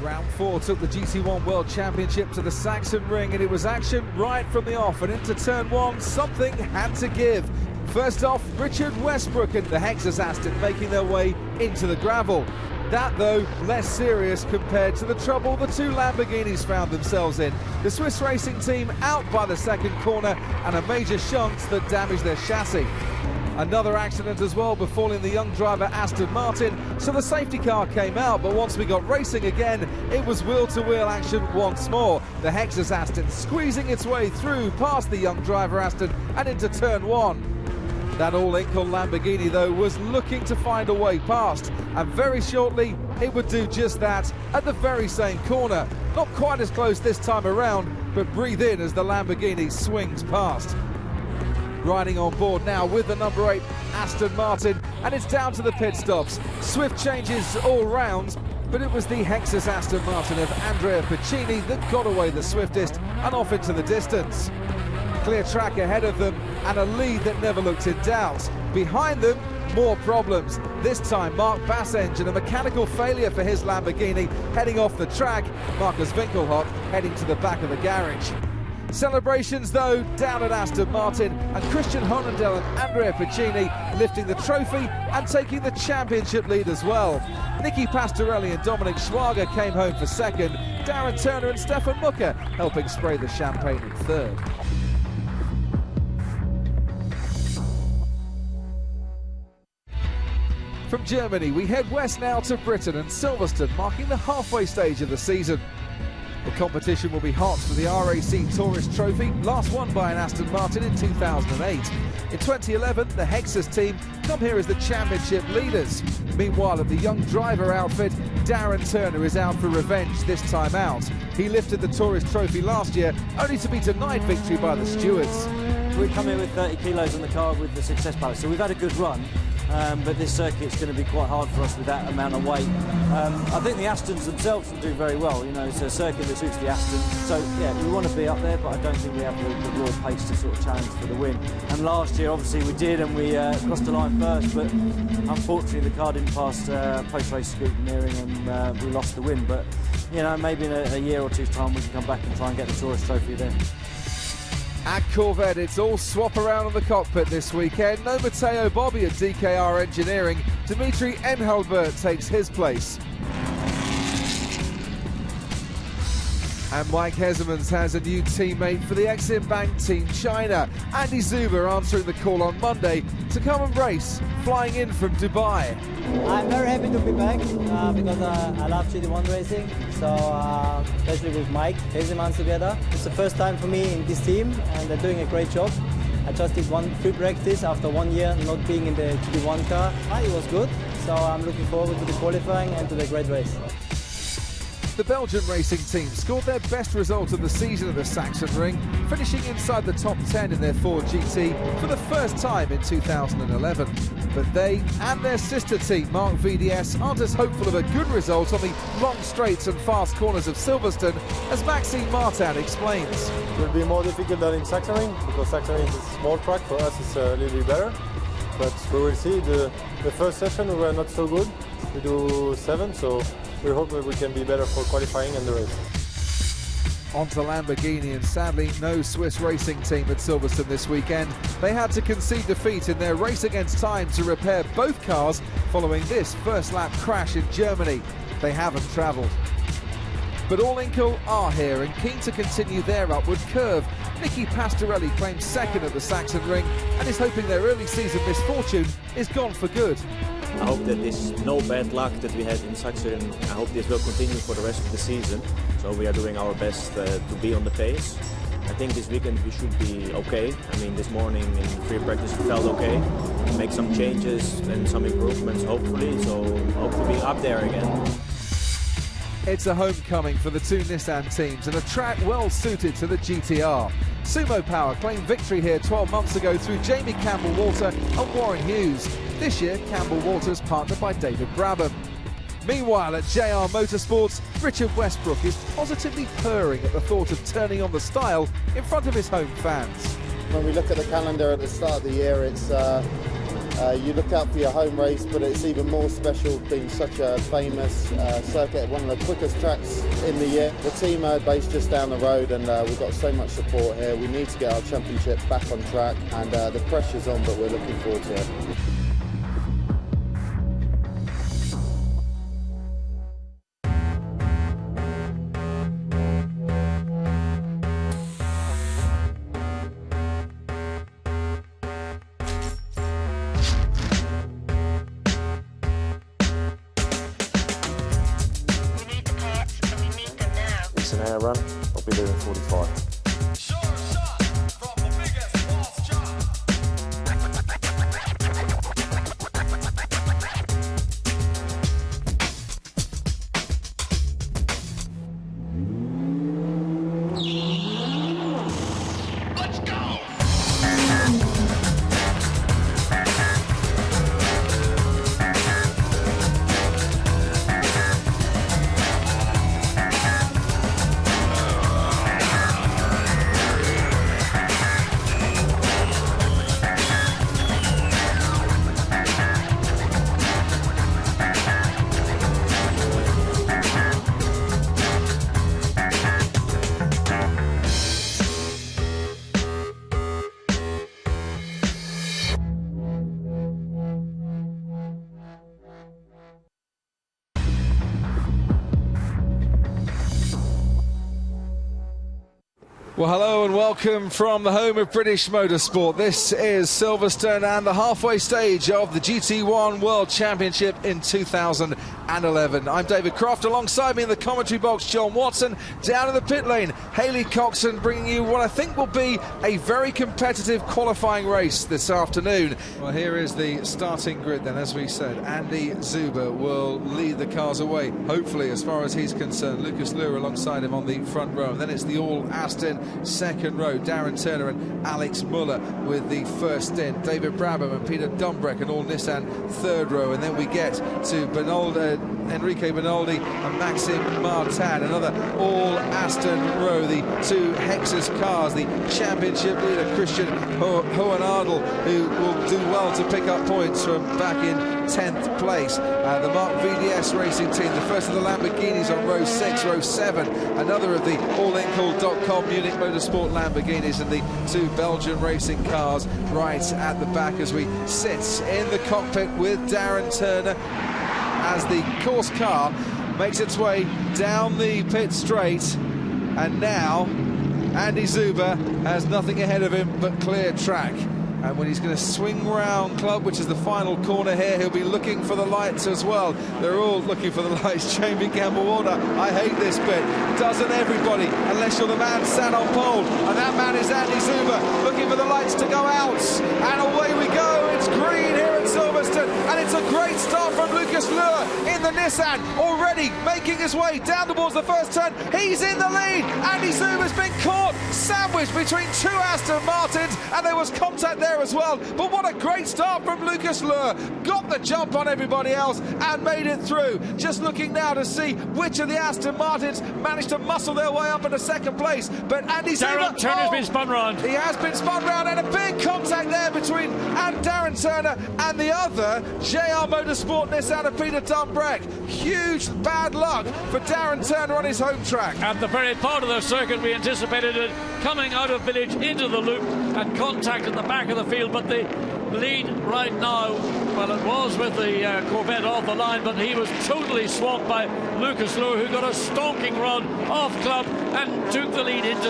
Round 4 took the GT1 World Championship to the Saxon Ring, and it was action right from the off, and into turn 1 something had to give. First off, Richard Westbrook and the Hexas Aston making their way into the gravel. That, though, less serious compared to the trouble the two Lamborghinis found themselves in. The Swiss racing team out by the second corner, and a major shunt that damaged their chassis. Another accident as well befalling the young driver Aston Martin, so the safety car came out, but once we got racing again, it was wheel-to-wheel action once more. The Hexas Aston squeezing its way through past the young driver Aston and into turn 1. That all-inkle Lamborghini, though, was looking to find a way past, and very shortly it would do just that at the very same corner. Not quite as close this time around, but breathe in as the Lamborghini swings past. Riding on board now with the number 8 Aston Martin, and it's down to the pit stops. Swift changes all round, but it was the Hexas Aston Martin of Andrea Piccini that got away the swiftest and off into the distance. Clear track ahead of them and a lead that never looked in doubt. Behind them, more problems. This time Mark Bassenge and a mechanical failure for his Lamborghini heading off the track. Marcus Winkelhock heading to the back of the garage. Celebrations, though, down at Aston Martin, and Christian Honendel and Andrea Piccini lifting the trophy and taking the championship lead as well. Nicky Pastorelli and Dominic Schwager came home for second. Darren Turner and Stefan Mucker helping spray the champagne in third. From Germany, we head west now to Britain and Silverstone, marking the halfway stage of the season. The competition will be hot for the RAC Tourist Trophy, last won by an Aston Martin in 2008. In 2011, the Hexas team come here as the championship leaders. Meanwhile, at the young driver outfit, Darren Turner is out for revenge this time out. He lifted the Tourist Trophy last year, only to be denied victory by the stewards. We come here with 30 kilos on the car with the success pallet, so we've had a good run. But this circuit's going to be quite hard for us with that amount of weight. I think the Astons themselves will do very well. You know, it's a circuit that suits the Astons. So, yeah, we want to be up there, but I don't think we have the raw pace to sort of challenge for the win. And last year, obviously, we did, and we crossed the line first, but unfortunately, the car didn't pass post-race scrutineering, and we lost the win. But, you know, maybe in a year or two's time, we can come back and try and get the Tourist Trophy then. At Corvette, it's all swap around on the cockpit this weekend. No Matteo Bobby at DKR Engineering. Dimitri Engelbert takes his place. And Mike Hezemans has a new teammate for the Exim Bank Team China. Andy Zuber answering the call on Monday to come and race, flying in from Dubai. I'm very happy to be back because I love GT1 racing. So especially with Mike Hezemans together. It's the first time for me in this team, and they're doing a great job. I just did one free practice after 1 year not being in the GT1 car. It was good, so I'm looking forward to the qualifying and to the great race. The Belgian racing team scored their best result of the season at the Saxon Ring, finishing inside the top 10 in their Ford GT for the first time in 2011. But they and their sister team, Mark VDS, aren't as hopeful of a good result on the long straights and fast corners of Silverstone, as Maxime Martin explains. It will be more difficult than in Saxon Ring, because Saxon Ring is a small track. For us, it's a little bit better. But we will see. The first session we were not so good. We do 7, so we hope that we can be better for qualifying and the race. On to Lamborghini, and sadly no Swiss racing team at Silverstone this weekend. They had to concede defeat in their race against time to repair both cars following this first lap crash in Germany. They haven't travelled. But all-inkle are here and keen to continue their upward curve. Nicky Pastorelli claims second at the Saxon Ring and is hoping their early season misfortune is gone for good. I hope that this no bad luck that we had in Saxon, I hope this will continue for the rest of the season. So we are doing our best to be on the pace. I think this weekend we should be okay. I mean, this morning in free practice it felt okay. Make some changes and some improvements hopefully, so hope to be up there again. It's a homecoming for the two Nissan teams and a track well suited to the GTR. Sumo Power claimed victory here 12 months ago through Jamie Campbell-Walter and Warren Hughes. This year, Campbell-Walter's partnered by David Brabham. Meanwhile, at JR Motorsports, Richard Westbrook is positively purring at the thought of turning on the style in front of his home fans. When we look at the calendar at the start of the year, it's You look out for your home race, but it's even more special being such a famous circuit, one of the quickest tracks in the year. The team are based just down the road, and we've got so much support here. We need to get our championship back on track, and the pressure's on, but we're looking forward to it. It's an hour run, I'll be there in 45. Well, hello and welcome from the home of British motorsport. This is Silverstone and the halfway stage of the GT1 World Championship in 2011. I'm David Croft, alongside me in the commentary box, John Watson. Down in the pit lane, Hayley Coxon, bringing you what I think will be a very competitive qualifying race this afternoon. Well, here is the starting grid then, as we said. Andy Zuber will lead the cars away, hopefully, as far as he's concerned. Lucas Luhr alongside him on the front row. And then it's the all-Aston second row, Darren Turner and Alex Muller with the first stint, David Brabham and Peter Dumbreck and all Nissan third row, and then we get to Enrique Benoldi and Maxime Martin, another all Aston row, the two Hexus cars, the championship leader Christian Hohenadel, who will do well to pick up points from back in 10th place. The Mark VDS racing team, the first of the Lamborghinis on row 6, row 7, another of the allincall.com Munich Motorsport Lamborghinis, and the two Belgian racing cars right at the back as we sit in the cockpit with Darren Turner as the course car makes its way down the pit straight. And now Andy Zuber has nothing ahead of him but clear track. And when he's going to swing round Club, which is the final corner here, he'll be looking for the lights as well. They're all looking for the lights. Jamie Campbell-Warner, I hate this bit. Doesn't everybody, unless you're the man sat on pole. And that man is Andy Zuber, looking for the lights to go out. And away we go. It's green here at Silverstone. And it's a great start from Lucas Luhr in the Nissan, already making his way down towards the first turn. He's in the lead. Andy Zuber's been caught, sandwiched between two Aston Martins, and there was contact there as well. But what a great start from Lucas Luhr. Got the jump on everybody else and made it through. Just looking now to see which of the Aston Martins managed to muscle their way up into second place. But Andy Zuber, Darren Turner's been spun round. He has been spun round, and a big contact there between Darren Turner and the other JR Motorsport Nissan of Peter Dumbreck. Huge bad luck for Darren Turner on his home track. At the very part of the circuit, we anticipated it coming out of village into the loop and contact at the back of the field, but the lead right now, well, it was with the Corvette off the line, but he was totally swamped by Lucas Luhr, who got a stonking run off Club and took the lead into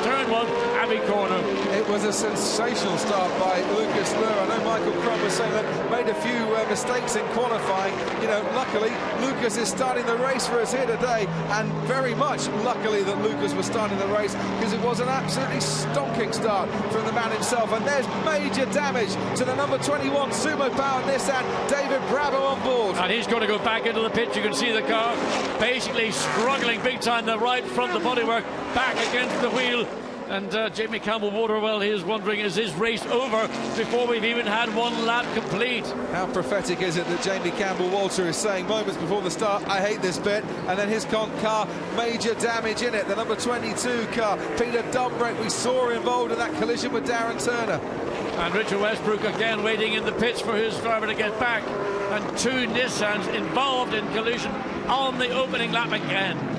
turn one, Abbey Corner. It was a sensational start by Lucas Luhr. I know Michael Crum was saying that made a few mistakes in qualifying. You know, luckily Lucas is starting the race for us here today, and very much luckily that Lucas was starting the race, because it was an absolutely stonking start from the man himself. And there's major damage to the number 21 Sumo Power Nissan, David Brabham on board. And he's going to go back into the pit. You can see the car basically struggling big time, the right front, the bodywork back against the wheel. And Jamie Campbell-Warner, well, he is wondering, is his race over before we've even had one lap complete? How prophetic is it that Jamie Campbell-Walter is saying moments before the start, I hate this bit, and then his car, major damage in it. The number 22 car, Peter Dumbreck, we saw involved in that collision with Darren Turner. And Richard Westbrook again waiting in the pits for his driver to get back. And two Nissans involved in collision on the opening lap again.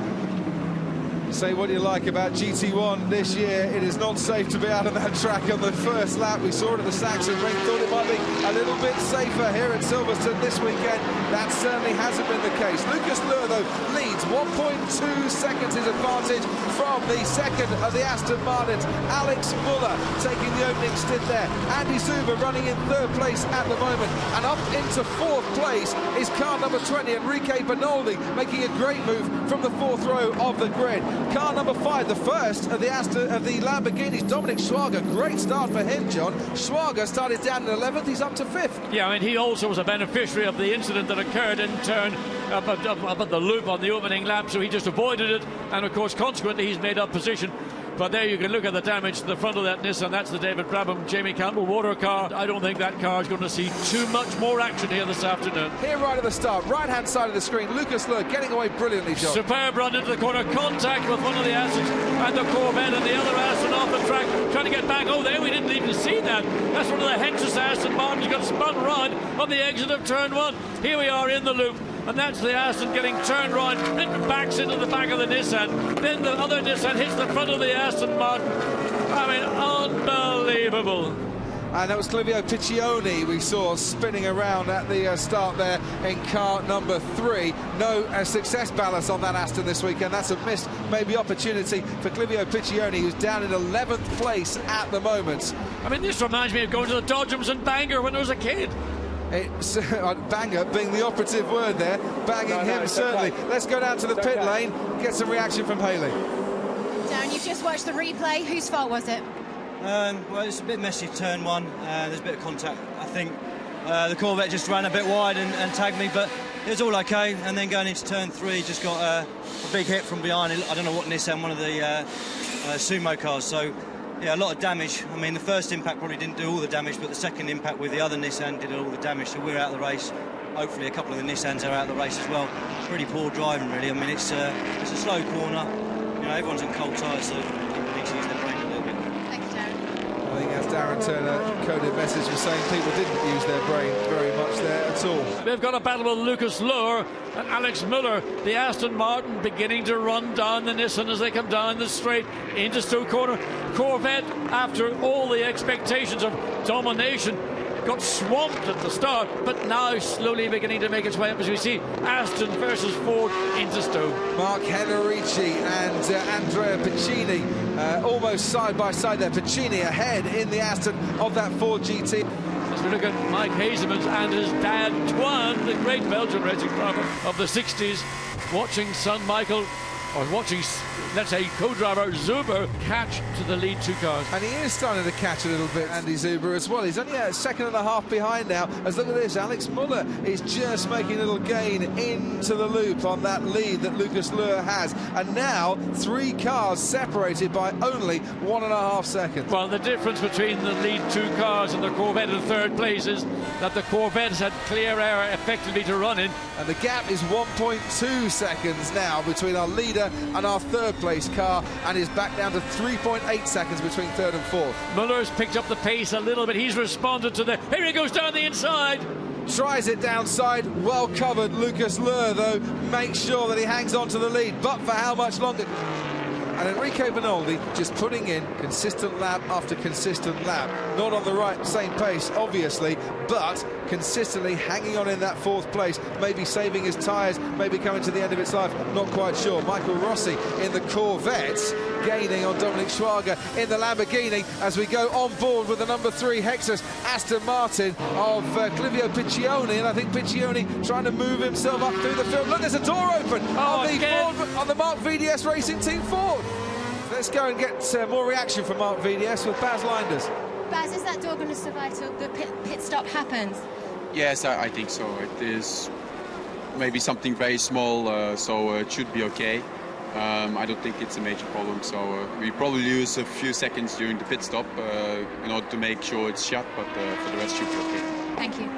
Say what you like about GT1 this year, it is not safe to be out of that track on the first lap. We saw it at the Saxon Ring, thought it might be a little bit safer here at Silverstone this weekend. That certainly hasn't been the case. Lucas Luhr, though, leads 1.2 seconds his advantage from the second of the Aston Martins. Alex Müller taking the opening stint there. Andy Zuber running in third place at the moment. And up into fourth place is car number 20, Enrique Bernoldi, making a great move from the fourth row of the grid. Car number 5, the first of the Lamborghinis, Dominic Schwager. Great start for him, John. Schwager started down in 11th, he's up to 5th. Yeah, I mean, he also was a beneficiary of the incident that occurred in turn up at the loop on the opening lap, so he just avoided it, and of course, consequently, he's made up position. But there you can look at the damage to the front of that Nissan. That's the David Brabham, Jamie Campbell water car. I don't think that car is going to see too much more action here this afternoon. Here right at the start, right-hand side of the screen, Lucas Luhr getting away brilliantly, John. Superb run into the corner, contact with one of the Astons and the Corvette, and the other Aston off the track, trying to get back. Oh, there we didn't even see that. That's one of the Hexus Aston Martins got spun round on the exit of turn 1. Here we are in the loop. And that's the Aston getting turned round, it backs into the back of the Nissan. Then the other Nissan hits the front of the Aston Martin. I mean, unbelievable. And that was Clivio Piccioni we saw spinning around at the start there in car number 3. No success ballast on that Aston this weekend. That's a missed maybe opportunity for Clivio Piccioni, who's down in 11th place at the moment. I mean, this reminds me of going to the Dodgems and Bangor when I was a kid. It's Banger being the operative word there, banging him certainly. Okay. Let's go down to the pit lane, get some reaction from Haley. Darren, you've just watched the replay. Whose fault was it? Well, it's a bit messy, turn 1. There's a bit of contact. I think the Corvette just ran a bit wide and tagged me, but it was all okay. And then going into turn 3, just got a big hit from behind. I don't know what Nissan, one of the sumo cars. So yeah, a lot of damage. I mean, the first impact probably didn't do all the damage, but the second impact with the other Nissan did all the damage, so we're out of the race. Hopefully a couple of the Nissans are out of the race as well. Pretty poor driving, really. I mean, it's a slow corner. You know, everyone's on cold tyres, so people need to use their brain a little bit. Thank you, Darren. I think as Darren Turner coded message was saying, people didn't use their brain very much there at all. They've got a battle with Lucas Luhr and Alex Müller. The Aston Martin beginning to run down the Nissan as they come down the straight into Stoke Corner. Corvette, after all the expectations of domination, got swamped at the start, but now slowly beginning to make its way up as we see Aston versus Ford into Stoke. Mark Henrici and Andrea Piccini almost side by side there. Piccini ahead in the Aston of that Ford GT. As we look at Mike Hazemans and his dad Twan, the great Belgian racing driver of the 60s, watching son Michael, or watching, let's say, co-driver Zuber catch to the lead 2 cars. And he is starting to catch a little bit, Andy Zuber, as well. He's only a second and a half behind now. As look at this, Alex Müller is just making a little gain into the loop on that lead that Lucas Luhr has. And now 3 cars separated by only 1.5 seconds. Well, the difference between the lead 2 cars and the Corvette in third place is that the Corvette has had clear air effectively to run in. And the gap is 1.2 seconds now between our leader and our third place car, and is back down to 3.8 seconds between third and fourth. Muller's picked up the pace a little bit. He's responded to the... Here he goes down the inside. Tries it downside. Well covered. Lucas Luhr, though, makes sure that he hangs on to the lead. But for how much longer? And Enrique Bernoldi just putting in consistent lap after consistent lap. Not on the same pace, obviously, but consistently hanging on in that 4th place, maybe saving his tyres, maybe coming to the end of its life, not quite sure. Michael Rossi in the Corvette, gaining on Dominic Schwager in the Lamborghini as we go on board with the number 3 Hexus Aston Martin of Clivio Piccioni, and I think Piccioni trying to move himself up through the field. Look, there's a door open on the Mark VDS Racing Team Ford. Let's go and get more reaction from Mark VDS with Baz Linders. Baz, is that door going to survive till the pit stop happens? Yes, I think so. It is maybe something very small, so it should be okay. I don't think it's a major problem, so we probably lose a few seconds during the pit stop in order to make sure it's shut, but for the rest should be okay. Thank you.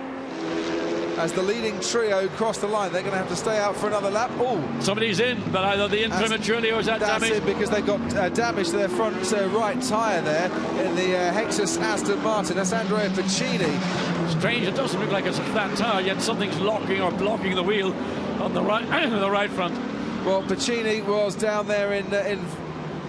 as the leading trio cross the line. They're going to have to stay out for another lap. Oh, somebody's in, but either the in prematurely or is that damage? That's it, because they got damage to their front right tyre there in the Hexus Aston Martin. That's Andrea Piccini. Strange, it doesn't look like it's a flat tyre, yet something's locking or blocking the wheel on the right, the right front. Well, Piccini was down there in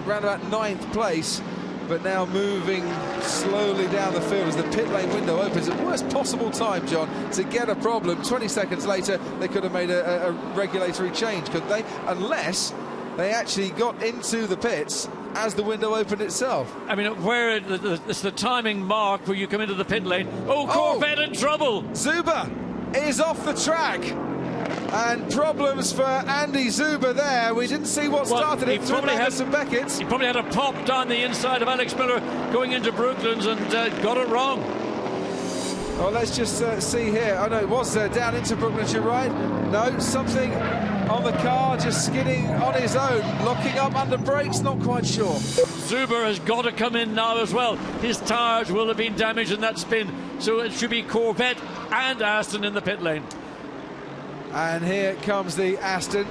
round about 9th place, but now moving slowly down the field as the pit lane window opens at worst possible time, John, to get a problem. 20 seconds later, they could have made a regulatory change, couldn't they? Unless they actually got into the pits as the window opened itself. I mean, where it's the timing mark where you come into the pit lane. Oh, Corvette in trouble! Zuber is off the track. And problems for Andy Zuber there. We didn't see what started it. Probably had some Beckett's. He probably had a pop down the inside of Alex Miller going into Brooklands and got it wrong. Well, let's just see here. Oh, no, it was down into Brooklands, you're right. No, something on the car, just skidding on his own. Locking up under brakes, not quite sure. Zuber has got to come in now as well. His tyres will have been damaged in that spin. So it should be Corvette and Aston in the pit lane. And here comes the Aston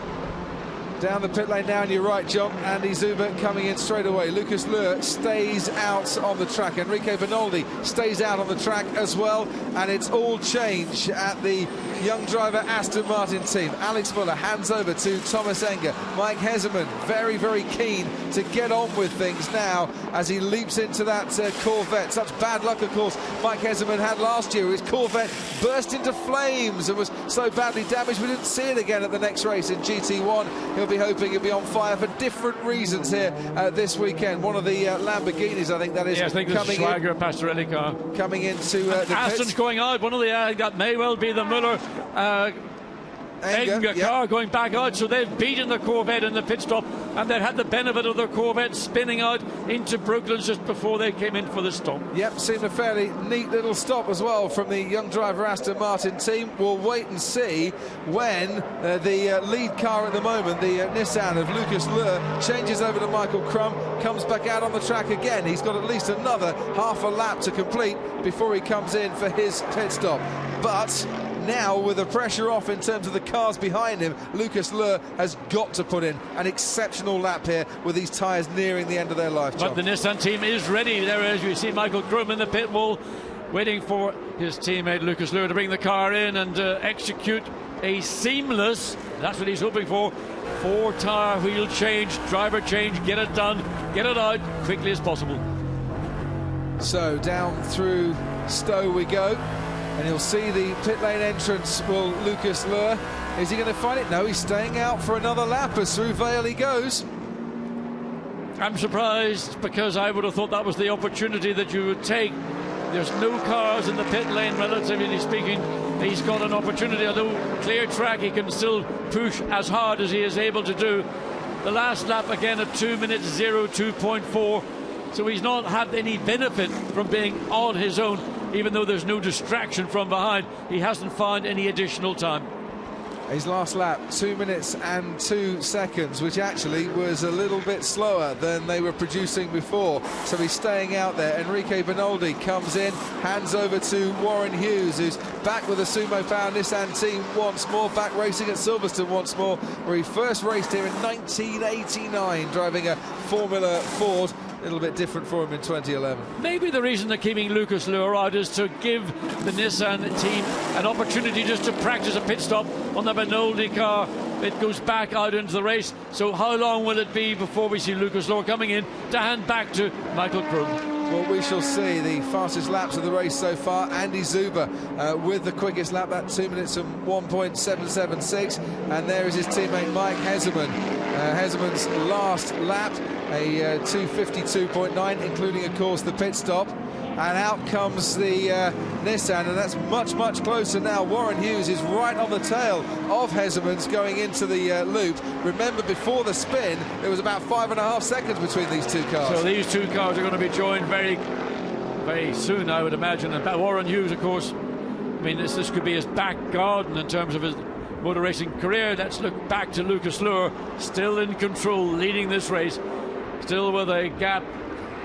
down the pit lane now, and you're right, John. Andy Zuber coming in straight away. Lucas Luhr stays out on the track. Enrique Bernoldi stays out on the track as well, and it's all change at the young driver Aston Martin team. Alex Muller hands over to Thomas Enger. Mike Heserman very, very keen to get on with things now as he leaps into that Corvette. Such bad luck, of course, Mike Heserman had last year. His Corvette burst into flames and was so badly damaged we didn't see it again at the next race in GT1. He'll be hoping he'll be on fire for different reasons here this weekend. One of the Lamborghinis, I think that is, I think coming in. Schwager Pastorelli car. Coming into the Aston's pits. Going out. One of the that may well be the Muller Enger car going back out, so they've beaten the Corvette in the pit stop, and they've had the benefit of the Corvette spinning out into Brooklands just before they came in for the stop. Yep, seemed a fairly neat little stop as well from the young driver Aston Martin team. We'll wait and see when the lead car at the moment, the Nissan of Lucas Luhr, changes over to Michael Crum, comes back out on the track again. He's got at least another half a lap to complete before he comes in for his pit stop. But now, with the pressure off in terms of the cars behind him, Lucas Luhr has got to put in an exceptional lap here with these tyres nearing the end of their life. But the Nissan team is ready. There, as you see, Michael Crum in the pit wall, waiting for his teammate Lucas Luhr to bring the car in and execute a seamless, that's what he's hoping for, 4-tyre wheel change, driver change, get it done, get it out quickly as possible. So down through Stowe we go. And he'll see the pit lane entrance, will Lucas Luhr. Is he going to find it? No, he's staying out for another lap as through Vale he goes. I'm surprised, because I would have thought that was the opportunity that you would take. There's no cars in the pit lane, relatively speaking. He's got an opportunity, although clear track, he can still push as hard as he is able to do. The last lap again at 2 minutes 02.4, so he's not had any benefit from being on his own. Even though there's no distraction from behind, he hasn't found any additional time. His last lap, 2 minutes and 2 seconds, which actually was a little bit slower than they were producing before. So he's staying out there. Enrique Bernoldi comes in, hands over to Warren Hughes, who's back with the Sumo Power Nissan team once more, back racing at Silverstone once more, where he first raced here in 1989, driving a Formula Ford. A little bit different for him in 2011. Maybe the reason they're keeping Lucas Luhr out is to give the Nissan team an opportunity just to practice a pit stop on the Bernoldi car. It goes back out into the race. So how long will it be before we see Lucas Luhr coming in to hand back to Michael Crum? Well, we shall see. The fastest laps of the race so far, Andy Zuber with the quickest lap, that 2 minutes and 1.776. And there is his teammate Mike Heserman. Heserman's last lap, a 2:52.9, including, of course, the pit stop. And out comes the Nissan, and that's much, much closer now. Warren Hughes is right on the tail of Heserman's going into the loop. Remember, before the spin, there was about 5.5 seconds between these two cars. So these two cars are going to be joined very, very soon, I would imagine. And Warren Hughes, of course, I mean, this could be his back garden in terms of his motor racing career. Let's look back to Lucas Luhr, still in control, leading this race, still with a gap.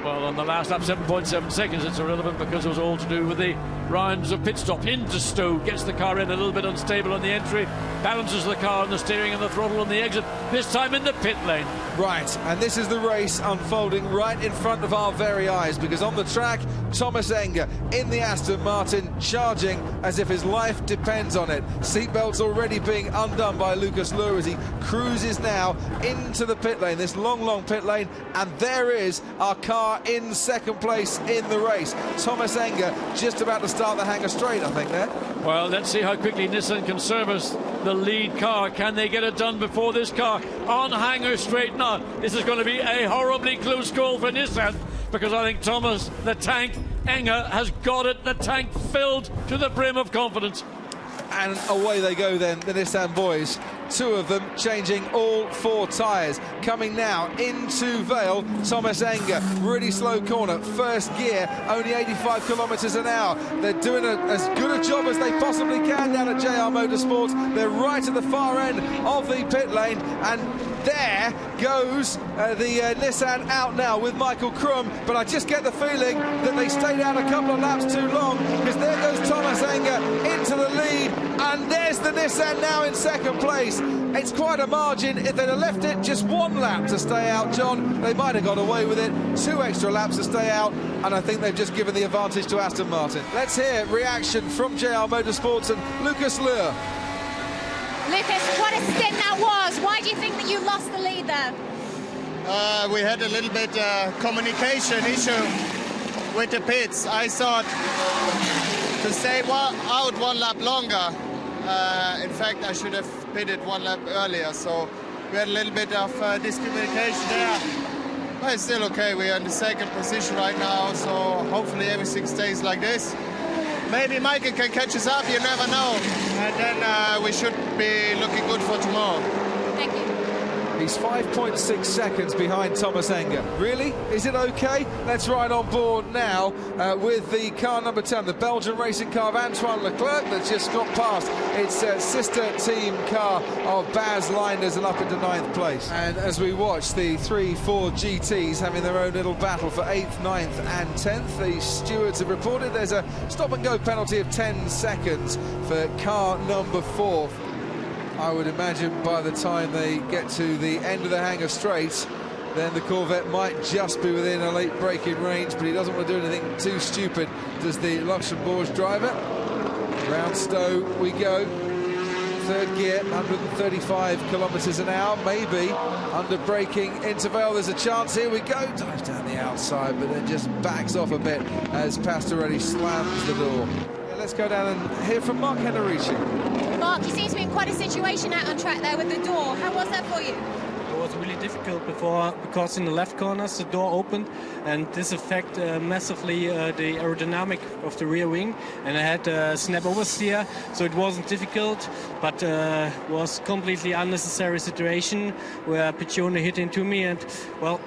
Well, on the last lap, 7.7 seconds. It's irrelevant because it was all to do with the rounds of pit stop into Stowe, gets the car in a little bit unstable on the entry, balances the car on the steering and the throttle on the exit, this time in the pit lane. Right, and this is the race unfolding right in front of our very eyes, because on the track, Thomas Enger in the Aston Martin, charging as if his life depends on it. Seatbelts already being undone by Lucas Luhr as he cruises now into the pit lane, this long pit lane, and there is our car in second place in the race. Thomas Enger just about to start the hanger straight, I think, there. Well, let's see how quickly Nissan can service the lead car. Can they get it done before this car on hanger straight now? This is going to be a horribly close call for Nissan, because I think Thomas the Tank Enger has got it, the tank filled to the brim of confidence. And away they go then, the Nissan boys. Two of them changing all four tyres. Coming now into Vale, Thomas Enger, really slow corner, first gear, only 85 kilometres an hour. They're doing as good a job as they possibly can down at JR Motorsports. They're right at the far end of the pit lane, and there goes the Nissan out now with Michael Krum, but I just get the feeling that they stayed out a couple of laps too long, because there goes Thomas Enger into the lead, and there's the Nissan now in second place. It's quite a margin. If they'd have left it just one lap to stay out, John, they might have got away with it. 2 extra laps to stay out, and I think they've just given the advantage to Aston Martin. Let's hear reaction from JR Motorsports and Lucas Luhr. Lucas, what a stint that was. Why do you think that you lost the lead there? We had a little bit communication issue with the pits. I thought to stay out 1 lap longer. In fact, I should have pitted 1 lap earlier, so we had a little bit of miscommunication there. But it's still okay. We are in the second position right now, so hopefully everything stays like this. Maybe Michael can catch us up, you never know. And then we should be looking good for tomorrow. Thank you. He's 5.6 seconds behind Thomas Enger. Really? Is it okay? Let's ride on board now with the car number 10, the Belgian racing car of Antoine Leclerc, that's just got past its sister team car of Baz Linders and up into 9th place. And as we watch the 3-4 GTs having their own little battle for 8th, 9th and 10th, the stewards have reported there's a stop-and-go penalty of 10 seconds for car number 4. I would imagine by the time they get to the end of the hanger straight, then the Corvette might just be within a late braking range, but he doesn't want to do anything too stupid, does the Luxembourg driver. Round Stowe we go. Third gear, 135 kilometres an hour, maybe under braking interval. There's a chance, here we go. Dives down the outside, but then just backs off a bit as Pastorelli slams the door. Let's go down and hear from Mark Henrici. Mark, you seem to be in quite a situation out on track there with the door. How was that for you? It was really difficult before, because in the left corners the door opened, and this affected massively the aerodynamic of the rear wing, and I had a snap oversteer, so it wasn't difficult, but was completely unnecessary situation where Piccione hit into me, and well,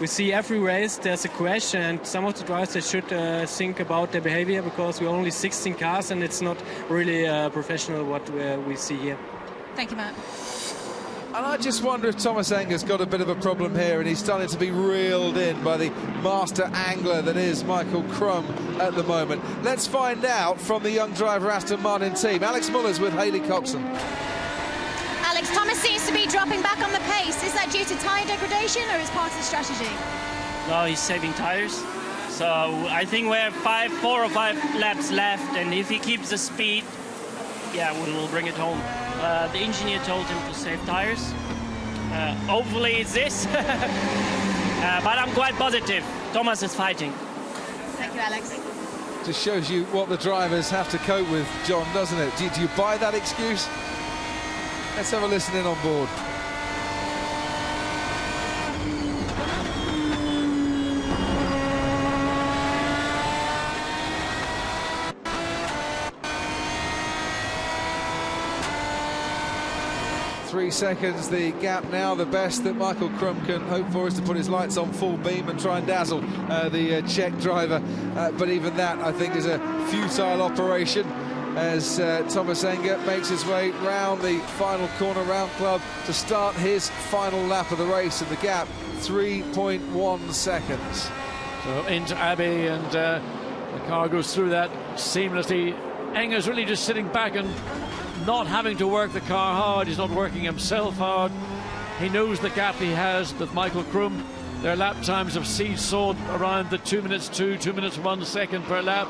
we see every race there's a crash, and some of the drivers they should think about their behavior, because we're only 16 cars and it's not really professional what we see here. Thank you, Matt. And I just wonder if Thomas Enger's got a bit of a problem here, and he's starting to be reeled in by the master angler that is Michael Krum at the moment. Let's find out from the young driver Aston Martin team. Alex Muller's with Haley Coxon. Alex, Thomas seems to be dropping back on the pace. Is that due to tyre degradation or is part of the strategy? No, he's saving tyres. So I think we have 4 or 5 laps left, and if he keeps the speed, yeah, we'll bring it home. The engineer told him to save tyres. Hopefully it's this. But I'm quite positive. Thomas is fighting. Thank you, Alex. Just shows you what the drivers have to cope with, John, doesn't it? Do you buy that excuse? Let's have a listen in on board. Three seconds the gap now. The best that Michael Krum can hope for is to put his lights on full beam and try and dazzle the Czech driver. But even that, I think, is a futile operation, as Thomas Enger makes his way round the final corner round club to start his final lap of the race, and the gap 3.1 seconds. So into Abbey, and The car goes through that seamlessly. Enger's really just sitting back and not having to work the car hard. He's not working himself hard. He knows the gap he has with Michael Krum. Their lap times have seesawed around the 2 minutes 2, 2 minutes 1 second per lap.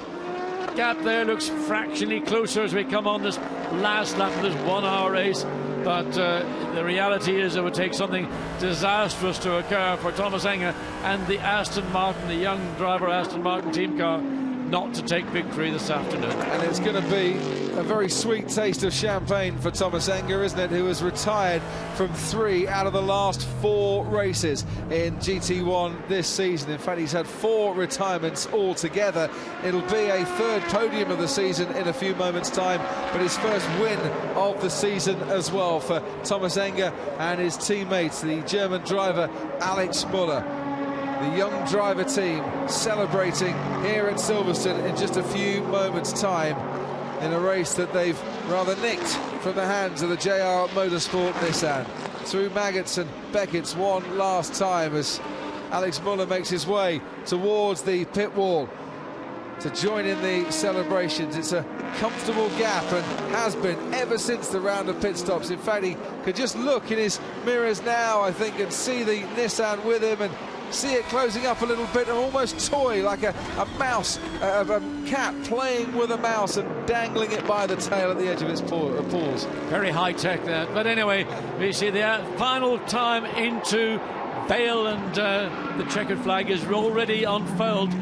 Gap there looks fractionally closer as we come on this last lap of this 1 hour race. But the reality is it would take something disastrous to occur for Thomas Enger and the Aston Martin, the young driver Aston Martin team car, not to take victory this afternoon. And it's going to be a very sweet taste of champagne for Thomas Enger, isn't it, who has retired from 3 out of the last 4 races in GT1 this season. In fact, he's had 4 retirements altogether. It'll be a 3rd podium of the season in a few moments' time, but his first win of the season as well for Thomas Enger and his teammates, the German driver Alex Müller. The young driver team celebrating here at Silverstone in just a few moments' time in a race that they've rather nicked from the hands of the JR Motorsport Nissan. Through Maggots and Beckett's one last time as Alex Müller makes his way towards the pit wall to join in the celebrations. It's a comfortable gap and has been ever since the round of pit stops. In fact, he could just look in his mirrors now, I think, and see the Nissan with him and see it closing up a little bit and almost toy like a mouse, a cat playing with a mouse and dangling it by the tail at the edge of its paws. Very high-tech there. But anyway, we see the final time into Vale, and the checkered flag is already unfurled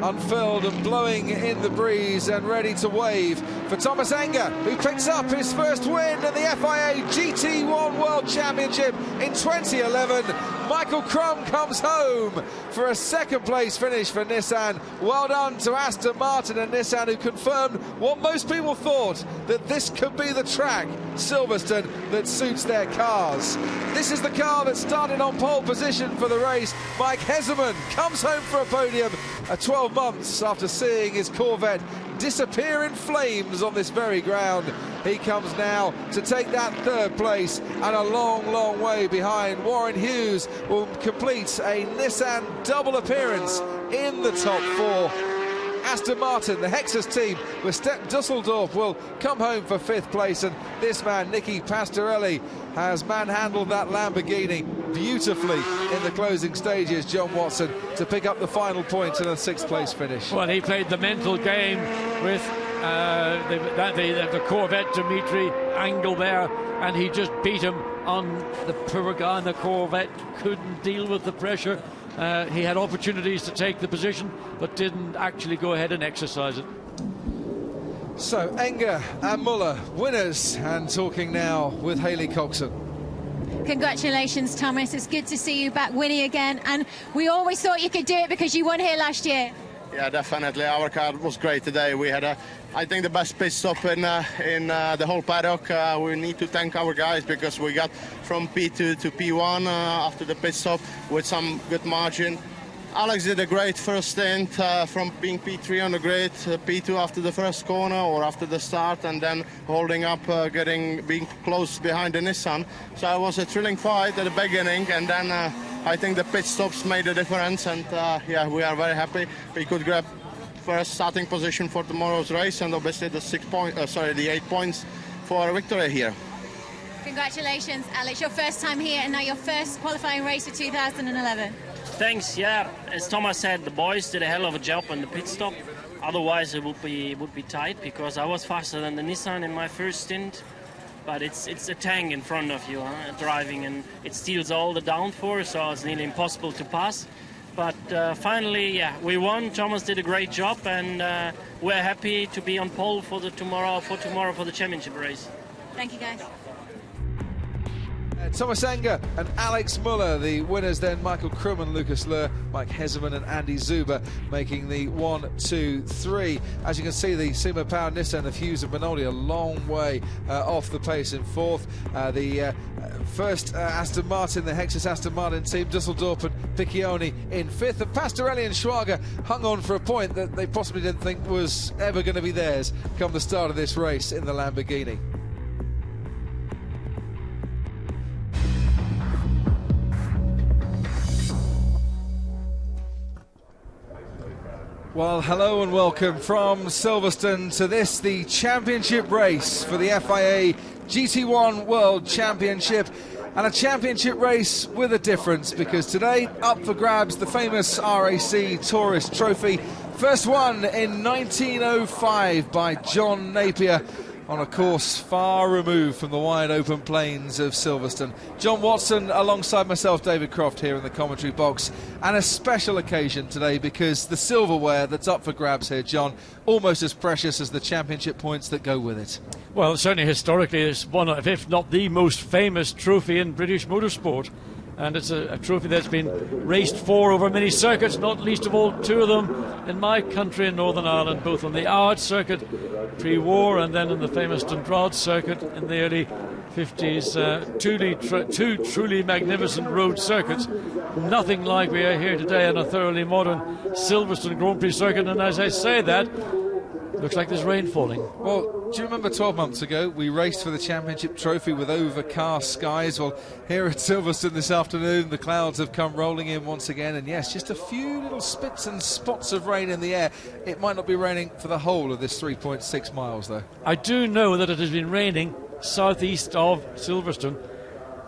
and blowing in the breeze and ready to wave for Thomas Enger, who picks up his first win in the FIA GT1 World Championship in 2011. Michael Krum comes home for a 2nd place finish for Nissan. Well done to Aston Martin and Nissan, who confirmed what most people thought, that this could be the track, Silverstone, that suits their cars. This is the car that started on pole position for the race. Mike Hesselman comes home for a podium 12 months after seeing his Corvette disappear in flames on this very ground. He comes now to take that 3rd place, and a long, long way behind. Warren Hughes will complete a Nissan double appearance in the top 4. Aston Martin, the Hexus team, with Stepp Dusseldorf, will come home for 5th place, and this man, Nicky Pastorelli, has manhandled that Lamborghini beautifully in the closing stages, John Watson, to pick up the final point and a 6th place finish. Well, he played the mental game with the Corvette Dimitri angle there, and he just beat him on the poor guy, and the Corvette couldn't deal with the pressure. He had opportunities to take the position, but didn't actually go ahead and exercise it. So Enger and Müller, winners, and talking now with Hayley Coxon. Congratulations, Thomas. It's good to see you back winning again, and we always thought you could do it because you won here last year. Yeah, definitely. Our car was great today. We had, I think, the best pit stop in the whole paddock. We need to thank our guys because we got from P2 to P1 after the pit stop with some good margin. Alex did a great first stint from being P3 on the grid, P2 after the first corner or after the start, and then holding up, being close behind the Nissan. So it was a thrilling fight at the beginning, and then I think the pit stops made a difference, and yeah, we are very happy we could grab first starting position for tomorrow's race, and obviously the 8 points for a victory here. Congratulations, Alex. Your first time here, and now your first qualifying race for 2011. Thanks. Yeah, as Thomas said, the boys did a hell of a job on the pit stop. Otherwise, it would be tight because I was faster than the Nissan in my first stint. But it's a tank in front of you driving, and it steals all the downforce, so it's nearly impossible to pass. But finally, yeah, we won. Thomas did a great job, and we're happy to be on pole for tomorrow for the championship race. Thank you, guys. Thomas Enger and Alex Müller, the winners then. Michael Krum and Lucas Luhr, Mike Hesselman and Andy Zuber making the 1, 2, 3. As you can see, the Seymour Power Nissan of Hughes and Benoldi a long way off the pace in 4th. The first Aston Martin, the Hexus Aston Martin team, Dusseldorf and Piccioni in 5th. And Pastorelli and Schwager hung on for a point that they possibly didn't think was ever going to be theirs come the start of this race in the Lamborghini. Well, hello and welcome from Silverstone to this, the championship race for the FIA GT1 World Championship, and a championship race with a difference, because today up for grabs the famous RAC Tourist Trophy, first won in 1905 by John Napier on a course far removed from the wide open plains of Silverstone. John Watson alongside myself, David Croft, here in the commentary box, and a special occasion today because the silverware that's up for grabs here, John, almost as precious as the championship points that go with it. Well, certainly historically it's one of, if not the most famous trophy in British motorsport. And it's a trophy that's been raced for over many circuits, not least of all two of them in my country in Northern Ireland, both on the Ard circuit pre-war and then in the famous Dundrod circuit in the early 50s. Two truly magnificent road circuits. Nothing like we are here today on a thoroughly modern Silverstone Grand Prix circuit. And as I say that, looks like there's rain falling. Well, do you remember 12 months ago we raced for the championship trophy with overcast skies? Well, here at Silverstone this afternoon the clouds have come rolling in once again, and yes, just a few little spits and spots of rain in the air. It might not be raining for the whole of this 3.6 miles though. I do know that it has been raining southeast of Silverstone,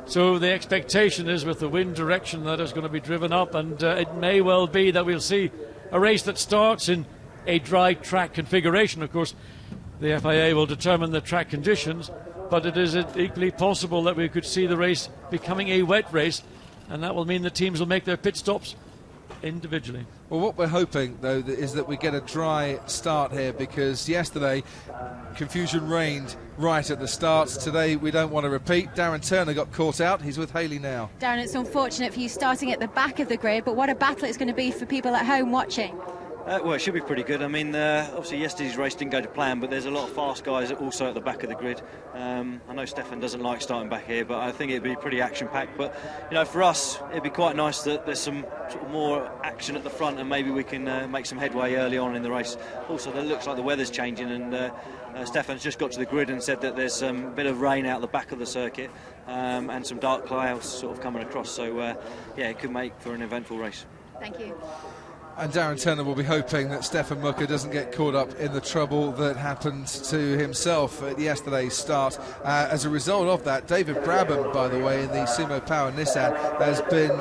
so the expectation is with the wind direction that is going to be driven up, and it may well be that we'll see a race that starts in a dry track configuration. Of course, the FIA will determine the track conditions, but it is equally possible that we could see the race becoming a wet race, and that will mean the teams will make their pit stops individually. Well, what we're hoping, though, is that we get a dry start here, because yesterday confusion reigned right at the start. Today we don't want to repeat. Darren Turner got caught out. He's with Haley now. Darren, it's unfortunate for you starting at the back of the grid, but what a battle it's going to be for people at home watching. Well, it should be pretty good. I mean, obviously yesterday's race didn't go to plan, but there's a lot of fast guys also at the back of the grid. I know Stefan doesn't like starting back here, but I think it'd be pretty action-packed. But, you know, for us, it'd be quite nice that there's some sort of more action at the front, and maybe we can make some headway early on in the race. Also, it looks like the weather's changing, and Stefan's just got to the grid and said that there's a bit of rain out the back of the circuit, and some dark clouds sort of coming across. So, yeah, it could make for an eventful race. Thank you. And Darren Turner will be hoping that Stefan Mucker doesn't get caught up in the trouble that happened to himself at yesterday's start. As a result of that, David Brabham, by the way, in the Sumo Power Nissan, has been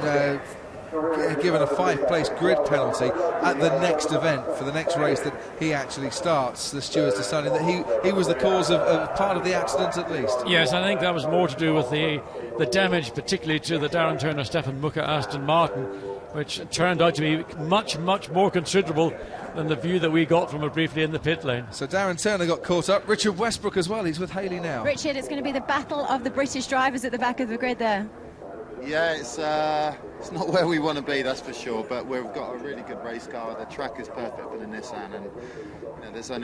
given a 5-place grid penalty at the next event for the next race that he actually starts. The stewards deciding that he was the cause of part of the accident at least. Yes, I think that was more to do with the damage, particularly to the Darren Turner, Stefan Mucker Aston Martin, which turned out to be much, much more considerable than the view that we got from it briefly in the pit lane. So Darren Turner got caught up. Richard Westbrook as well, he's with Haley now. Richard, it's going to be the battle of the British drivers at the back of the grid there. Yeah, it's not where we want to be, that's for sure, but we've got a really good race car. The track is perfect for the Nissan, and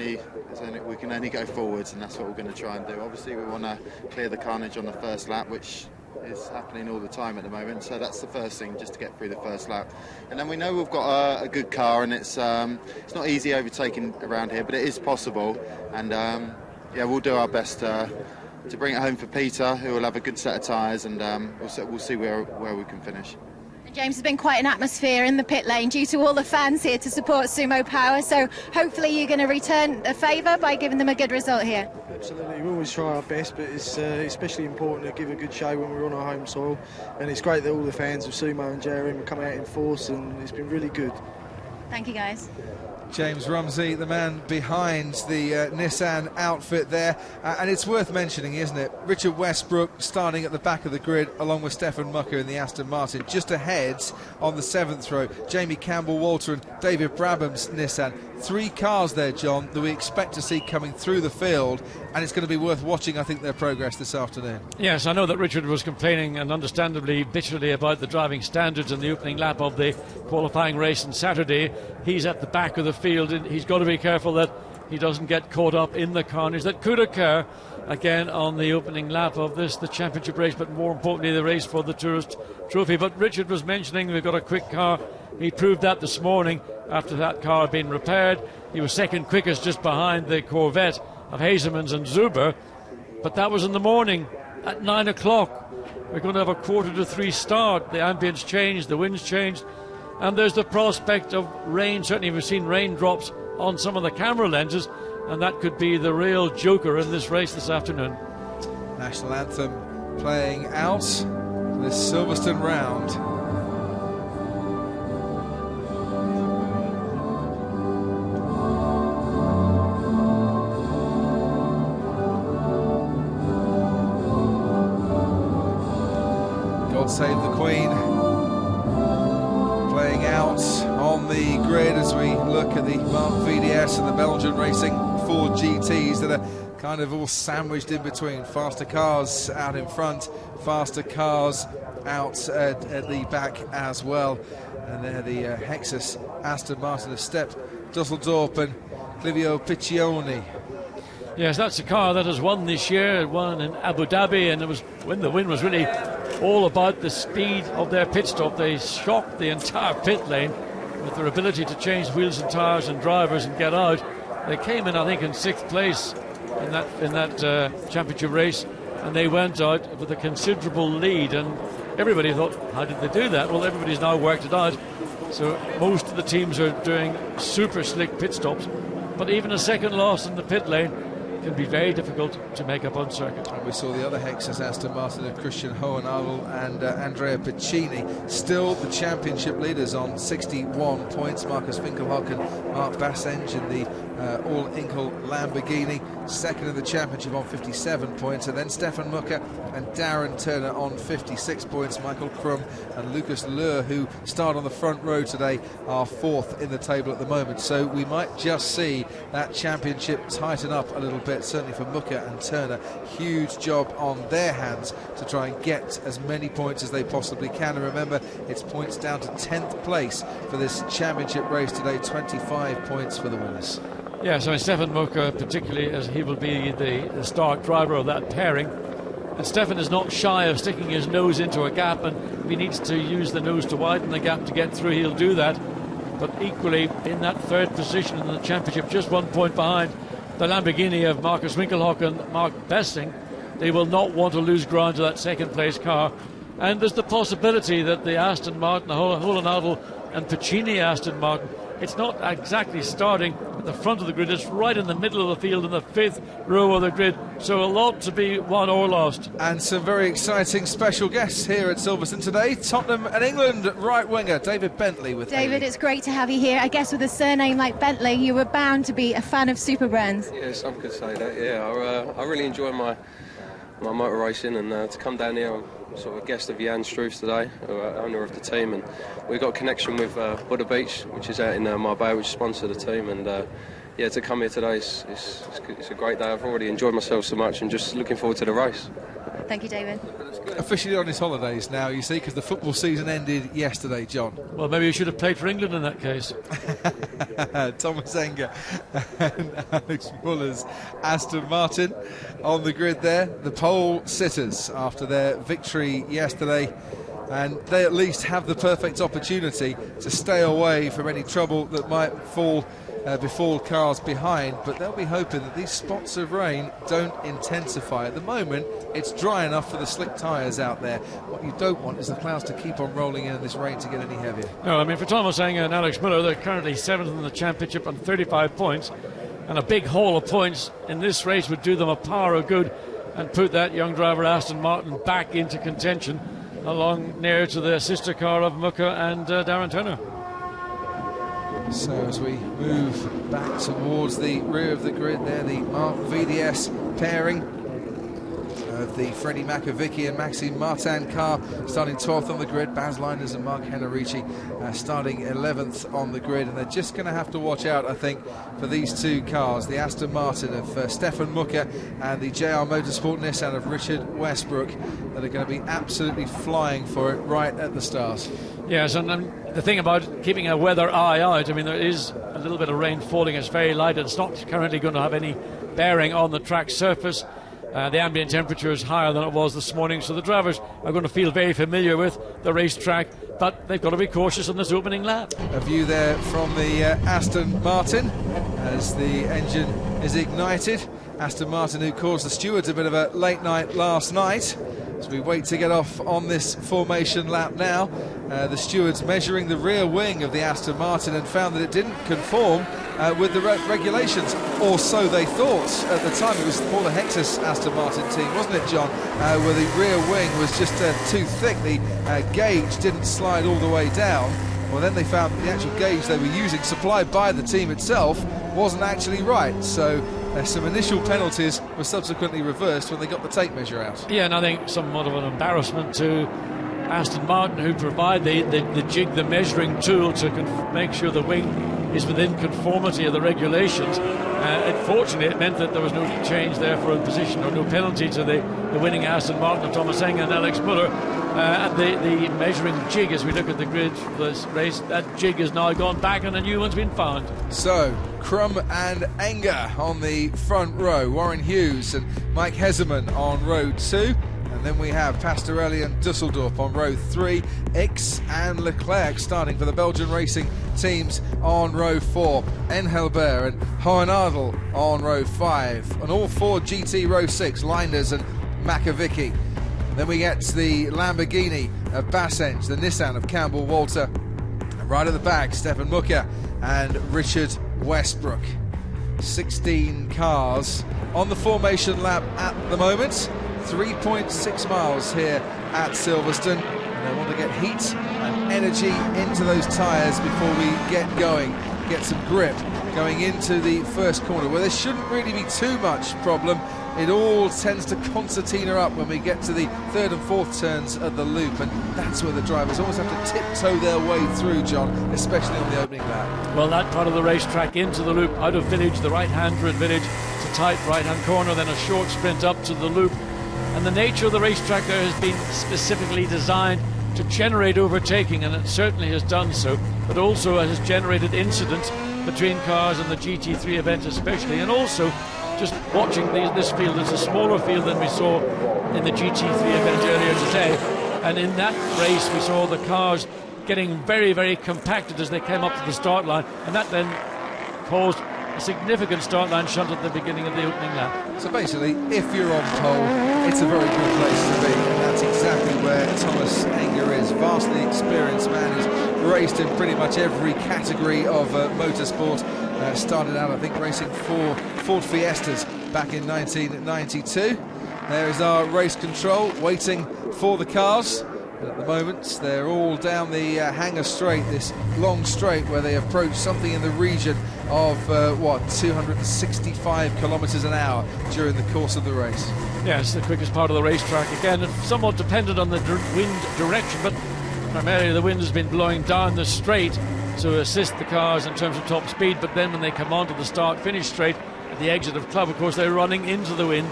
you know, we can only go forwards, and that's what we're going to try and do. Obviously, we want to clear the carnage on the first lap, which is happening all the time at the moment, so that's the first thing, just to get through the first lap. And then we know we've got a good car, and it's not easy overtaking around here, but it is possible, and yeah, we'll do our best to bring it home for Peter, who will have a good set of tyres, and we'll see where we can finish. James, there's been quite an atmosphere in the pit lane due to all the fans here to support Sumo Power, so hopefully you're going to return a favour by giving them a good result here. Absolutely, we always try our best, but it's especially important to give a good show when we're on our home soil, and it's great that all the fans of Sumo and JRM are coming out in force, and it's been really good. Thank you, guys. James Rumsey, the man behind the Nissan outfit there, and it's worth mentioning, isn't it? Richard Westbrook starting at the back of the grid along with Stefan Mucker in the Aston Martin, just ahead on the 7th row, Jamie Campbell-Walter and David Brabham's Nissan. 3 cars there, John, that we expect to see coming through the field, and it's going to be worth watching, I think, their progress this afternoon. Yes, I know that Richard was complaining, and understandably bitterly, about the driving standards in the opening lap of the qualifying race on Saturday. He's at the back of the field, and he's got to be careful that he doesn't get caught up in the carnage that could occur again on the opening lap of the championship race, but more importantly the race for the Tourist Trophy. But Richard was mentioning we've got a quick car. He proved that this morning after that car had been repaired. He was second quickest, just behind the Corvette of Hazemans and Zuber, but that was in the morning at 9 o'clock. We're going to have a 2:45 start. The ambience changed, the winds changed, And there's the prospect of rain. Certainly we've seen raindrops on some of the camera lenses, and that could be the real joker in this race this afternoon. National anthem playing out for this Silverstone round. God Save the Queen playing out on the grid as we look at the Mark VDS and the Belgian Racing Ford GTs that are kind of all sandwiched in between. Faster cars out in front, faster cars out at the back as well. And there the Hexus Aston Martin have stepped Dusseldorp and Clivio Piccioni. Yes, that's a car that has won this year. It won in Abu Dhabi, and it was when the win was really all about the speed of their pit stop. They shocked the entire pit lane with their ability to change wheels and tyres and drivers and get out. They came in, I think, in 6th place in that championship race, and they went out with a considerable lead. And everybody thought, how did they do that? Well, everybody's now worked it out. So most of the teams are doing super slick pit stops, but even a second loss in the pit lane can be very difficult to make up on circuit. And we saw the other Hexus Aston Martin of Christian Hohenadel and Andrea Piccini, still the championship leaders on 61 points. Marcus Winkelhock and Mark Bassenge in the all-Inkel Lamborghini, second in the championship on 57 points, and then Stefan Mucker and Darren Turner on 56 points. Michael Krum and Lucas Lure, who start on the front row today, are 4th in the table at the moment. So we might just see that championship tighten up a little bit, certainly for Mucker and Turner. Huge job on their hands to try and get as many points as they possibly can. And remember, it's points down to 10th place for this championship race today, 25 points for the winners. Yes, I mean, Stefan Mucker, particularly, as he will be the start driver of that pairing. And Stefan is not shy of sticking his nose into a gap, and if he needs to use the nose to widen the gap to get through, he'll do that. But equally, in that 3rd position in the championship, just 1 point behind the Lamborghini of Marcus Winkelhock and Mark Bessing, they will not want to lose ground to that 2nd place car. And there's the possibility that the Aston Martin, the Hohenadel and Piccini Aston Martin, it's not exactly starting at the front of the grid, it's right in the middle of the field in the 5th row of the grid, so a lot to be won or lost. And some very exciting special guests here at Silverstone today. Tottenham and England right winger David Bentley with David, Haley. It's great to have you here. I guess with a surname like Bentley, you were bound to be a fan of super brands. Yeah, some could say that, yeah. I really enjoy my motor racing, and to come down here, I'm sort of a guest of Jan Struth today, owner of the team, and we've got a connection with Buddha Beach, which is out in Marbella, which sponsor the team, and to come here today, it's a great day. I've already enjoyed myself so much and just looking forward to the race. Thank you, David. Officially on his holidays now, you see, because the football season ended yesterday, John. Well, maybe you should have played for England in that case. Thomas Enger and Alex Muller's Aston Martin on the grid there. The pole sitters after their victory yesterday, and they at least have the perfect opportunity to stay away from any trouble that might befall cars behind, but they'll be hoping that these spots of rain don't intensify. At the moment, it's dry enough for the slick tyres out there. What you don't want is the clouds to keep on rolling in this rain to get any heavier. No, I mean, for Thomas Enger and Alex Miller, they're currently 7th in the championship on 35 points, and a big haul of points in this race would do them a power of good and put that young driver Aston Martin back into contention, along near to the sister car of Mucker and Darren Turner. So as we move back towards the rear of the grid there, the Mark VDS pairing of the Freddie Makovic and Maxime Martin car starting 12th on the grid. Baz Liners and Mark Henrici starting 11th on the grid, and they're just going to have to watch out, I think, for these two cars, the Aston Martin of Stefan Mucker and the JR Motorsport Nissan of Richard Westbrook, that are going to be absolutely flying for it right at the start. Yes, and the thing about keeping a weather eye out, I mean, there is a little bit of rain falling. It's very light. It's not currently going to have any bearing on the track surface. The ambient temperature is higher than it was this morning, so the drivers are going to feel very familiar with the racetrack, but they've got to be cautious on this opening lap. A view there from the Aston Martin as the engine is ignited. Aston Martin, who caused the stewards a bit of a late night last night, As we wait to get off on this formation lap now, the stewards measuring the rear wing of the Aston Martin and found that it didn't conform with the regulations, or so they thought at the time. It was Paula Hex's Aston Martin team, wasn't it, John, where the rear wing was just too thick. The gauge didn't slide all the way down. Well, then they found that the actual gauge they were using, supplied by the team itself, wasn't actually right. So some initial penalties were subsequently reversed when they got the tape measure out. Yeah, and I think somewhat of an embarrassment to Aston Martin, who provide the jig, the measuring tool to make sure the wing is within conformity of the regulations. Unfortunately, it meant that there was no change there for a position, or no penalty to the winning Aston Martin of Thomas Enger and Alex Muller. And the measuring jig, as we look at the grid for this race, that jig has now gone back and a new one's been found. So, Krum and Enger on the front row, Warren Hughes and Mike Hesemann on row 2. And then we have Pastorelli and Dusseldorf on row 3, X and Leclerc starting for the Belgian racing teams on row 4, Engelbert and Hohenadel on row 5, and all 4 GT row 6, Leinders and Makovicky. And then we get the Lamborghini of Bassenge, the Nissan of Campbell Walter, and right at the back, Stefan Mucker and Richard Westbrook. 16 cars on the formation lap at the moment. 3.6 miles here at Silverstone, and they want to get heat and energy into those tyres before we get going, get some grip going into the first corner, where there shouldn't really be too much problem. It all tends to concertina up when we get to the third and fourth turns of the loop, and that's where the drivers always have to tiptoe their way through, John, especially on the opening lap. Well, that part of the racetrack into the loop, out of village, the right-hand through village, it's a tight right-hand corner, then a short sprint up to the loop. And the nature of the racetrack there has been specifically designed to generate overtaking, and it certainly has done so, but also has generated incidents between cars and the GT3 event especially, and also just watching this field. It's a smaller field than we saw in the GT3 event earlier today, and in that race we saw the cars getting very, very compacted as they came up to the start line, and that then caused a significant start line shunt at the beginning of the opening lap. So basically, if you're on pole, it's a very good place to be, and that's exactly where Thomas Enger is. Vastly experienced man who's raced in pretty much every category of motorsport. Started out, I think, racing for Ford Fiestas back in 1992. There is our race control waiting for the cars. And at the moment, they're all down the Hangar Straight, this long straight where they approach something in the region of, 265 kilometres an hour during the course of the race. Yes, the quickest part of the racetrack. Again, somewhat dependent on the wind direction, but primarily the wind has been blowing down the straight to assist the cars in terms of top speed, but then when they come onto the start-finish straight at the exit of Club, of course, they're running into the wind,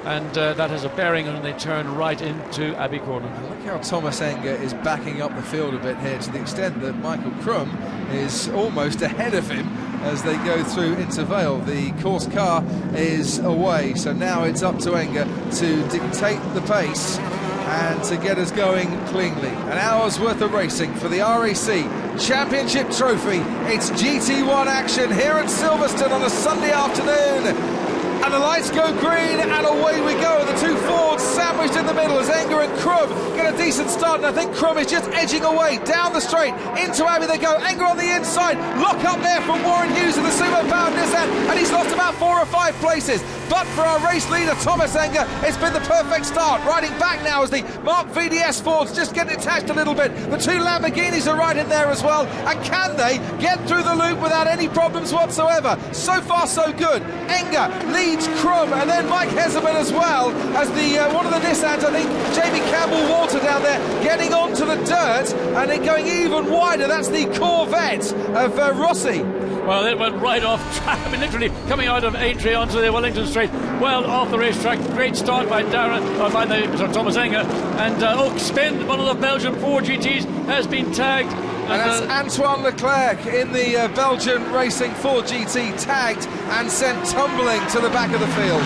and that has a bearing when they turn right into Abbey Corner. Look how Thomas Enger is backing up the field a bit here, to the extent that Michael Krum is almost ahead of him as they go through into Vale. The course car is away, so now it's up to Enger to dictate the pace and to get us going cleanly. An hour's worth of racing for the RAC Championship Trophy. It's GT1 action here at Silverstone on a Sunday afternoon. And the lights go green, and away we go. The two Fords sandwiched in the middle as Enger and Krum get a decent start. And I think Krum is just edging away down the straight. Into Abbey they go. Enger on the inside. Lock up there from Warren Hughes in the sumo-powered Nissan. And he's lost about 4 or 5 places. But for our race leader, Thomas Enger, it's been the perfect start. Riding back now as the Mark VDS Fords just get detached a little bit. The two Lamborghinis are right in there as well. And can they get through the loop without any problems whatsoever? So far, so good. Enger leads Krum, and then Mike Hesemann as well as the one of the Nissans, I think, Jamie Campbell-Walter down there getting onto the dirt, and it going even wider. That's the Corvette of Rossi. Well, it went right off track. I mean, literally coming out of Aintree onto the Wellington Straight, well off the racetrack. Great start by Thomas Enger, and Oak Spin, one of the Belgian 4 GTs, has been tagged. And that's Antoine Leclerc in the Belgian Racing 4 GT, tagged and sent tumbling to the back of the field.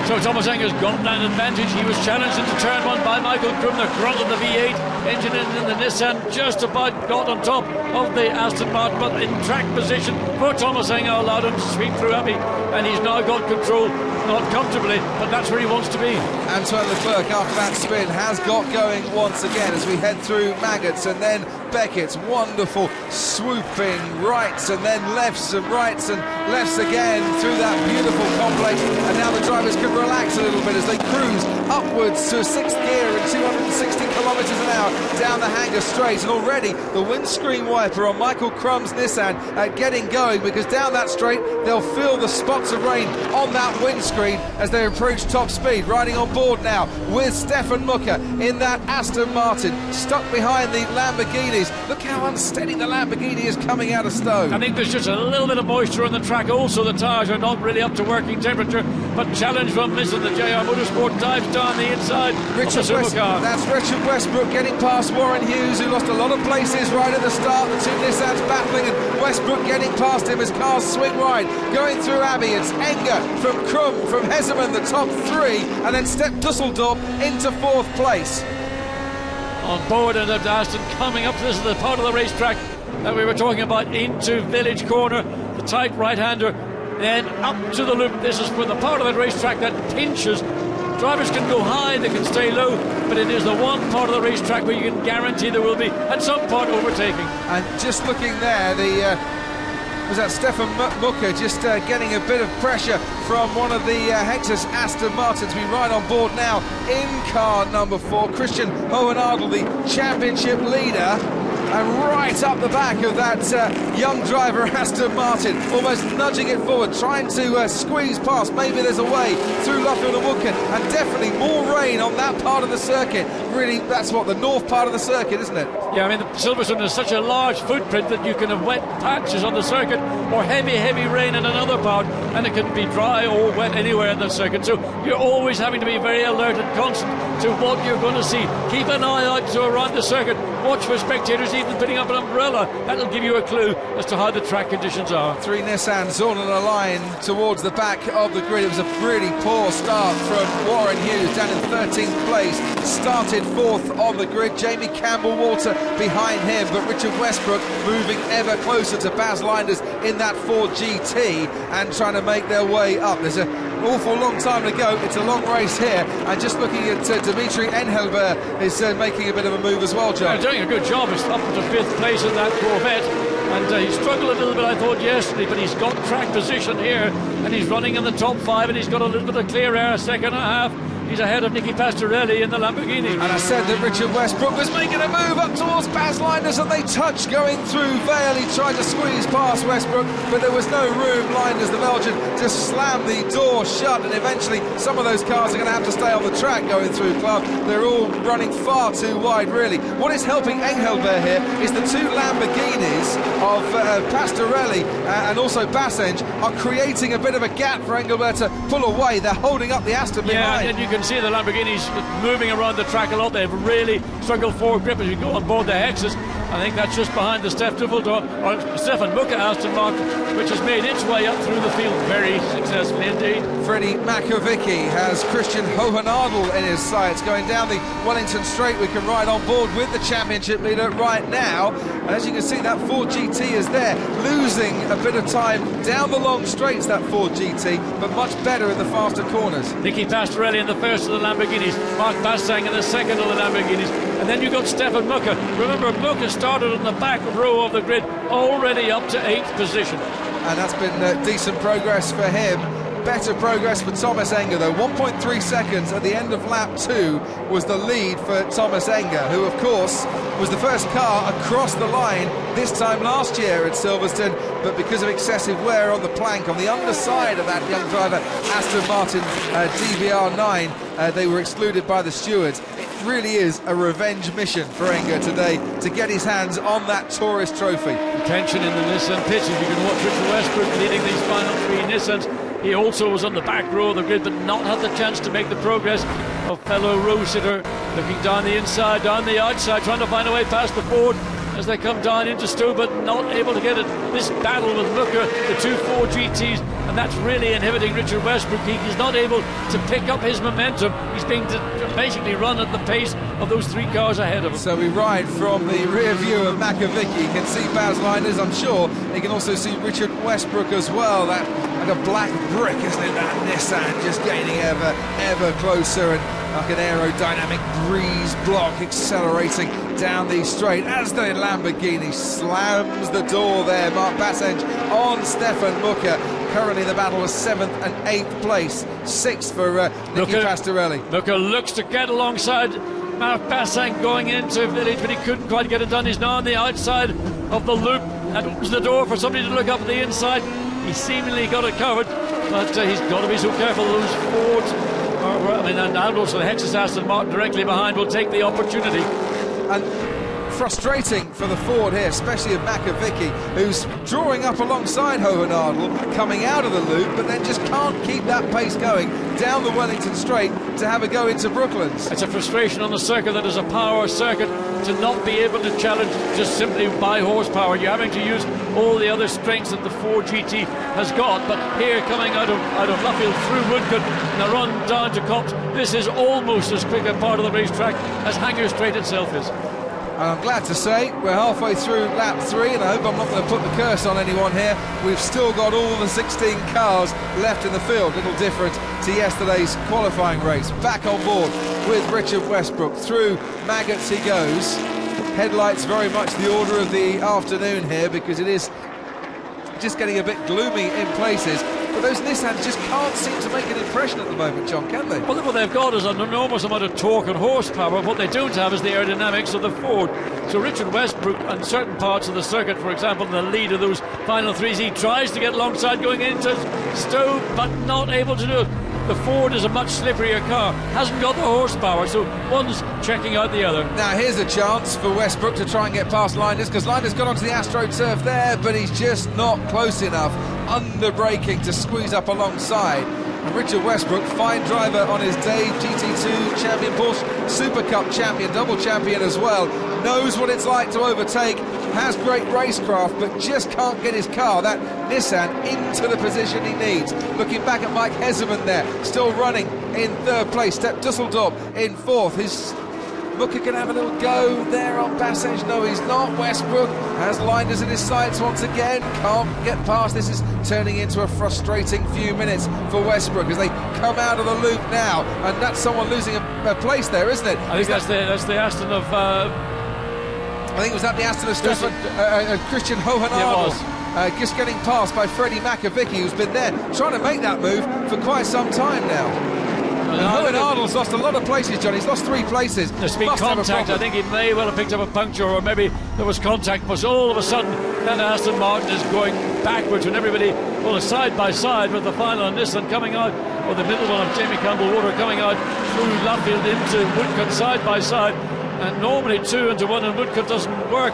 So Thomas Enger's got that advantage. He was challenged into turn 1 by Michael Krum, the grunt of the V8 engine in the Nissan, just about got on top of the Aston Martin, but in track position for Thomas Enger, allowed him to sweep through Abbey, and he's now got control, not comfortably, but that's where he wants to be. Antoine Leclerc, after that spin, has got going once again as we head through Maggots and then Beckett's wonderful swooping rights and then lefts and rights and lefts again through that beautiful complex, and now the drivers can relax a little bit as they cruise upwards to 6th gear and 260 kilometres an hour down the Hanger straight, and already the windscreen wiper on Michael Krum's Nissan getting going, because down that straight they'll feel the spots of rain on that windscreen as they approach top speed. Riding on board now with Stefan Mucker in that Aston Martin, stuck behind the Lamborghinis. Look how unsteady the Lamborghini is coming out of Stowe. I think there's just a little bit of moisture on the track. Also, the tyres are not really up to working temperature, but challenge from Nissan, the JR Motorsport dives down the inside. That's Richard Westbrook getting past Warren Hughes, who lost a lot of places right at the start. The two Nissans battling, and Westbrook getting past him as cars swing right. Going through Abbey, it's Enger from Krum, from Hesseman, the top 3, and then Step Dusseldorp into 4th place. On board, and Aston coming up. This is the part of the racetrack that we were talking about, into Village Corner, the tight right-hander, then up to the loop. This is for the part of the racetrack that pinches. Drivers can go high, they can stay low, but it is the one part of the racetrack where you can guarantee there will be at some point overtaking. And just looking there, was that Stefan Mucker just getting a bit of pressure from one of the Hexus Aston Martins. We ride on board now in car number 4, Christian Hohenadel, the championship leader, and right up the back of that young driver Aston Martin, almost nudging it forward, trying to squeeze past. Maybe there's a way through Luffield and Woodcote, and definitely more rain on that part of the circuit. Really, that's what, the north part of the circuit, isn't it? Yeah, I mean, Silverstone has such a large footprint that you can have wet patches on the circuit, or heavy rain in another part, and it can be dry or wet anywhere in the circuit. So you're always having to be very alert and constant to what you're going to see. Keep an eye out to around the circuit. Watch for spectators even putting up an umbrella. That'll give you a clue as to how the track conditions are. 3 Nissans all in a line towards the back of the grid. It was a really poor start from Warren Hughes, down in 13th place. Started 4th on the grid. Jamie Campbell-Walter behind him, but Richard Westbrook moving ever closer to Baz Linders in that Ford GT and trying to make their way up. There's an awful long time to go. It's a long race here, and just looking at Dimitri Engelbert is making a bit of a move as well, John. They're doing a good job. He's up to 5th place in that Corvette, and he struggled a little bit, I thought, yesterday, but he's got track position here, and he's running in the top 5, and he's got a little bit of clear air, a second and a half. He's ahead of Nicky Pastorelli in the Lamborghini. And I said that Richard Westbrook was making a move up towards Baz Linders, and they touched going through Vale. He tried to squeeze past Westbrook, but there was no room. Linders, the Belgian, just slammed the door shut, and eventually some of those cars are going to have to stay on the track going through Club. They're all running far too wide, really. What is helping Engelbert here is the 2 Lamborghinis of Pastorelli and also Bassenge are creating a bit of a gap for Engelbert to pull away. They're holding up the Aston behind. Yeah, and you can see the Lamborghinis moving around the track a lot. They've really struggled for grip as you go on board the Hexus. I think that's just behind the Stefan Mucker Aston Martin, which has made its way up through the field very successfully indeed. Freddie Makovicky has Christian Hohenadel in his sights. Going down the Wellington Straight, we can ride on board with the championship leader right now. And as you can see, that Ford GT is there, losing a bit of time down the long straights, that Ford GT, but much better in the faster corners. Nicky Pastorelli in the first of the Lamborghinis, Mark Bassang in the second of the Lamborghinis, and then you've got Stefan Mucker. Remember, Mucker started on the back row of the grid, already up to 8th position. And that's been decent progress for him. Better progress for Thomas Enger, though. 1.3 seconds at the end of lap 2 was the lead for Thomas Enger, who, of course, was the first car across the line this time last year at Silverstone, but because of excessive wear on the plank on the underside of that young driver, Aston Martin DBR9, they were excluded by the stewards. It really is a revenge mission for Enger today to get his hands on that tourist trophy. Tension in the Nissan pitches. You can watch Richard Westbrook leading these final 3 Nissans. He also was on the back row of the grid, but not had the chance to make the progress of fellow row sitter, looking down the inside, down the outside, trying to find a way past the Ford as they come down into Stowe, but not able to get it. This battle with Mucker, the 2 Ford GTs, and that's really inhibiting Richard Westbrook. He's not able to pick up his momentum. He's being basically run at the pace of those 3 cars ahead of him. So we ride from the rear view of Makovic. You can see Baz Linders, I'm sure. You can also see Richard Westbrook as well. That like a black brick, isn't it? That Nissan just gaining ever closer, and like an aerodynamic breeze block accelerating down the straight as the Lamborghini slams the door there. Mark Bassenge on Stefan Mucker. Currently the battle was 7th and 8th place, 6th for Nicky Pastorelli. Mucker looks to get alongside Mark Bassenge going into Village, but he couldn't quite get it done. He's now on the outside of the loop. That opens the door for somebody to look up at the inside. He seemingly got it covered, but he's got to be so careful. Those Fords, and also the Hexus Aston Martin directly behind will take the opportunity. And frustrating for the Ford here, especially of Makovic, who's drawing up alongside Hohenadel, coming out of the loop, but then just can't keep that pace going down the Wellington Straight to have a go into Brooklands. It's a frustration on the circuit that is a power circuit to not be able to challenge just simply by horsepower. You're having to use all the other strengths that the Ford GT has got. But here, coming out of Luffield through Woodcote and a run down to Copse, this is almost as quick a part of the racetrack as Hanger Straight itself is. And I'm glad to say we're halfway through lap 3, and I hope I'm not going to put the curse on anyone here. We've still got all the 16 cars left in the field, little different to yesterday's qualifying race. Back on board with Richard Westbrook. Through Maggots he goes. Headlights very much the order of the afternoon here, because it is just getting a bit gloomy in places. But those Nissans just can't seem to make an impression at the moment, John, can they? Well, what they've got is an enormous amount of torque and horsepower. What they don't have is the aerodynamics of the Ford. So Richard Westbrook, on certain parts of the circuit, for example, in the lead of those final 3s, he tries to get alongside going into Stowe, but not able to do it. The Ford is a much slipperier car, hasn't got the horsepower, so one's checking out the other. Now here's a chance for Westbrook to try and get past Linders, because Linders got onto the AstroTurf there, but he's just not close enough, under braking to squeeze up alongside. And Richard Westbrook, fine driver on his day, GT2 champion, Porsche Super Cup champion, double champion as well, knows what it's like to overtake, has great racecraft, but just can't get his car, that Nissan, into the position he needs. Looking back at Mike Heseman there, still running in 3rd place. Step Dusseldorp in 4th. His Mucker can have a little go there on Bassenge. No, he's not. Westbrook has Linders in his sights once again. Can't get past. This is turning into a frustrating few minutes for Westbrook as they come out of the loop now. And that's someone losing a place there, isn't it? I think that's the Aston of... I think it was at the Aston of Christian Hohenadel. Just getting passed by Freddie Makovic, who's been there trying to make that move for quite some time now. Hohenadel's lost a lot of places, John. He's lost 3 places. There's been contact. I think he may well have picked up a puncture, or maybe there was contact, but all of a sudden that Aston Martin is going backwards, and everybody, well, is side by side with the final Nissan coming out, or the middle one of Jamie Campbell-Water coming out through Luffield into Woodcote side by side. And normally 2 into 1 in Woodcote doesn't work.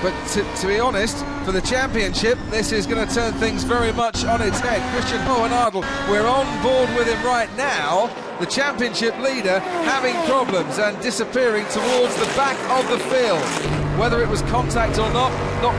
But to be honest, for the championship, this is going to turn things very much on its head. Christian Hohenadel, we're on board with him right now. The championship leader having problems and disappearing towards the back of the field. Whether it was contact or not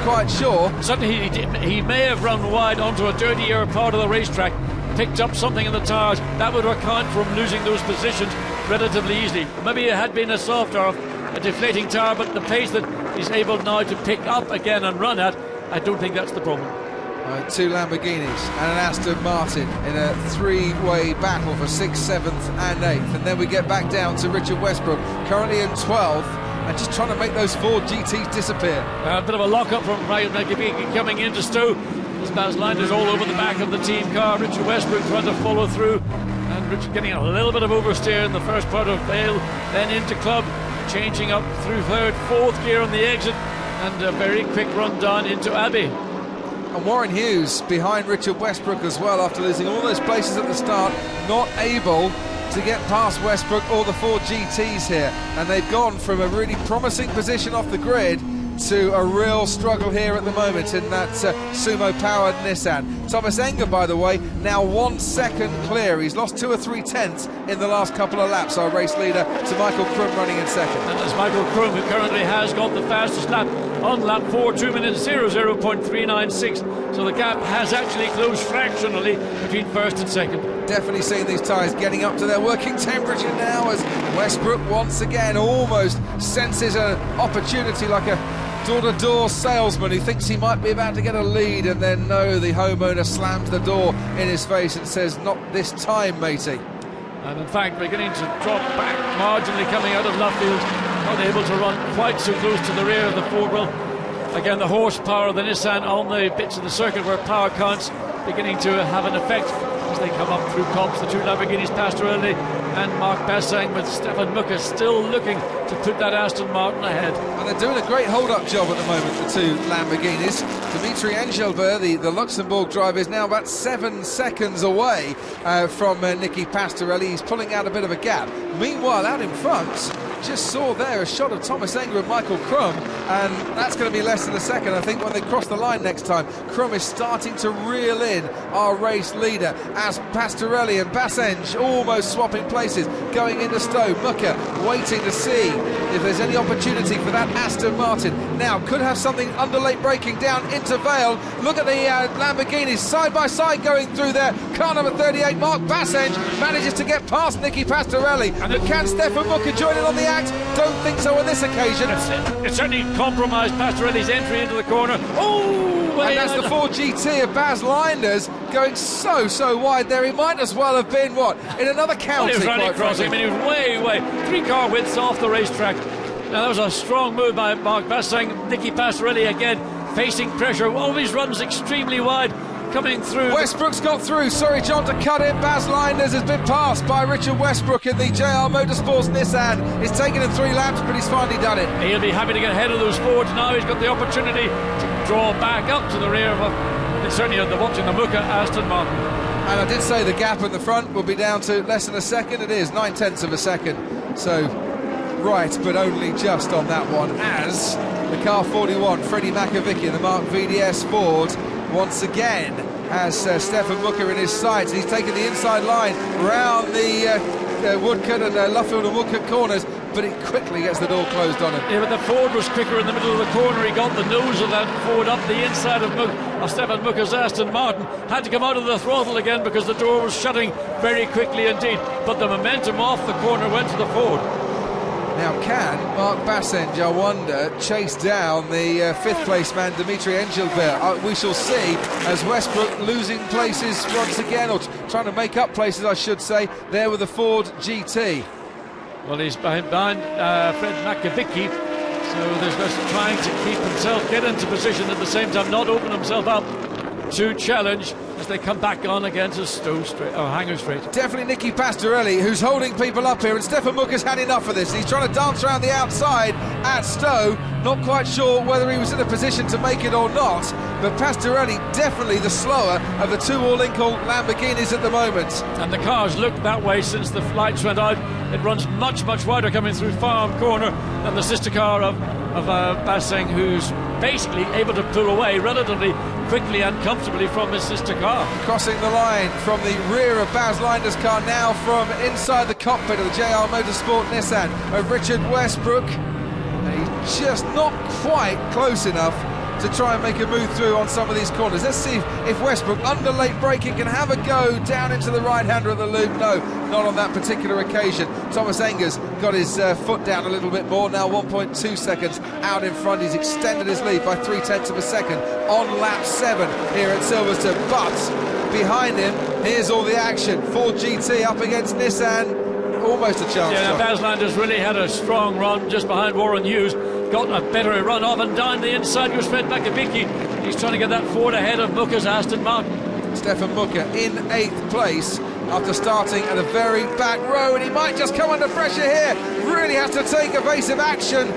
quite sure. Suddenly he may have run wide onto a dirtier part of the racetrack, picked up something in the tyres. That would account for him losing those positions relatively easily. Maybe it had been a softer, a deflating tyre, but the pace that he's able now to pick up again and run at, I don't think that's the problem. 2 Lamborghinis and an Aston Martin in a 3-way battle for 6th, 7th and 8th. And then we get back down to Richard Westbrook, currently in 12th, and just trying to make those Ford GTs disappear. A bit of a lock-up from Ryan coming into Stowe. There's Baz Linders all over the back of the team car. Richard Westbrook trying to follow through, and Richard getting a little bit of oversteer in the first part of Vale, then into Club, changing up through 3rd, 4th gear on the exit, and a very quick run down into Abbey. And Warren Hughes behind Richard Westbrook as well, after losing all those places at the start, not able to get past Westbrook or the Ford GTs here. And they've gone from a really promising position off the grid into a real struggle here at the moment in that Sumo-powered Nissan. Thomas Enger, by the way, now 1 second clear. He's lost 2 or 3 tenths in the last couple of laps. Our race leader to Michael Krum running in second. And there's Michael Krum, who currently has got the fastest lap on lap 4, 2 minutes 00.396. So the gap has actually closed fractionally between first and second. Definitely seeing these tyres getting up to their working temperature now, as Westbrook once again almost senses an opportunity, like a door-to-door salesman who thinks he might be about to get a lead, and then no, the homeowner slams the door in his face and says, "Not this time, matey." And in fact, beginning to drop back marginally coming out of Luffield, not able to run quite so close to the rear of the Ford. Well, again, the horsepower of the Nissan on the bits of the circuit where power counts beginning to have an effect as they come up through Copse. The 2 Lamborghinis, Pastorelli and Mark Bassang, with Stefan Mucker still looking to put that Aston Martin ahead. And they're doing a great hold-up job at the moment, the 2 Lamborghinis. Dimitri Engelbert, the Luxembourg driver, is now about 7 seconds away from Nicky Pastorelli. He's pulling out a bit of a gap. Meanwhile, out in front, just saw there a shot of Thomas Enger and Michael Krum, and that's going to be less than a second, I think, when they cross the line next time. Krum is starting to reel in our race leader as Pastorelli and Bassenge almost swapping places, going into Stowe. Mucker waiting to see if there's any opportunity for that Aston Martin. Now could have something under late braking down into Vale. Look at the Lamborghinis side by side going through there. Car number 38, Mark Bassenge, manages to get past Nicky Pastorelli. But can Stefan Mucker join in on the act? Don't think so on this occasion. It certainly compromised Pastorelli's entry into the corner. Oh! And that's the Ford GT of Baz Linders going so wide there. He might as well have been, what, in another county? Well, he was running across him, and he was way 3-car widths off the racetrack. Now that was a strong move by Mark Bassang. Nicky Pastorelli again facing pressure, always runs extremely wide, coming through. Westbrook's got through. Sorry, John, to cut in. Baz Linders has been passed by Richard Westbrook in the JR Motorsports Nissan. It's taken him 3 laps, but he's finally done it. He'll be happy to get ahead of those Fords now. He's got the opportunity to draw back up to the rear of certainly watching the Mucker Aston Martin. And I did say the gap in the front will be down to less than a second. It is 9/10 of a second. So right, but only just on that one, as the car 41, Freddie McAvicky, the Mark VDS Ford, once again has Stefan Mucker in his sights. He's taken the inside line round the Woodcote and Luffield and Woodcote corners, but it quickly gets the door closed on him. Yeah, but the Ford was quicker in the middle of the corner. He got the nose of that Ford up the inside of Stefan Mucker's Aston Martin. Had to come out of the throttle again because the door was shutting very quickly indeed. But the momentum off the corner went to the Ford. Now can Mark Bassenge, I wonder, chase down the 5th place man Dimitri Engelbert? We shall see, as Westbrook losing places once again, or trying to make up places I should say, there with the Ford GT. Well, he's behind Fred McAvicky, so there's just trying to keep himself, get into position at the same time, not open himself up to challenge as they come back on again to Stowe Straight, or Hanger Straight. Definitely Nicky Pastorelli, who's holding people up here, and Stefan Mucker's had enough of this. He's trying to dance around the outside at Stowe, not quite sure whether he was in a position to make it or not, but Pastorelli definitely the slower of the 2 All-Lincoln Lamborghinis at the moment. And the cars look that way since the lights went out. It runs much wider coming through Farm Corner than the sister car of Bassang, who's basically able to pull away relatively quickly and comfortably from his sister car. Crossing the line from the rear of Baz Linders' car, now from inside the cockpit of the JR Motorsport Nissan of Richard Westbrook. And he's just not quite close enough to try and make a move through on some of these corners. Let's see if Westbrook, under late braking, can have a go down into the right-hander of the loop. No, not on that particular occasion. Thomas Enger's got his foot down a little bit more, now 1.2 seconds out in front. He's extended his lead by 0.3 of a second on lap 7 here at Silverstone. But behind him, here's all the action. Ford GT up against Nissan. Almost a chance. Yeah, Baz Linders really had a strong run just behind Warren Hughes. Got a better run off, and down the inside goes Fred McAvicky. He's trying to get that Ford ahead of Mucker's Aston Martin. Stefan Mucker in 8th place after starting at a very back row, and he might just come under pressure here. Really has to take evasive action.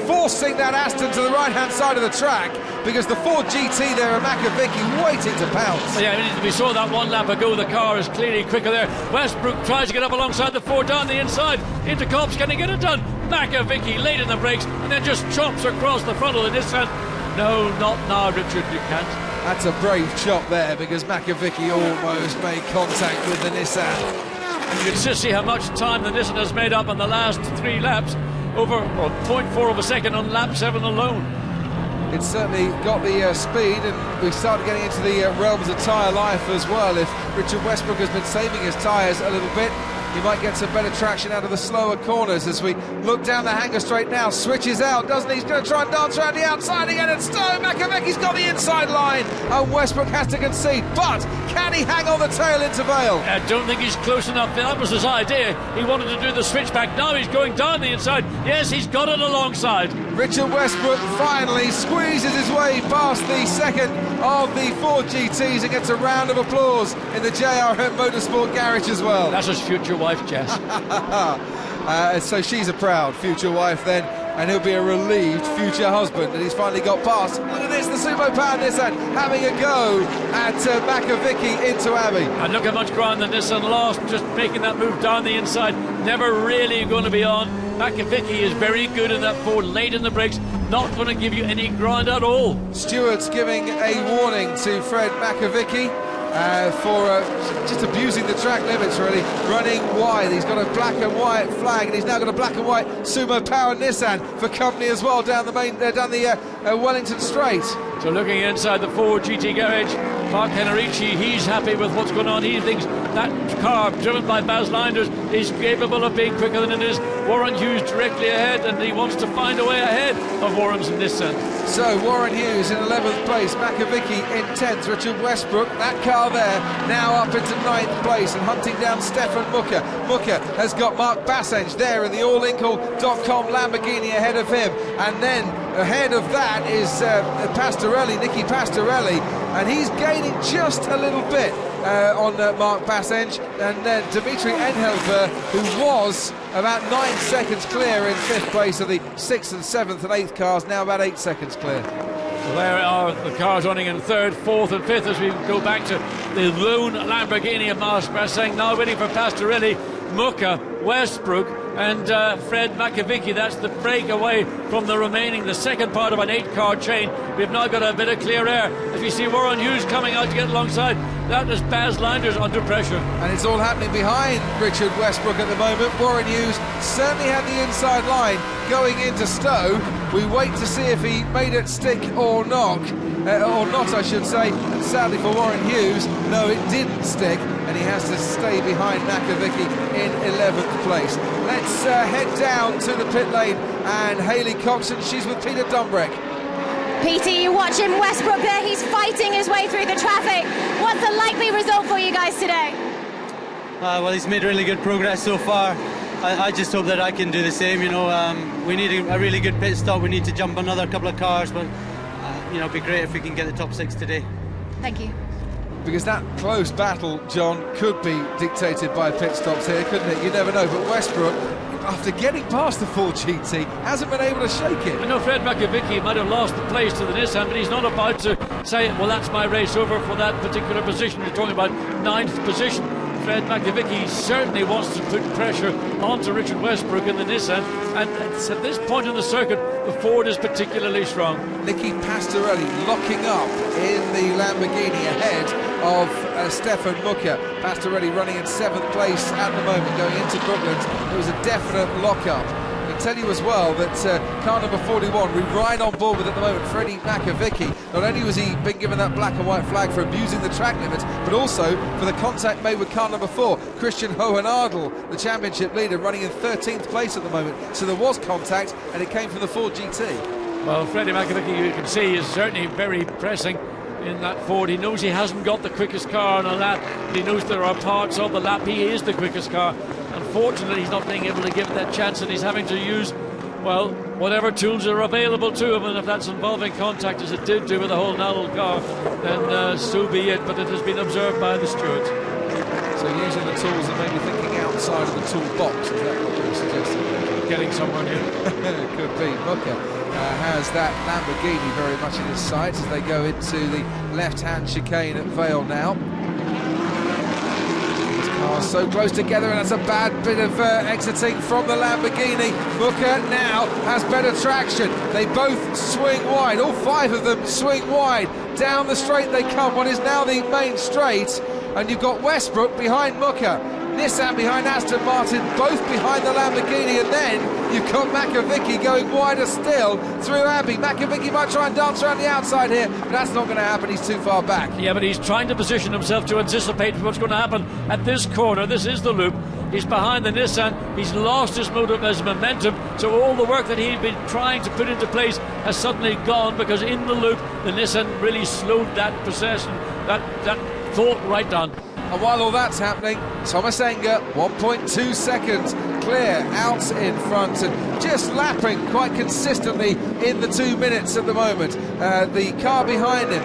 forcing that Aston to the right-hand side of the track, because the Ford GT there and Makovic waiting to pounce. Yeah, we saw that one lap ago. The car is clearly quicker there. Westbrook tries to get up alongside the Ford down the inside into Copse. Can he get it done? Makovic late in the brakes and then just chomps across the front of the Nissan. No, not now, Richard, you can't. That's a brave chop there, because Makovic almost made contact with the Nissan. You can just see how much time the Nissan has made up on the last 3 laps, over 0.4 of a second on lap 7 alone. It's certainly got the speed, and we started getting into the realms of tyre life as well. If Richard Westbrook has been saving his tyres a little bit, he might get some better traction out of the slower corners. As we look down the hanger straight now, switches out, doesn't he? He's going to try and dance around the outside again, and Stowe, Makovic's got the inside line, and Westbrook has to concede, but can he hang on the tail into Vale? I don't think he's close enough. That was his idea. He wanted to do the switchback. Now he's going down the inside. Yes, he's got it alongside. Richard Westbrook finally squeezes his way past the second of the Ford GTs and gets a round of applause in the JRM Motorsport garage as well. That's his future wife, Jess. So she's a proud future wife then, and he'll be a relieved future husband that he's finally got past. Look at this, the Sumo Power Nissan having a go at Makovic into Abbey. And look how much ground the Nissan lost, just making that move down the inside. Never really going to be on. Makovic is very good in that Ford, late in the brakes, not going to give you any ground at all. Stewart's giving a warning to Fred Makovic for just abusing the track limits, really, running wide. He's got a black and white flag, and he's now got a black and white Sumo Power Nissan for company as well down the Wellington Straight. So looking inside the Ford GT garage, Mark Henrici, he's happy with what's going on. He thinks that car, driven by Baz Linders, is capable of being quicker than it is. Warren Hughes directly ahead, and he wants to find a way ahead of Warren's Nissan. So Warren Hughes in 11th place, Makovic in 10th, Richard Westbrook, that car there, now up into 9th place and hunting down Stefan Mucke. Mucke has got Mark Bassenge there in the allinkle.com Lamborghini ahead of him, and then ahead of that is Pastorelli, Nicky Pastorelli, and he's gaining just a little bit on Mark Bassenge, and then Dimitri Enhelver, who was about 9 seconds clear in 5th place of the 6th and 7th and 8th cars, now about 8 seconds clear. So there are the cars running in 3rd, 4th and 5th as we go back to the lone Lamborghini of Mark Bassenge, now waiting for Pastorelli, Mucke, Westbrook and Fred Makovic. That's the break away from the remaining, the second part of an 8-car chain. We've now got a bit of clear air. If you see Warren Hughes coming out to get alongside, that is Baz Linders under pressure. And it's all happening behind Richard Westbrook at the moment. Warren Hughes certainly had the inside line going into Stowe. We wait to see if he made it stick or not, I should say. And sadly for Warren Hughes, no, it didn't stick, and he has to stay behind Makovic in 11th place. Let's head down to the pit lane, and Hayley Coxon, she's with Peter Dumbreck. Petey, you're watching Westbrook there, he's fighting his way through the traffic. What's the likely result for you guys today? Well, he's made really good progress so far. I just hope that I can do the same, you know. We need a really good pit stop, we need to jump another couple of cars, but you know, it'd be great if we can get the top 6 today. Thank you. Because that close battle, John, could be dictated by pit stops here, couldn't it? You never know, but Westbrook, after getting past the Ford GT, hasn't been able to shake it. I know Fred Makovic might have lost the place to the Nissan, but he's not about to say, well, that's my race over for that particular position. You're talking about 9th position. Fred Makovic certainly wants to put pressure onto Richard Westbrook in the Nissan, and at this point in the circuit, the Ford is particularly strong. Nicky Pastorelli locking up in the Lamborghini ahead of Stefan Mucke. Pastorelli running in 7th place at the moment, going into Brooklands. It was a definite lock-up. I can tell you as well that car number 41, we ride on board with at the moment, Freddie Makovic. Not only was he been given that black and white flag for abusing the track limits, but also for the contact made with car number 4, Christian Hohenadel, the championship leader, running in 13th place at the moment. So there was contact, and it came from the Ford GT. Well, Freddie Makovic, you can see, is certainly very pressing in that Ford. He knows he hasn't got the quickest car on a lap. He knows there are parts of the lap he is the quickest car. Unfortunately, he's not being able to give it that chance, and he's having to use, well, whatever tools are available to him, and if that's involving contact, as it did do with the whole Nadal car, then so be it, but it has been observed by the stewards. So using the tools and maybe thinking outside of the toolbox, is that what you're suggesting? getting somewhere new. Could be. Mucca has that Lamborghini very much in his sights as they go into the left-hand chicane at Vale now. These cars so close together, and that's a bad bit of exiting from the Lamborghini. Mucca now has better traction. They both swing wide. All 5 of them swing wide. Down the straight they come. What is now the main straight. And you've got Westbrook behind Mucca, Nissan behind Aston Martin, both behind the Lamborghini, and then you've got Makovic going wider still through Abbey. Makovic might try and dance around the outside here, but that's not going to happen. He's too far back. Yeah, but he's trying to position himself to anticipate what's going to happen at this corner. This is the loop. He's behind the Nissan. He's lost his momentum, so all the work that he'd been trying to put into place has suddenly gone, because in the loop the Nissan really slowed that possession, that thought right down. And while all that's happening, Thomas Enger, 1.2 seconds clear out in front, and just lapping quite consistently in the 2 minutes at the moment. The car behind him,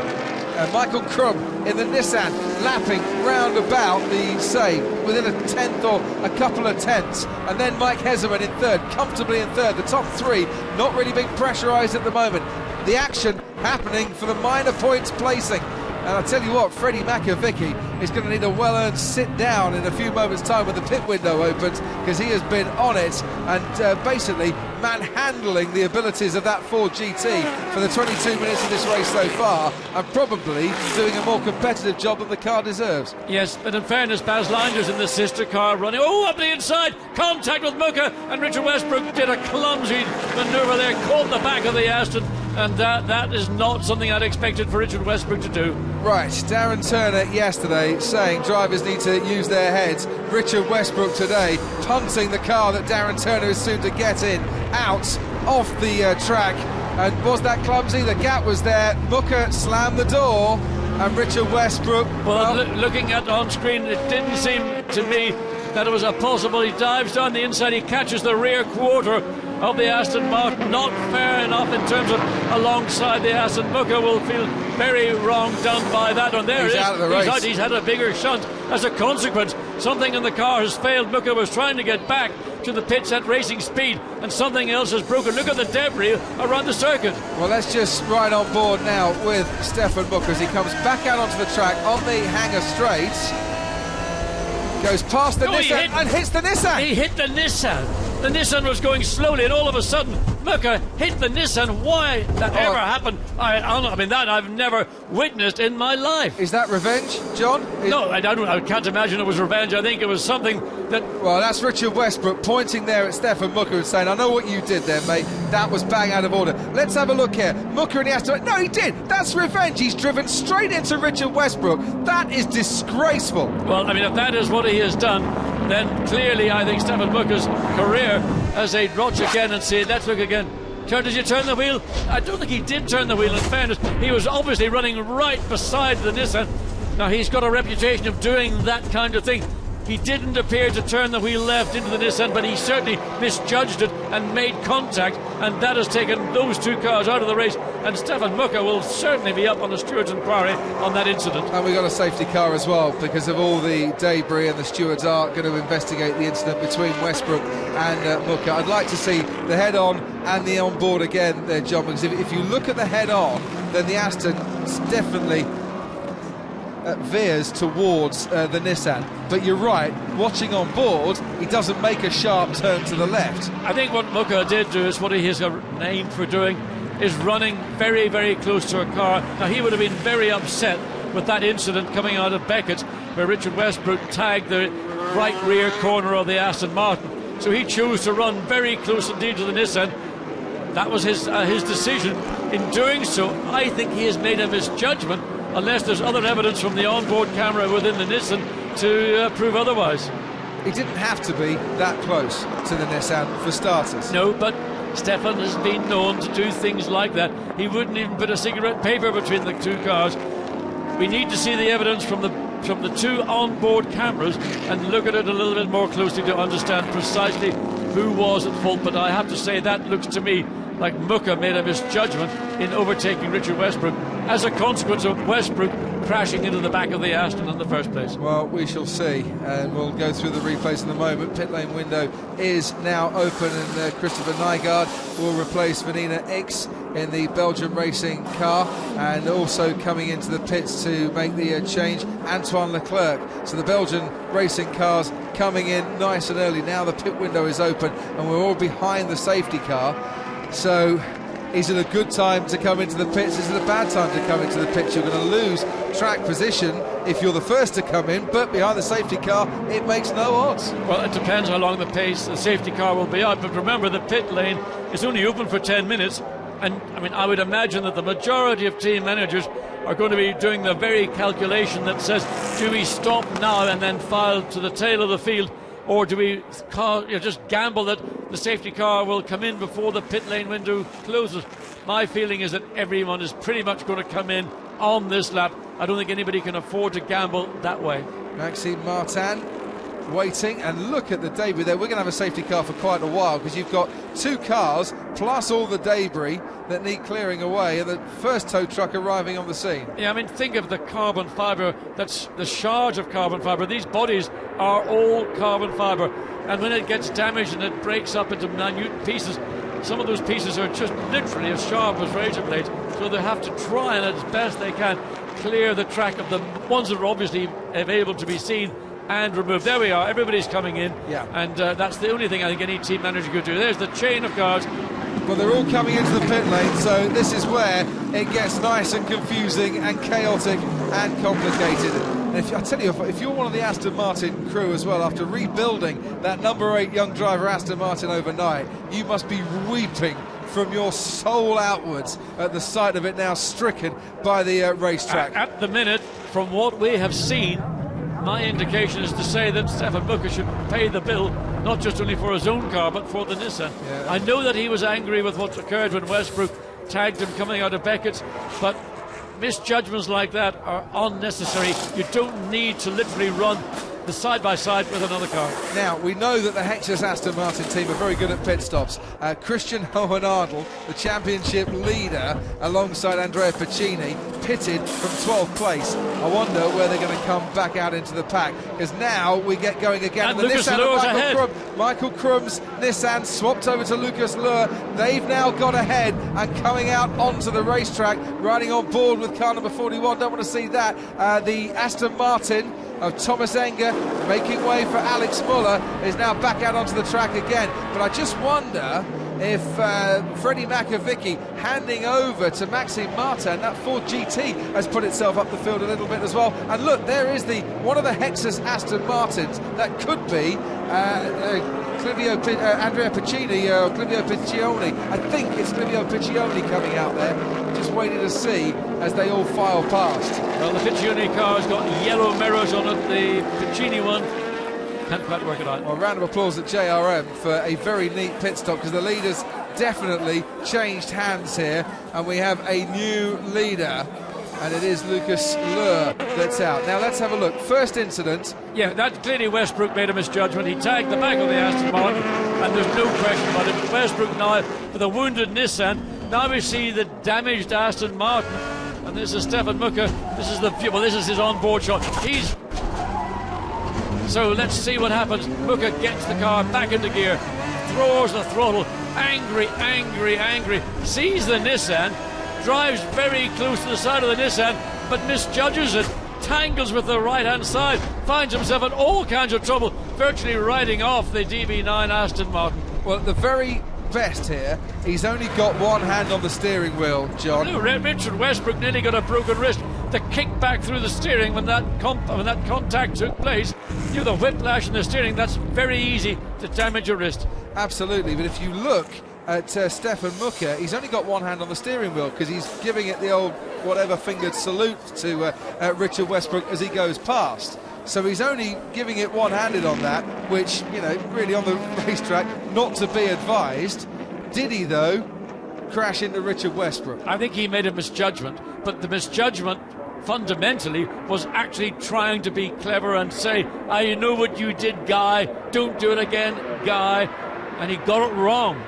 Michael Krum in the Nissan, lapping round about the same, within a tenth or a couple of tenths. And then Mike Heserman in third, comfortably in third. The top 3 not really being pressurised at the moment. The action happening for the minor points placing. And I'll tell you what, Freddie Makovic is going to need a well-earned sit-down in a few moments' time when the pit window opens, because he has been on it and basically manhandling the abilities of that Ford GT for the 22 minutes of this race so far, and probably doing a more competitive job than the car deserves. Yes, but in fairness, Baz Linder's in the sister car running. Oh, up the inside, contact with Mucca, and Richard Westbrook did a clumsy manoeuvre there, caught the back of the Aston, and that is not something I'd expected for Richard Westbrook to do. Right, Darren Turner yesterday saying drivers need to use their heads. Richard Westbrook today punting the car that Darren Turner is soon to get in out off the track. And was that clumsy? The gap was there. Mucca slammed the door, and Richard Westbrook... Well, looking at on screen, it didn't seem to me that it was a possible. He dives down the inside, he catches the rear quarter of the Aston Martin. Not fair enough in terms of alongside the Aston. Mucca will feel very wrong done by that one. There he's it is. Out of the race. He's had a bigger shunt. As a consequence, something in the car has failed. Mucca was trying to get back to the pits at racing speed, and something else has broken. Look at the debris around the circuit. Well, let's just ride on board now with Stefan Mucca as he comes back out onto the track on the Hangar Straight. Goes past the Nissan and hits the Nissan. He hit the Nissan. The Nissan was going slowly, and all of a sudden, Mucca hit the Nissan. Why that ever happened, I mean, that I've never witnessed in my life. Is that revenge, John? No, I can't imagine it was revenge. I think it was something that... Well, that's Richard Westbrook pointing there at Stefan Mucca and saying, I know what you did there, mate. That was bang out of order. Let's have a look here. Mucca and the Aston... No, he did. That's revenge. He's driven straight into Richard Westbrook. That is disgraceful. Well, I mean, if that is what he has done, then clearly I think Stefan Mucca's career, as they watch again and say, let's look again. Did you turn the wheel? I don't think he did turn the wheel, in fairness. He was obviously running right beside the Nissan. Now, he's got a reputation of doing that kind of thing. He didn't appear to turn the wheel left into the Nissan, but he certainly misjudged it and made contact, and that has taken those two cars out of the race, and Stefan Mucca will certainly be up on the steward's inquiry on that incident. And we've got a safety car as well, because of all the debris, and the stewards are going to investigate the incident between Westbrook and Mucca. I'd like to see the head-on and the on-board again there, John, because if you look at the head-on, then the Aston definitely veers towards the Nissan. But you're right, watching on board, he doesn't make a sharp turn to the left. I think what Mucca did do is what he has a name for doing, is running very, very close to a car. Now, he would have been very upset with that incident coming out of Beckett, where Richard Westbrook tagged the right rear corner of the Aston Martin. So he chose to run very close indeed to the Nissan. That was his decision. In doing so, I think he has made a misjudgment, unless there's other evidence from the onboard camera within the Nissan to prove otherwise. He didn't have to be that close to the Nissan for starters. No, but Stefan has been known to do things like that. He wouldn't even put a cigarette paper between the two cars. We need to see the evidence from the two onboard cameras and look at it a little bit more closely to understand precisely who was at fault. But I have to say, that looks to me like Mucca made a misjudgment in overtaking Richard Westbrook. As a consequence of Westbrook crashing into the back of the Aston in the first place. Well, we shall see, and we'll go through the replays in a moment. Pit lane window is now open, and Christopher Nygaard will replace Vanina X in the Belgian racing car, and also coming into the pits to make the change, Antoine Leclerc. So the Belgian racing cars coming in nice and early. Now the pit window is open, and we're all behind the safety car. So is it a good time to come into the pits? Is it a bad time to come into the pits? You're going to lose track position if you're the first to come in, but behind the safety car, it makes no odds. Well, it depends how long the safety car will be out, but remember the pit lane is only open for 10 minutes, and I mean, I would imagine that the majority of team managers are going to be doing the very calculation that says, do we stop now and then file to the tail of the field, or do we just gamble that the safety car will come in before the pit lane window closes? My feeling is that everyone is pretty much going to come in on this lap. I don't think anybody can afford to gamble that way. Maxime Martin waiting, and look at the debris there. We're going to have a safety car for quite a while, because you've got two cars plus all the debris that need clearing away, and the first tow truck arriving on the scene. Yeah, I mean, think of the carbon fibre, that's the shards of carbon fibre. These bodies are all carbon fibre, and when it gets damaged and it breaks up into minute pieces, some of those pieces are just literally as sharp as razor blades, so they have to try and as best they can clear the track of the ones that are obviously able to be seen and removed. There we are, everybody's coming in, and that's the only thing I think any team manager could do. There's the chain of cars. Well, they're all coming into the pit lane, so this is where it gets nice and confusing and chaotic and complicated. And I tell you, if you're one of the Aston Martin crew as well, after rebuilding that number 8 young driver Aston Martin overnight, you must be weeping from your soul outwards at the sight of it now stricken by the racetrack. At the minute, from what we have seen, my indication is to say that Stefan Booker should pay the bill, not just only for his own car, but for the Nissan. Yeah. I know that he was angry with what occurred when Westbrook tagged him coming out of Beckett's, but misjudgments like that are unnecessary. You don't need to literally run the side-by-side with another car. Now, we know that the Hexus Aston Martin team are very good at pit stops. Christian Hohenadel, the championship leader, alongside Andrea Piccini, pitted from 12th place. I wonder where they're going to come back out into the pack, because now we get going again. And the Lucas Nissan Luhr's of ahead. Michael Krum's Nissan swapped over to Lucas Luhr. They've now got ahead and coming out onto the racetrack, riding on board with car number 41. Don't want to see that. The Aston Martin of Thomas Enger making way for Alex Muller is now back out onto the track again. But I just wonder if Freddie Macavicki handing over to Maxime Martin, that Ford GT has put itself up the field a little bit as well. And look, there is one of the Hexus Aston Martins that could be Andrea Piccini or Clivio Piccioni. I think it's Clivio Piccioni coming out there. Just waiting to see as they all file past. Well, the Piccioni car's got yellow mirrors on it, the Piccini one can't quite work it out. Well, round of applause at JRM for a very neat pit stop, because the leaders definitely changed hands here, and we have a new leader, and it is Lucas Luhr that's out. Now let's have a look. First incident. Yeah, that clearly Westbrook made a misjudgment. He tagged the back of the Aston Martin, and there's no question about it. Westbrook now with a wounded Nissan. Now we see the damaged Aston Martin, and this is Stefan Mucker. This is his on-board shot. So let's see what happens. Mucker gets the car back into gear, throws the throttle, angry, sees the Nissan, drives very close to the side of the Nissan, but misjudges it, tangles with the right-hand side, finds himself in all kinds of trouble, virtually riding off the DB9 Aston Martin. Well, the very best here, he's only got one hand on the steering wheel, John. Richard Westbrook nearly got a broken wrist. The kick back through the steering when that contact took place, the whiplash in the steering, that's very easy to damage your wrist. Absolutely, but if you look at Stefan Mucker, he's only got one hand on the steering wheel, because he's giving it the old whatever-fingered salute to Richard Westbrook as he goes past. So he's only giving it one-handed on that, which, really on the racetrack, not to be advised. Did he, though, crash into Richard Westbrook? I think he made a misjudgment, but the misjudgment fundamentally was actually trying to be clever and say, I know what you did, Guy, don't do it again, Guy, and he got it wrong.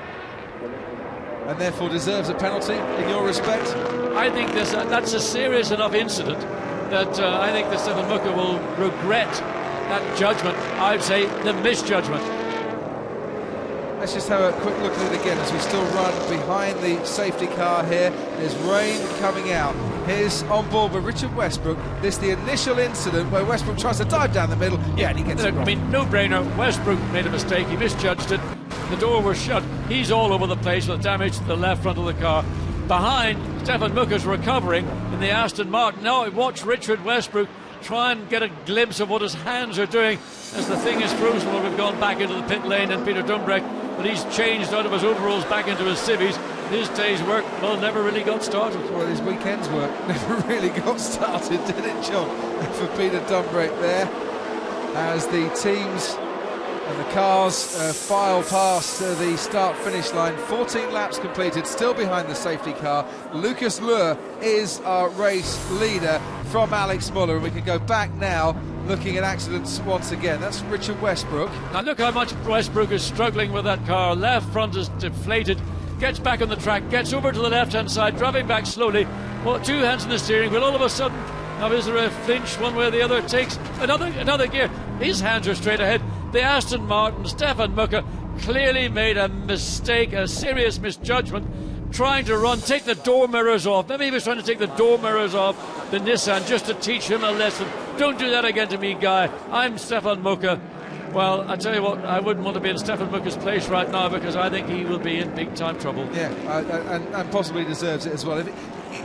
And therefore deserves a penalty, in your respect? I think that's a serious enough incident that I think that Stefan Mucker will regret that judgment. I'd say the misjudgment. Let's just have a quick look at it again as we still run behind the safety car here. There's rain coming out. Here's on board with Richard Westbrook. This is the initial incident where Westbrook tries to dive down the middle. Yeah, and he gets it wrong. I mean, no-brainer. Westbrook made a mistake. He misjudged it. The door was shut. He's all over the place with damage to the left front of the car. Behind, Stefan Mucker's recovering in the Aston Martin. Now watch Richard Westbrook try and get a glimpse of what his hands are doing as the thing is frozen. Well, we've gone back into the pit lane, and Peter Dumbrek, but he's changed out of his overalls back into his civvies. His day's work, well, never really got started. Well, his weekend's work never really got started, did it, John? For Peter Dumbrek there, as the teams and the cars file past the start-finish line. 14 laps completed, still behind the safety car. Lucas Luhr is our race leader from Alex Muller, and we can go back now looking at accidents once again. That's Richard Westbrook. Now look how much Westbrook is struggling with that car. Left front is deflated, gets back on the track, gets over to the left-hand side, driving back slowly. Well, 2 hands on the steering wheel. All of a sudden, now is there a flinch one way or the other? Takes another gear. His hands are straight ahead. The Aston Martin, Stefan Mucker, clearly made a mistake, a serious misjudgment, trying to take the door mirrors off. Maybe he was trying to take the door mirrors off the Nissan just to teach him a lesson. Don't do that again to me, guy. I'm Stefan Mucker. Well, I tell you what, I wouldn't want to be in Stefan Mucker's place right now, because I think he will be in big-time trouble. Yeah, and possibly deserves it as well.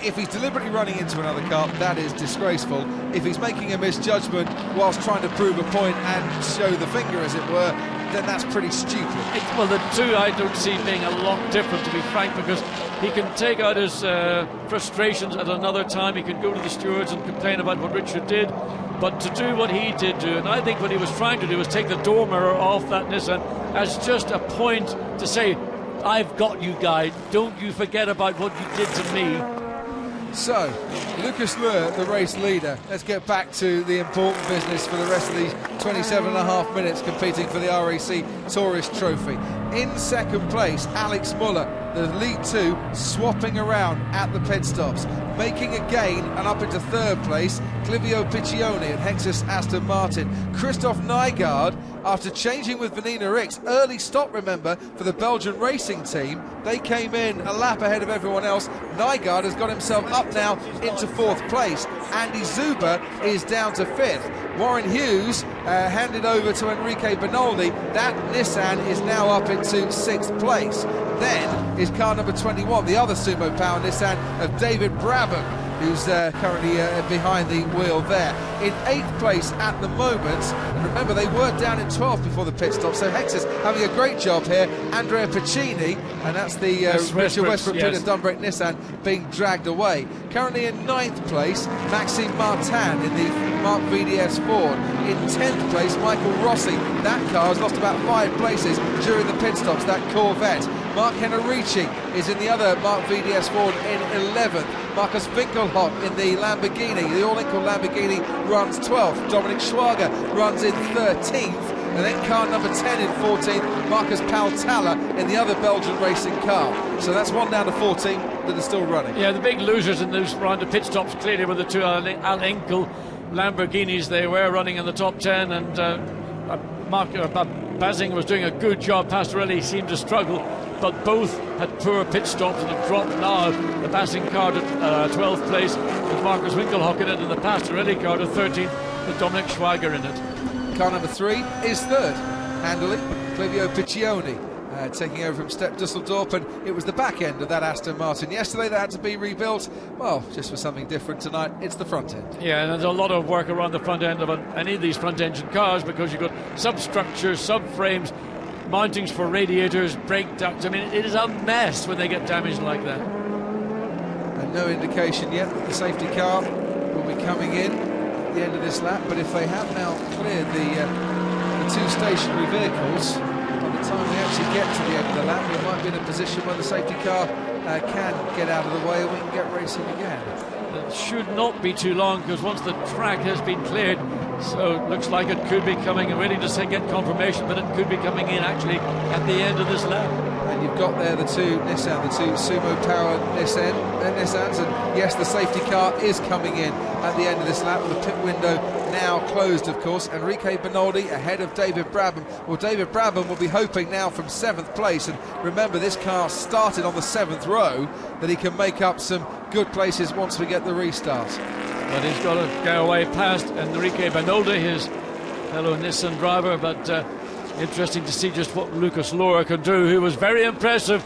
If he's deliberately running into another car, that is disgraceful. If he's making a misjudgment whilst trying to prove a point and show the finger, as it were, then that's pretty stupid. Well, the two I don't see being a lot different, to be frank, because he can take out his frustrations at another time. He can go to the stewards and complain about what Richard did. But to do what he did do, and I think what he was trying to do was take the door mirror off that Nissan as just a point to say, I've got you, guy. Don't you forget about what you did to me. So, Lucas Luhr, the race leader. Let's get back to the important business for the rest of these 27.5 minutes competing for the RAC Tourist Trophy. In second place, Alex Muller, the lead two, swapping around at the pit stops. Making a gain and up into third place, Clivio Piccioni at Hexus Aston Martin. Christoph Nygaard, after changing with Vanina Ricks, early stop, remember, for the Belgian racing team. They came in a lap ahead of everyone else. Nygaard has got himself up now into fourth place. Andy Zuber is down to fifth. Warren Hughes handed over to Enrique Benoldi. That Nissan is now up into sixth place. Then is car number 21, the other Sumo Power Nissan of David Brabham, who's currently behind the wheel there. In 8th place at the moment, and remember they were down in 12th before the pit stop, so Hexus having a great job here. Andrea Piccini, and that's the Richard Westbrook Peter Dumbrek Nissan being dragged away. Currently in 9th place, Maxime Martin in the Mark VDS Ford. In 10th place, Michael Rossi. That car has lost about 5 places during the pit stops, that Corvette. Mark Henrici is in the other Mark VDS Ford in 11th. Marcus Winkelhock in the Lamborghini, the all-Incal Lamborghini, runs 12th. Dominic Schwager runs in 13th. And then car number 10 in 14th, Marcus Pautala in the other Belgian racing car. So that's one down to 14 that are still running. Yeah, the big losers in those round of pit stops clearly were the two Al-Incal Lamborghinis. They were running in the top 10, and Basing was doing a good job. Pastorelli seemed to struggle, but both had poor pit stops and have dropped now. The Basing car to 12th place with Marcus Winkelhock in it, and the Pastorelli car to 13th with Dominic Schwager in it. Car number 3 is third, handily, Clivio Piccioni. Taking over from Stepp Dusseldorp, and it was the back end of that Aston Martin yesterday that had to be rebuilt. Well, just for something different tonight, it's the front end. Yeah, and there's a lot of work around the front end of any of these front engine cars, because you've got substructures, subframes, mountings for radiators, brake ducts. I mean, it is a mess when they get damaged like that. And no indication yet that the safety car will be coming in at the end of this lap, but if they have now cleared the two stationary vehicles, by the time we actually get to the end of the lap, we might be in a position where the safety car can get out of the way and we can get racing again. It should not be too long, because once the track has been cleared, so it looks like it could be coming. I'm waiting to get confirmation, but it could be coming in actually at the end of this lap. And And you've got there the two Sumo Power Nissans, and yes, the safety car is coming in at the end of this lap, with the pit window now closed, of course. Enrique Bernoldi ahead of David Brabham. Well, David Brabham will be hoping now from 7th place, and remember, this car started on the 7th row, that he can make up some good places once we get the restart. But he's got to go away past Enrique Bernoldi, his fellow Nissan driver, but interesting to see just what Lucas Luhr can do, who was very impressive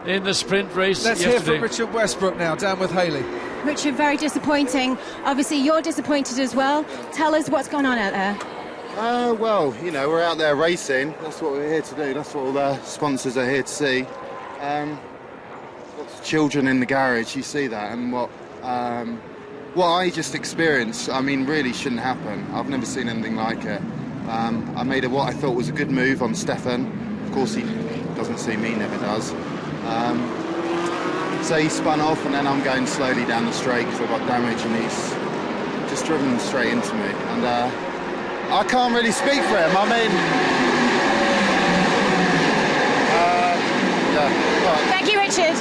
in the sprint race Let's yesterday. hear from Richard Westbrook now, down with Haley. Richard, very disappointing. Obviously, you're disappointed as well. Tell us what's going on out there. Well, you know, we're out there racing. That's what we're here to do. That's what all the sponsors are here to see. Lots of children in the garage, you see that, and what I just experienced, I mean, really shouldn't happen. I've never seen anything like it. I made what I thought was a good move on Stefan. Of course, he doesn't see me, never does. So he spun off, and then I'm going slowly down the straight because I got damage, and he's just driven straight into me. And I can't really speak for him. I mean, yeah. Thank you, Richard.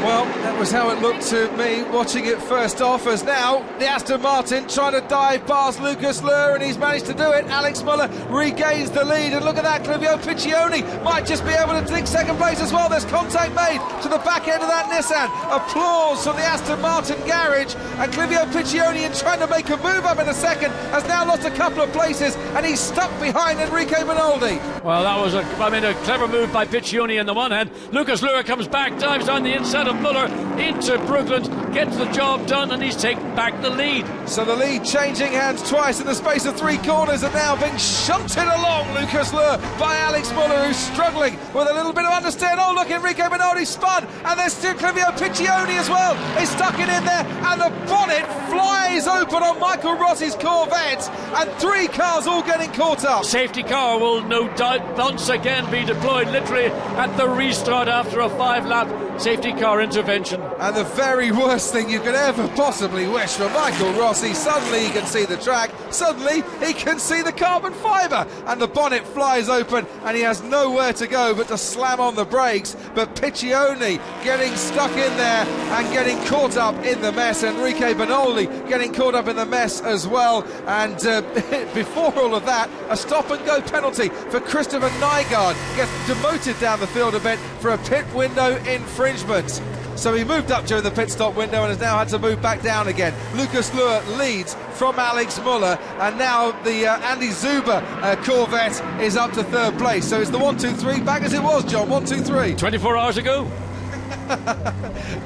Well, that was how it looked to me watching it first off, as now the Aston Martin trying to dive past Lucas Luhr, and he's managed to do it. Alex Muller regains the lead, and look at that, Clivio Piccioni might just be able to take 2nd place as well. There's contact made to the back end of that Nissan. Applause from the Aston Martin garage, and Clivio Piccioni, in trying to make a move up in a second, has now lost a couple of places, and he's stuck behind Enrique Bernoldi. Well, that was a clever move by Piccioni on the one hand. Lucas Luhr comes back, dives down the inside of Muller into Brookland, gets the job done, and he's taken back the lead. So the lead changing hands twice in the space of 3 corners, and now being shunted along, Lucas Luhr, by Alex Muller, who's struggling with a little bit of understeer. Oh, look, Enrique Bernoldi spun, and there's still Clivio Piccioni as well. He's stuck it in there, and the bonnet flies open on Michael Rossi's Corvette, and 3 cars all getting caught up. Safety car will no doubt once again be deployed literally at the restart after a 5-lap safety car intervention. And the very worst thing you could ever possibly wish for Michael Rossi, suddenly he can see the track, suddenly he can see the carbon fibre, and the bonnet flies open, and he has nowhere to go but to slam on the brakes. But Piccioni getting stuck in there and getting caught up in the mess. Enrique Bernoldi getting caught up in the mess as well. And before all of that, a stop-and-go penalty for Christopher Nygaard. Gets demoted down the field a bit for a pit window infringement. So he moved up during the pit stop window and has now had to move back down again. Lucas Luhr leads from Alex Muller, and now the Andy Zuber Corvette is up to 3rd place. So it's the 1-2-3 back as it was, John. 1-2-3. 24 hours ago.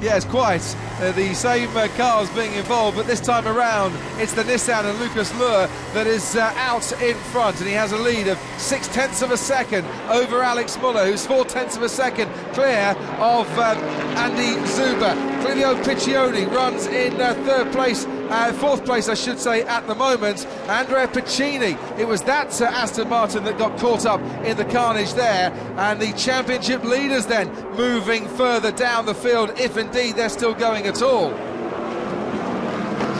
Yes, quite. The same cars being involved, but this time around it's the Nissan and Lucas Luhr that is out in front, and he has a lead of 0.6 of a second over Alex Muller, who's 0.4 of a second clear of Andy Zuber. Clivio Piccioni runs in 3rd place, 4th place I should say at the moment. Andrea Piccini, it was that Aston Martin that got caught up in the carnage there, and the championship leaders then moving further down the field, if indeed they're still going at all.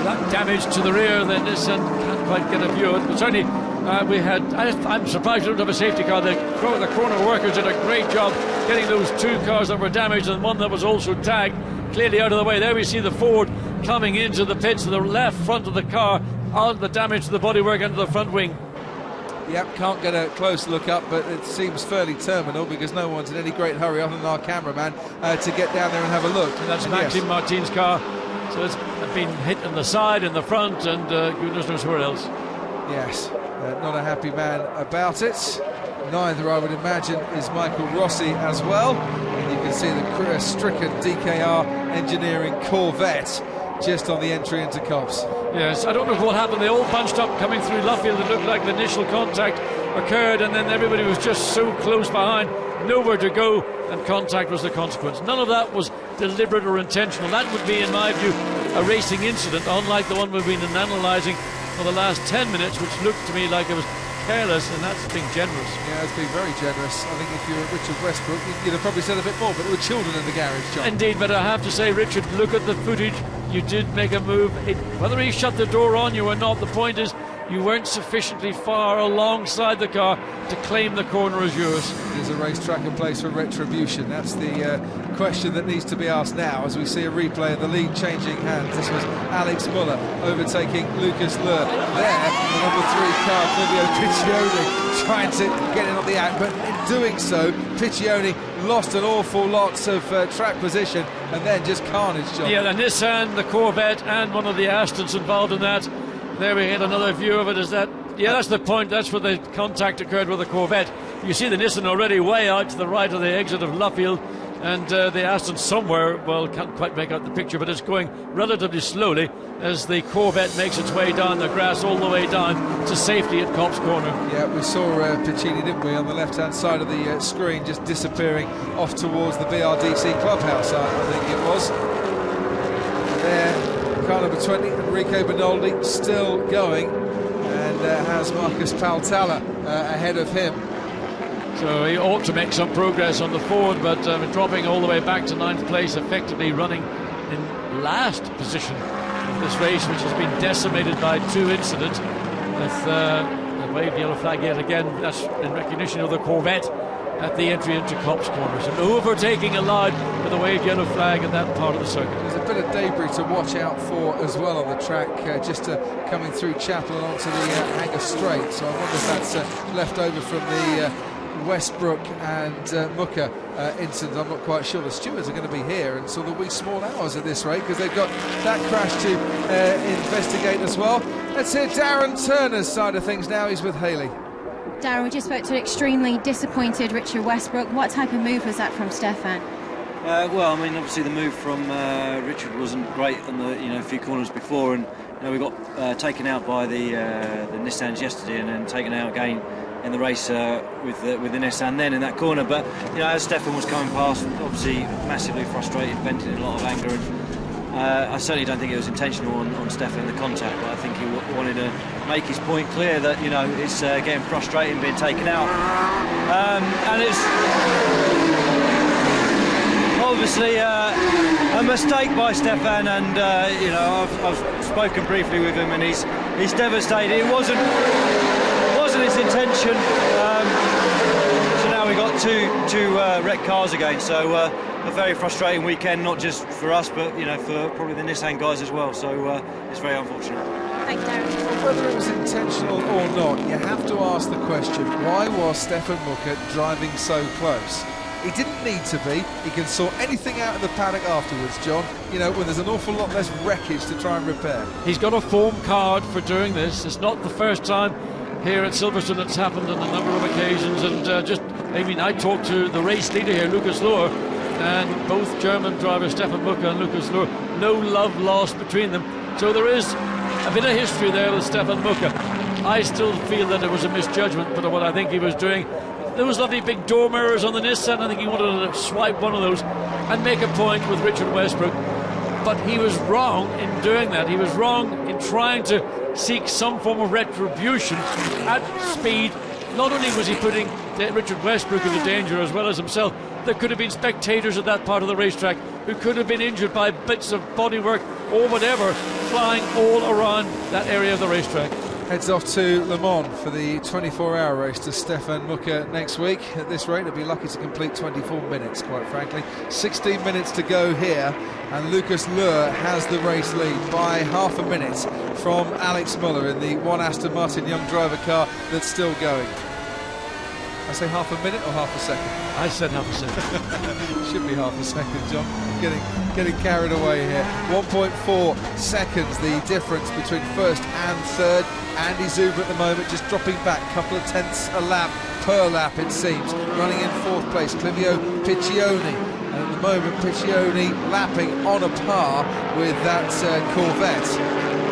That damage to the rear, then Nissan can't quite get a view of it, but certainly I'm surprised we don't have a safety car. The corner workers did a great job getting those 2 cars that were damaged and one that was also tagged clearly out of the way. There we see the Ford coming into the pits to the left front of the car, on the damage to the bodywork and to the front wing. Yep, can't get a close look up, but it seems fairly terminal because no one's in any great hurry other than our cameraman to get down there and have a look. And that's Maxime Martin's car, so it's been hit in the side, in the front, and goodness knows where else. Yes, not a happy man about it. Neither, I would imagine, is Michael Rossi as well. And you can see the stricken DKR Engineering Corvette just on the entry into Copse. Yes, I don't know what happened. They all bunched up coming through Luffield. It looked like the initial contact occurred, and then everybody was just so close behind, nowhere to go, and contact was the consequence. None of that was deliberate or intentional. That would be, in my view, a racing incident, unlike the one we've been analysing for the last 10 minutes, which looked to me like it was careless, and that's being generous. Yeah, it's been very generous. I think if you were Richard Westbrook, you'd have probably said a bit more, but there were children in the garage, John. Indeed, but I have to say, Richard, look at the footage. You did make a move. Whether he shut the door on you or not, the point is you weren't sufficiently far alongside the car to claim the corner as yours. Is a racetrack a place for retribution? That's the question that needs to be asked now as we see a replay of the lead changing hands. This was Alex Muller overtaking Lucas Luhr. There, the number 3 car, Fabio Piccioni, trying to get in on the act, but in doing so, Piccioni lost an awful lot of track position and then just carnage, John. Yeah, the Nissan, the Corvette and one of the Astons involved in that. There we get another view of it. Is that? Yeah, that's the point. That's where the contact occurred with the Corvette. You see the Nissan already way out to the right of the exit of Luffield, and the Aston somewhere, well, can't quite make out the picture, but it's going relatively slowly as the Corvette makes its way down the grass all the way down to safety at Copse Corner. Yeah, we saw Piccini, didn't we, on the left-hand side of the screen, just disappearing off towards the BRDC clubhouse, I think it was. There, car number 20, Enrico Benoldi, still going, and has Marcus Paltala ahead of him. So he ought to make some progress on the Ford, but dropping all the way back to 9th place, effectively running in last position of this race, which has been decimated by 2 incidents. With the waved yellow flag yet again, that's in recognition of the Corvette at the entry into Copse Corner. So no overtaking allowed with the waved yellow flag in that part of the circuit. There's a bit of debris to watch out for as well on the track, just coming through Chapel and onto the Hanger Straight. So I wonder if that's left over from the Westbrook and Mucker incident. I'm not quite sure. The stewards are going to be here until the wee small hours of this race because they've got that crash to investigate as well. Let's hear Darren Turner's side of things now. He's with Haley. Darren, we just spoke to an extremely disappointed Richard Westbrook. What type of move was that from Stefan? Well, I mean, obviously the move from Richard wasn't great on the few corners before, and we got taken out by the Nissans yesterday, and then taken out again in the race with the Nissan then in that corner. But as Stefan was coming past, obviously massively frustrated, venting in a lot of anger, and I certainly don't think it was intentional on Stefan, the contact, but I think he wanted to make his point clear that it's getting frustrating being taken out, and it's obviously a mistake by Stefan, and I've spoken briefly with him, and he's devastated. It wasn't his intention. So now we got two wrecked cars again. So a very frustrating weekend, not just for us, but for probably the Nissan guys as well. So it's very unfortunate. Thank you, Darren. Whether it was intentional or not, you have to ask the question: why was Stefan Mucker driving so close? He didn't need to be. He can sort anything out in the paddock afterwards, John, when there's an awful lot less wreckage to try and repair. He's got a form card for doing this. It's not the first time here at Silverstone it's happened on a number of occasions, and I talked to the race leader here, Lucas Luhr, and both German drivers, Stefan Mucker and Lucas Luhr, no love lost between them. So there is a bit of history there with Stefan Mucker. I still feel that it was a misjudgment, but what I think he was doing, there was lovely big door mirrors on the Nissan. I think he wanted to swipe one of those and make a point with Richard Westbrook. But he was wrong in doing that. He was wrong in trying to seek some form of retribution at speed. Not only was he putting Richard Westbrook into danger as well as himself, there could have been spectators at that part of the racetrack who could have been injured by bits of bodywork or whatever flying all around that area of the racetrack. Heads off to Le Mans for the 24-hour race to Stefan Mucker next week. At this rate, he'll be lucky to complete 24 minutes, quite frankly. 16 minutes to go here, and Lucas Luhr has the race lead by half a minute from Alex Muller in the one Aston Martin young driver car that's still going. I say half a minute or half a second? I said half a second. Should be half a second, John. Getting carried away here. 1.4 seconds the difference between first and third. Andy Zuber at the moment just dropping back a couple of tenths a lap, per lap it seems. Running in fourth place, Clivio Piccioni. And at the moment, Piccioni lapping on a par with that Corvette.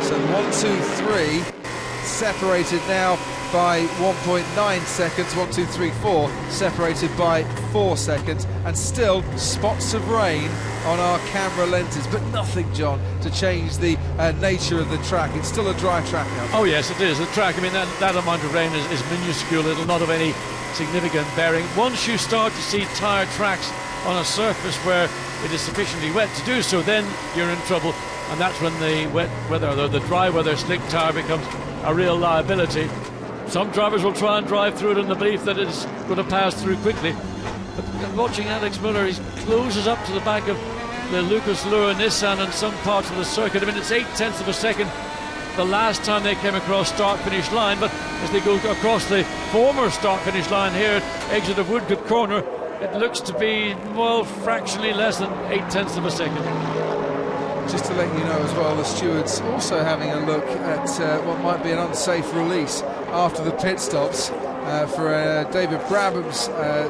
So 1, 2, 3 separated now by 1.9 seconds, 1, 2, 3, 4 separated by 4 seconds, and still spots of rain on our camera lenses, but nothing, John, to change the nature of the track. It's still a dry track now. Oh yes, it is. The track, I mean, that amount of rain is minuscule. It'll not have any significant bearing. Once you start to see tyre tracks on a surface where it is sufficiently wet to do so, then you're in trouble, and that's when the wet weather, or the dry weather slick tyre becomes a real liability. Some drivers will try and drive through it in the belief that it's going to pass through quickly. But watching Alex Müller, he closes up to the back of the Lucas Luhr Nissan and some parts of the circuit. I mean, it's 0.8 of a second the last time they came across start-finish line, but as they go across the former start-finish line here at exit of Woodcote Corner, it looks to be, well, fractionally less than 0.8 of a second. Just to let you know as well, the stewards also having a look at what might be an unsafe release after the pit stops for David Brabham's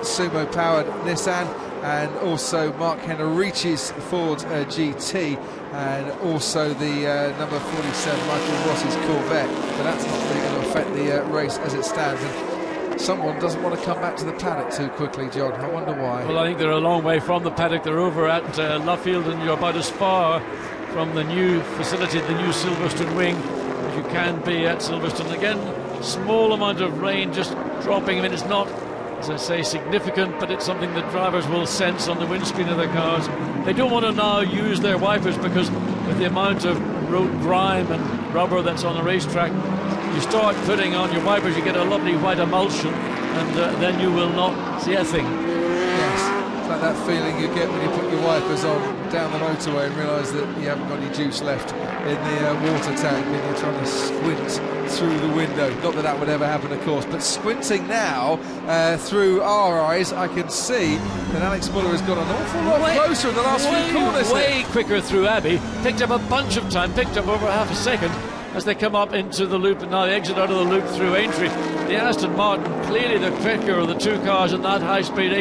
sumo-powered Nissan, and also Mark Henrici's Ford GT, and also the number 47 Michael Rossi's Corvette. But that's not really going to affect the race as it stands. And someone doesn't want to come back to the paddock too quickly, John. I wonder why. Well, I think they're a long way from the paddock. They're over at Luffield, and you're about as far from the new facility, the new Silverstone wing, as you can be at Silverstone. Again, small amount of rain just dropping. I mean, it's not, as I say, significant, but it's something that drivers will sense on the windscreen of their cars. They don't want to now use their wipers, because with the amount of road grime and rubber that's on the racetrack, you start putting on your wipers, you get a lovely white emulsion, and then you will not see a thing. Yes, it's like that feeling you get when you put your wipers on down the motorway and realise that you haven't got any juice left in the water tank, and you're trying to squint through the window. Not that that would ever happen, of course, but squinting now through our eyes, I can see that Alex Müller has got an awful lot closer in the last few corners. Way quicker through Abbey, picked up a bunch of time, picked up over half a second as they come up into the loop, and now they exit out of the loop through Aintree. The Aston Martin, clearly the quicker of the two cars in that high-speed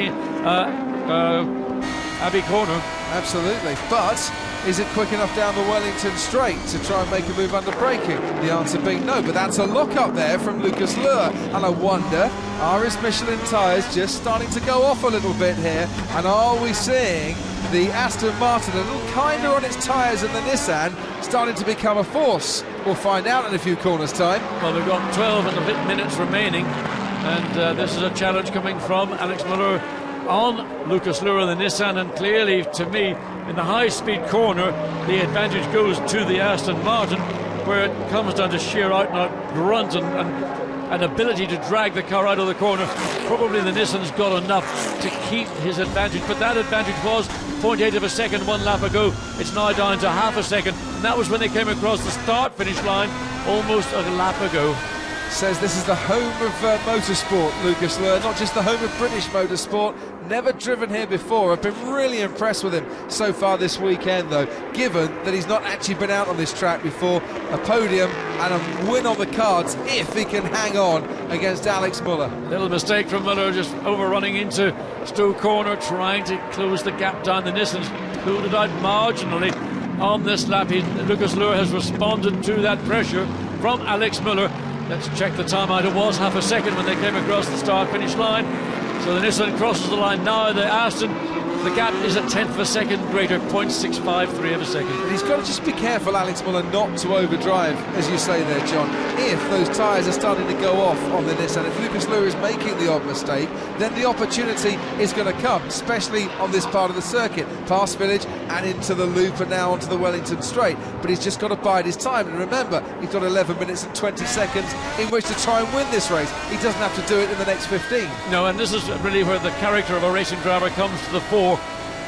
Abbey corner. Absolutely, but is it quick enough down the Wellington straight to try and make a move under braking? The answer being no, but that's a lock-up there from Lucas Luhr, and I wonder, are his Michelin tyres just starting to go off a little bit here, and are we seeing the Aston Martin a little kinder on its tyres than the Nissan starting to become a force? We'll find out in a few corners' time. Well, we've got 12 and a bit minutes remaining, and this is a challenge coming from Alex Müller on Lucas Luhr and the Nissan, and clearly, to me, in the high-speed corner, the advantage goes to the Aston Martin, where it comes down to sheer out-and-out grunt and ability to drag the car out of the corner. Probably the Nissan's got enough to keep his advantage, but that advantage was 0.8 of a second one lap ago. It's now down to half a second, and that was when they came across the start-finish line almost a lap ago. Says this is the home of motorsport, Lucas Luhr, not just the home of British motorsport. Never driven here before. I've been really impressed with him so far this weekend, though, given that he's not actually been out on this track before. A podium and a win on the cards if he can hang on against Alex Müller. Little mistake from Müller, just overrunning into Stowe Corner, trying to close the gap down. The Nissan's pulled it out marginally on this lap. Lucas Luhr has responded to that pressure from Alex Müller. Let's check the time out. It was half a second when they came across the start-finish line. So the Nissan crosses the line now. The Aston, the gap is a tenth of a second greater, 0.653 of a second. And he's got to just be careful, Alex Müller, not to overdrive, as you say there, John. If those tyres are starting to go off on the Nissan, if Lucas Luhr is making the odd mistake, then the opportunity is going to come, especially on this part of the circuit, past Village and into the loop and now onto the Wellington straight. But he's just got to bide his time, and remember, he's got 11 minutes and 20 seconds in which to try and win this race. He doesn't have to do it in the next 15. No, and this is really where the character of a racing driver comes to the fore.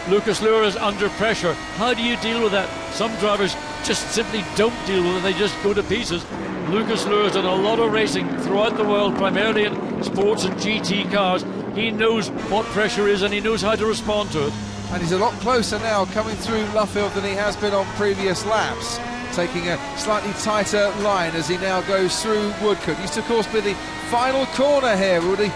Lucas Luhr is under pressure. How do you deal with that? Some drivers just simply don't deal with it, they just go to pieces. Lucas Luhr has done a lot of racing throughout the world, primarily in sports and GT cars. He knows what pressure is and he knows how to respond to it. And he's a lot closer now coming through Luffield than he has been on previous laps, taking a slightly tighter line as he now goes through Woodcote. Used to, of course, be the final corner here with the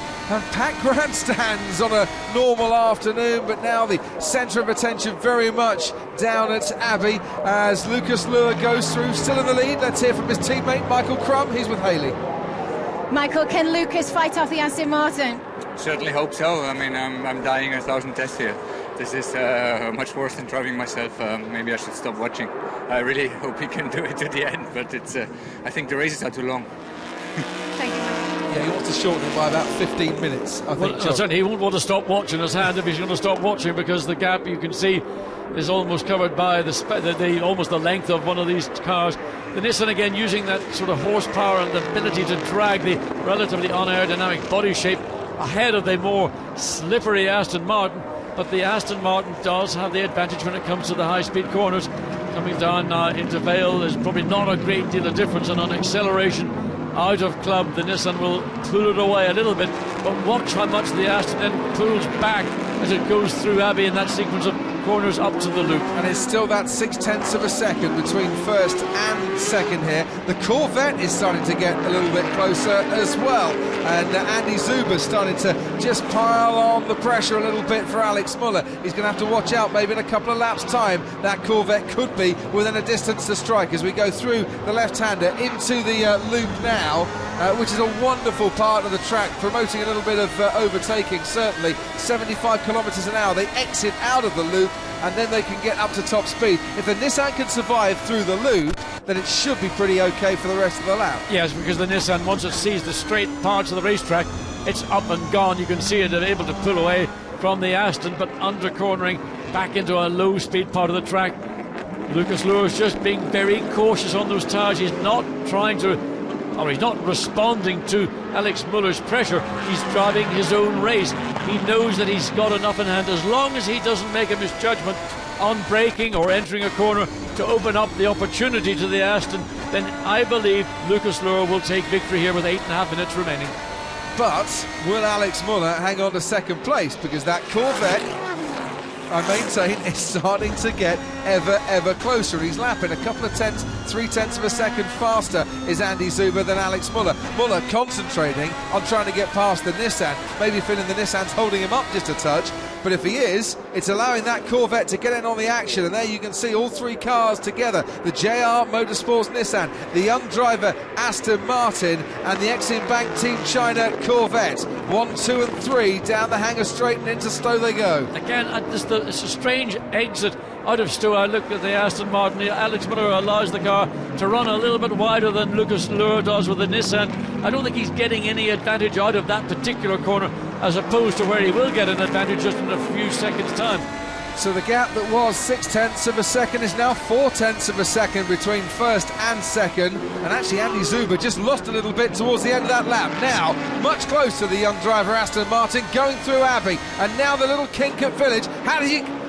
packed grandstands on a normal afternoon, but now the centre of attention very much down at Abbey as Lucas Luhr goes through, still in the lead. Let's hear from his teammate Michael Crum. He's with Haley. Michael, can Lucas fight off the Aston Martin? Certainly hope so. I mean, I'm dying 1,000 tests here. This is much worse than driving myself. Maybe I should stop watching. I really hope he can do it to the end, but it's. I think the races are too long. Thank you, Michael. Yeah, he wants to shorten it by about 15 minutes, I think. Well, certainly he won't want to stop watching his hand if he's going to stop watching, because the gap, you can see is almost covered by almost the length of one of these cars. The Nissan again using that sort of horsepower and the ability to drag the relatively unaerodynamic body shape ahead of the more slippery Aston Martin. But the Aston Martin does have the advantage when it comes to the high-speed corners. Coming down now into Vale, there's probably not a great deal of difference, and on acceleration out of club, the Nissan will pull it away a little bit, but watch how much the Aston then pulls back as it goes through Abbey in that sequence of corners up to the loop. And it's still that 0.6 of a second between first and second here. The Corvette is starting to get a little bit closer as well, and Andy Zuber's starting to just pile on the pressure a little bit for Alex Muller. He's going to have to watch out. Maybe in a couple of laps time that Corvette could be within a distance to strike as we go through the left-hander into the loop now, which is a wonderful part of the track, promoting a little bit of overtaking. Certainly 75 kilometres an hour. They exit out of the loop and then they can get up to top speed. If the Nissan can survive through the loop, then it should be pretty okay for the rest of the lap. Yes, because the Nissan, once it sees the straight parts of the racetrack, it's up and gone. You can see it able to pull away from the Aston, but under cornering back into a low speed part of the track. Lucas Luhr's just being very cautious on those tires. He's not he's not responding to Alex Muller's pressure. He's driving his own race. He knows that he's got enough in hand. As long as he doesn't make a misjudgment on braking or entering a corner to open up the opportunity to the Aston, then I believe Lucas Luhr will take victory here with 8.5 minutes remaining. But will Alex Muller hang on to second place? Because that Corvette, I maintain, is starting to get ever closer. He's lapping a couple of tenths, 0.3 of a second faster is Andy Zuber than Alex Muller. Muller concentrating on trying to get past the Nissan, maybe feeling the Nissan's holding him up just a touch. But if he is, it's allowing that Corvette to get in on the action. And there you can see all three cars together. The JR Motorsports Nissan, the young driver Aston Martin, and the Exim Bank Team China Corvette. 1, 2 and 3 down the hangar straight and into Stowe they go. Again, it's a strange exit out of Stowe. I look at the Aston Martin. Alex Muller allows the car to run a little bit wider than Lucas Luhr does with the Nissan. I don't think he's getting any advantage out of that particular corner, as opposed to where he will get an advantage just in a few seconds' time. So the gap that was 0.6 of a second is now 0.4 of a second between first and second. And actually Andy Zuber just lost a little bit towards the end of that lap. Now, much closer, the young driver Aston Martin going through Abbey. And now the little kink at Village.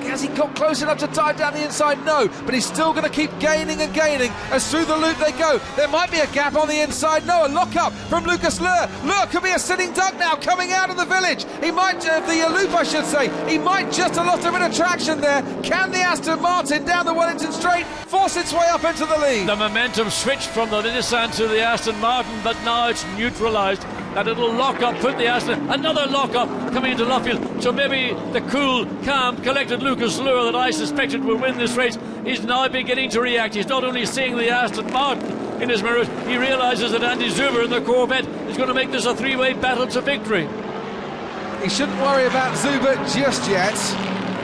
Has he got close enough to tie down the inside? No, but he's still going to keep gaining and gaining as through the loop they go. There might be a gap on the inside. No, a lock-up from Lucas Luhr. Luhr could be a sitting duck now coming out of the Village. He might, the loop I should say, he might just have lost a bit of traction there. Can the Aston Martin down the Wellington Straight force its way up into the lead? The momentum switched from the Nissan to the Aston Martin, but now it's neutralised. That little lock-up put the Aston, another lock-up coming into Luffield. So maybe the cool, calm, collected Lucas Luhr that I suspected would win this race is now beginning to react. He's not only seeing the Aston Martin in his mirrors, he realises that Andy Zuber in the Corvette is going to make this a three-way battle to victory. He shouldn't worry about Zuber just yet.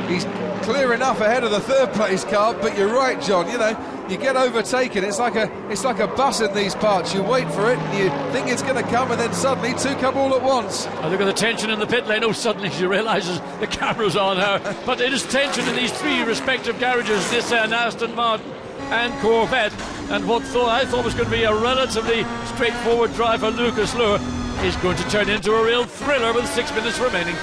He's clear enough ahead of the third place car, but you're right, John, you know, you get overtaken, it's like a bus in these parts. You wait for it and you think it's going to come, and then suddenly two come all at once. I look at the tension in the pit lane. Oh, suddenly she realises the camera's on her. But it is tension in these three respective garages, Nissan, Aston Martin and Corvette. And what I thought was going to be a relatively straightforward drive for Lucas Luhr is going to turn into a real thriller with 6 minutes remaining.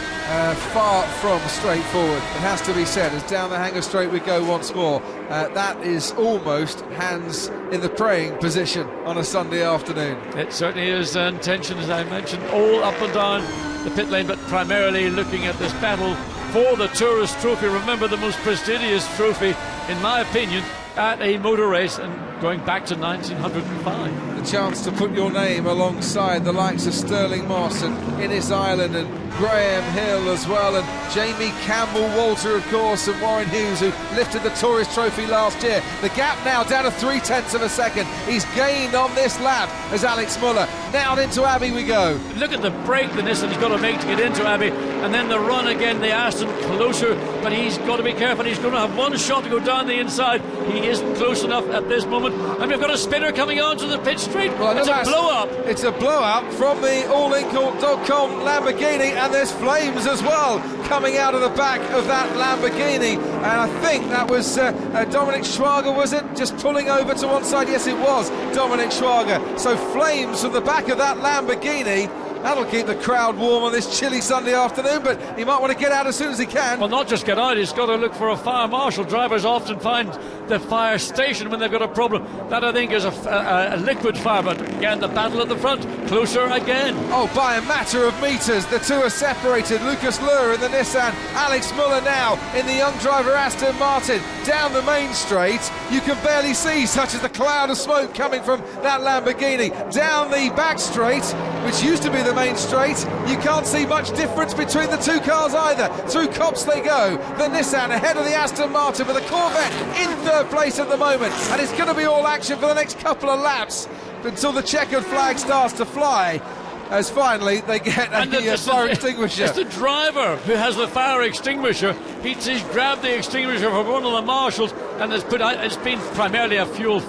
Far from straightforward, it has to be said, as down the hangar straight we go once more. That is almost hands in the praying position on a Sunday afternoon. It certainly is, and tension, as I mentioned, all up and down the pit lane, but primarily looking at this battle for the Tourist Trophy. Remember, the most prestigious trophy, in my opinion, at a motor race, and going back to 1905. The chance to put your name alongside the likes of Sterling Moss and Innes Ireland and Graham Hill as well, and Jamie Campbell Walter, of course, and Warren Hughes, who lifted the Tourist Trophy last year. The gap now down to 0.3 of a second. He's gained on this lap as Alex Muller. Now into Abbey we go. Look at the break the Nissan's got to make to get into Abbey, and then the run again, the Aston closer, but he's got to be careful. He's going to have one shot to go down the inside. He isn't close enough at this moment, and we've got a spinner coming onto the pit straight. straight. Well, it's a blow-up. It's a blow-up from the all-inkle.com Lamborghini, and there's flames as well coming out of the back of that Lamborghini. And I think that was Dominic Schwager, was it? Just pulling over to one side. Yes, it was Dominic Schwager. So flames from the back of that Lamborghini. That'll keep the crowd warm on this chilly Sunday afternoon, but he might want to get out as soon as he can. Well, not just get out, he's got to look for a fire marshal. Drivers often find the fire station when they've got a problem. That, I think, is a liquid fire, but again, the battle at the front, closer again. Oh, by a matter of metres, the two are separated. Lucas Luhr in the Nissan, Alex Muller now in the young driver Aston Martin. Down the main straight, you can barely see, such as the cloud of smoke coming from that Lamborghini. Down the back straight, which used to be the main straight, you can't see much difference between the two cars either. Through Copse they go. The Nissan ahead of the Aston Martin, with the Corvette in third place at the moment, and it's going to be all action for the next couple of laps until the checkered flag starts to fly, as finally they get a fire extinguisher. It's the driver who has the fire extinguisher. He's grabbed the extinguisher from one of the marshals, and it's been primarily a fuel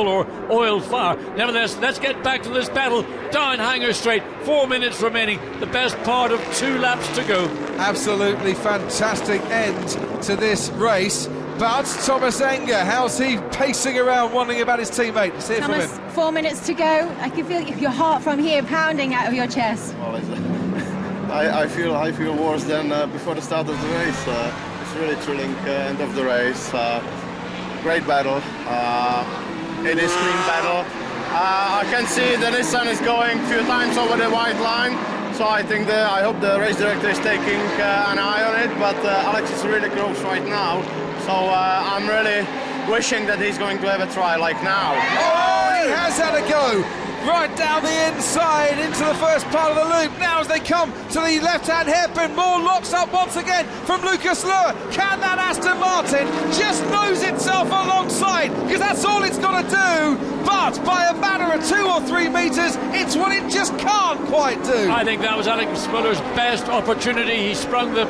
or oil fire. Nevertheless, let's get back to this battle down Hanger Straight. 4 minutes remaining, the best part of 2 laps to go. Absolutely fantastic end to this race. But Thomas Enger, how's he pacing around, wondering about his teammate? Let's hear from him. 4 minutes to go. I can feel your heart from here pounding out of your chest. Well, I feel worse than before the start of the race. It's really thrilling end of the race. Great battle. It is clean battle. I can see the Nissan is going a few times over the white line. So I hope the race director is taking an eye on it. But Alex is really close right now. So I'm really wishing that he's going to have a try like now. Oh, he has had a go. Right down the inside into the first part of the loop. Now as they come to the left-hand hairpin, Moore locks up once again from Lucas Luhr. Can that Aston Martin just nose itself alongside? Because that's all it's got to do. But by a matter of 2 or 3 metres, it's what it just can't quite do. I think that was Alex Muller's best opportunity. He sprung the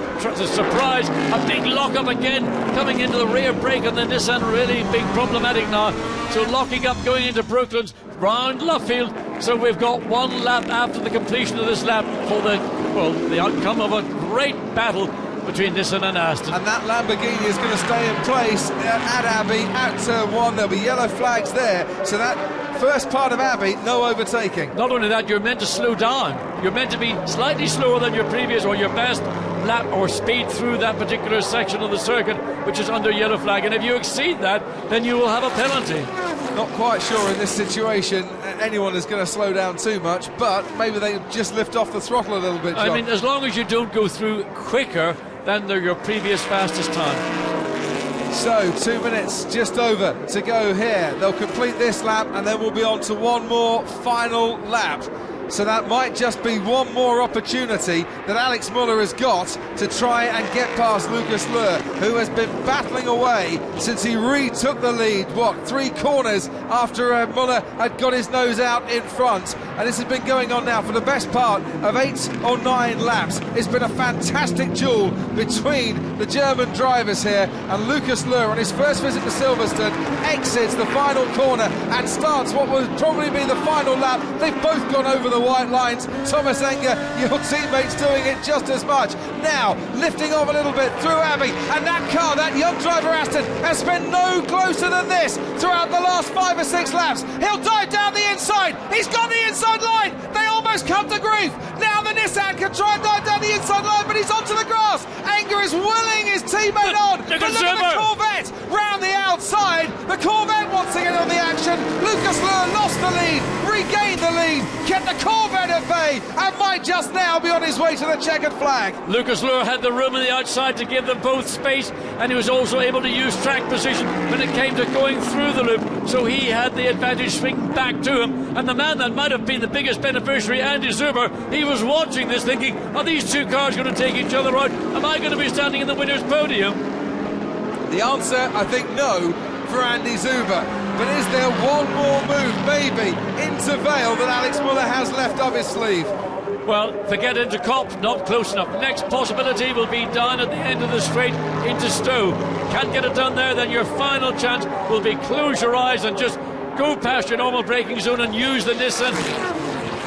surprise. A big lock-up again, coming into the rear brake on the Nissan. Really big problematic now. So locking up going into Brooklands, round Luffield. So we've got 1 lap after the completion of this lap for the outcome of a great battle between Nissan and Aston. And that Lamborghini is going to stay in place at Abbey at turn 1. There'll be yellow flags there. So that first part of Abbey, no overtaking. Not only that, you're meant to slow down. You're meant to be slightly slower than your previous or your best lap or speed through that particular section of the circuit, which is under yellow flag. And if you exceed that, then you will have a penalty. Not quite sure in this situation anyone is going to slow down too much, but maybe they just lift off the throttle a little bit, John. I mean, as long as you don't go through quicker than your previous fastest time. So 2 minutes just over to go here. They'll complete this lap and then we'll be on to one more final lap. So that might just be one more opportunity that Alex Muller has got to try and get past Lucas Luhr, who has been battling away since he retook the lead, 3 corners after Muller had got his nose out in front. And this has been going on now for the best part of 8 or 9 laps. It's been a fantastic duel between the German drivers here, and Lucas Luhr on his first visit to Silverstone exits the final corner and starts what will probably be the final lap. They've both gone over the white lines. Thomas Enger, your teammate's doing it just as much. Now lifting off a little bit through Abbey, and that car, that young driver Aston, has spent no closer than this throughout the last 5 or 6 laps. He'll dive down the inside. He's got the inside line. They almost come to grief. Now the Nissan can try and dive down the inside line, but he's onto the grass. Enger is willing his teammate on. But look at the Corvette round the outside. The Corvette wants to get on the action. Lucas Luhr lost the lead, regained the lead, kept the Corvette at bay, and might just now be on his way to the checkered flag. Lucas Luhr had the room on the outside to give them both space, and he was also able to use track position when it came to going through the loop, so he had the advantage swing back to him. And the man that might have been the biggest beneficiary, Andy Zuber, he was watching this thinking, are these two cars going to take each other out? Am I going to be standing in the winner's podium? The answer, I think, no for Andy Zuber. But is there one more move, maybe, into Vale that Alex Muller has left up his sleeve? Well, forget into Cop, not close enough. Next possibility will be down at the end of the straight into Stowe. Can't get it done there, then your final chance will be close your eyes and just go past your normal braking zone and use the Nissan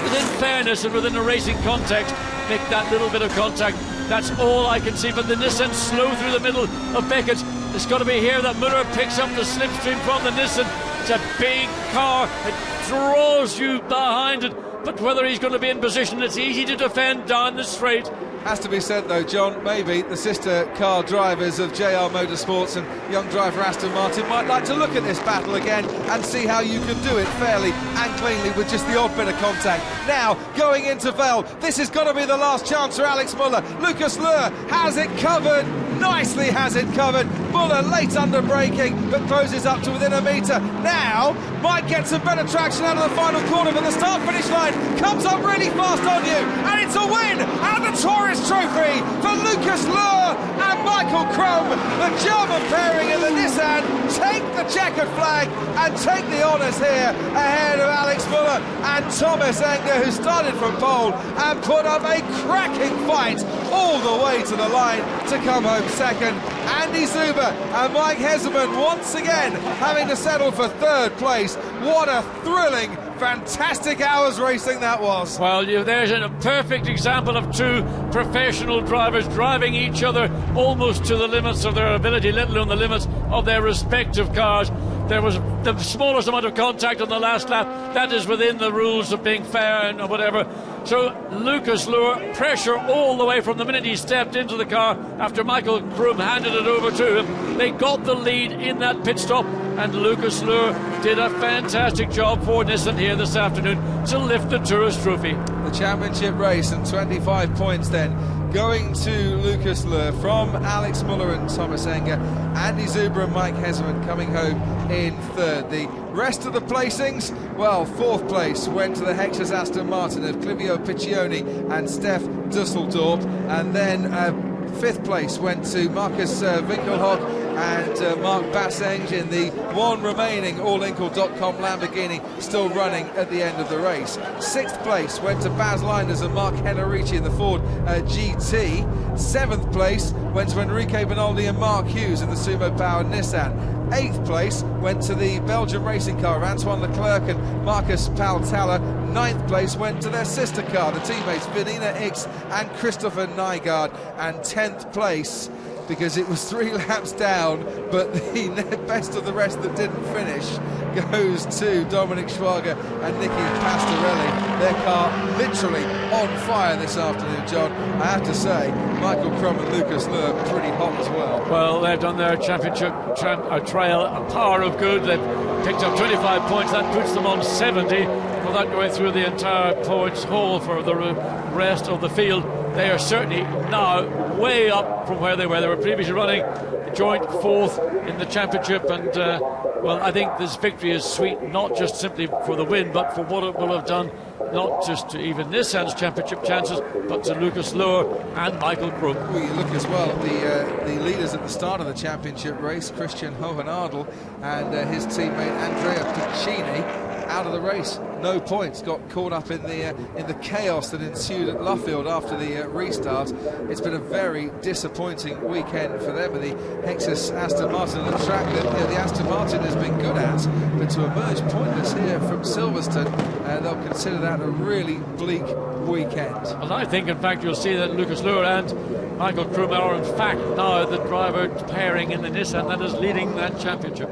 within fairness and within a racing context. Make that little bit of contact. That's all I can see. But the Nissan slow through the middle of Beckett. It's got to be here that Muller picks up the slipstream from the Nissan. It's a big car. It draws you behind it. But whether he's going to be in position, it's easy to defend down the straight. Has to be said though, John, maybe the sister car drivers of JR Motorsports and young driver Aston Martin might like to look at this battle again and see how you can do it fairly and cleanly with just the odd bit of contact. Now, going into Vale, this is going to be the last chance for Alex Muller. Lucas Luhr has it covered, nicely has it covered. Muller late under braking, but closes up to within a metre. Now, might get some better traction out of the final corner, but the start-finish line comes up really fast on you, and it's a win and the Tourist Trophy for Lucas Luhr and Michael Krum. The German pairing in the Nissan take the checkered flag and take the honours here ahead of Alex Muller and Thomas Enger, who started from pole and put up a cracking fight all the way to the line to come home second. Andy Zuber and Mike Heserman once again having to settle for third place. What a thrilling, fantastic hours racing that was. Well, there's a perfect example of two professional drivers driving each other almost to the limits of their ability, let alone the limits of their respective cars. There was the smallest amount of contact on the last lap. That is within the rules of being fair and whatever. So Lucas Luhr, pressure all the way from the minute he stepped into the car after Michael Krum handed it over to him. They got the lead in that pit stop, and Lucas Luhr did a fantastic job for Nissan here this afternoon to lift the Tourist Trophy. The championship race and 25 points then going to Lucas Luhr from Alex Muller and Thomas Enger. Andy Zuber and Mike Heserman coming home in third. The rest of the placings, well, fourth place went to the Hexus Aston Martin of Clivio Piccioni and Steph Dusseldorp, and then fifth place went to Marcus Winkelhock and Mark Bassenge in the one remaining allinkle.com Lamborghini still running at the end of the race. Sixth place went to Baz Linders and Mark Henrici in the Ford GT. Seventh place went to Enrique Benaldi and Mark Hughes in the Sumo Power Nissan. Eighth place went to the Belgian racing car of Antoine Leclerc and Marcus Pautala. Ninth place went to their sister car, the teammates Vanina X and Christopher Nygaard. And 10th place, because it was 3 laps down, but the best of the rest that didn't finish goes to Dominic Schwager and Nicky Pastorelli. Their car literally on fire this afternoon, John. I have to say, Michael Krum and Lucas Luhr pretty hot as well. Well, they've done their championship trail a power of good. They've picked up 25 points. That puts them on 70 without going through the entire points haul for the rest of the field. They are certainly now way up from where they were. They were previously running joint fourth in the championship, and well, I think this victory is sweet, not just simply for the win, but for what it will have done, not just to even Nissan's championship chances, but to Lucas Luhr and Michael Krum. Well, you look as well at the leaders at the start of the championship race, Christian Hohenadel and his teammate Andrea Piccini, out of the race, no points, got caught up in the chaos that ensued at Luffield after the restart. It's been a very disappointing weekend for them, and the Hexus Aston Martin, a track that the Aston Martin has been good at, but to emerge pointless here from Silverstone, they'll consider that a really bleak weekend. Well, I think in fact you'll see that Lucas Luhr and Michael Krum are in fact now the driver pairing in the Nissan that is leading that championship.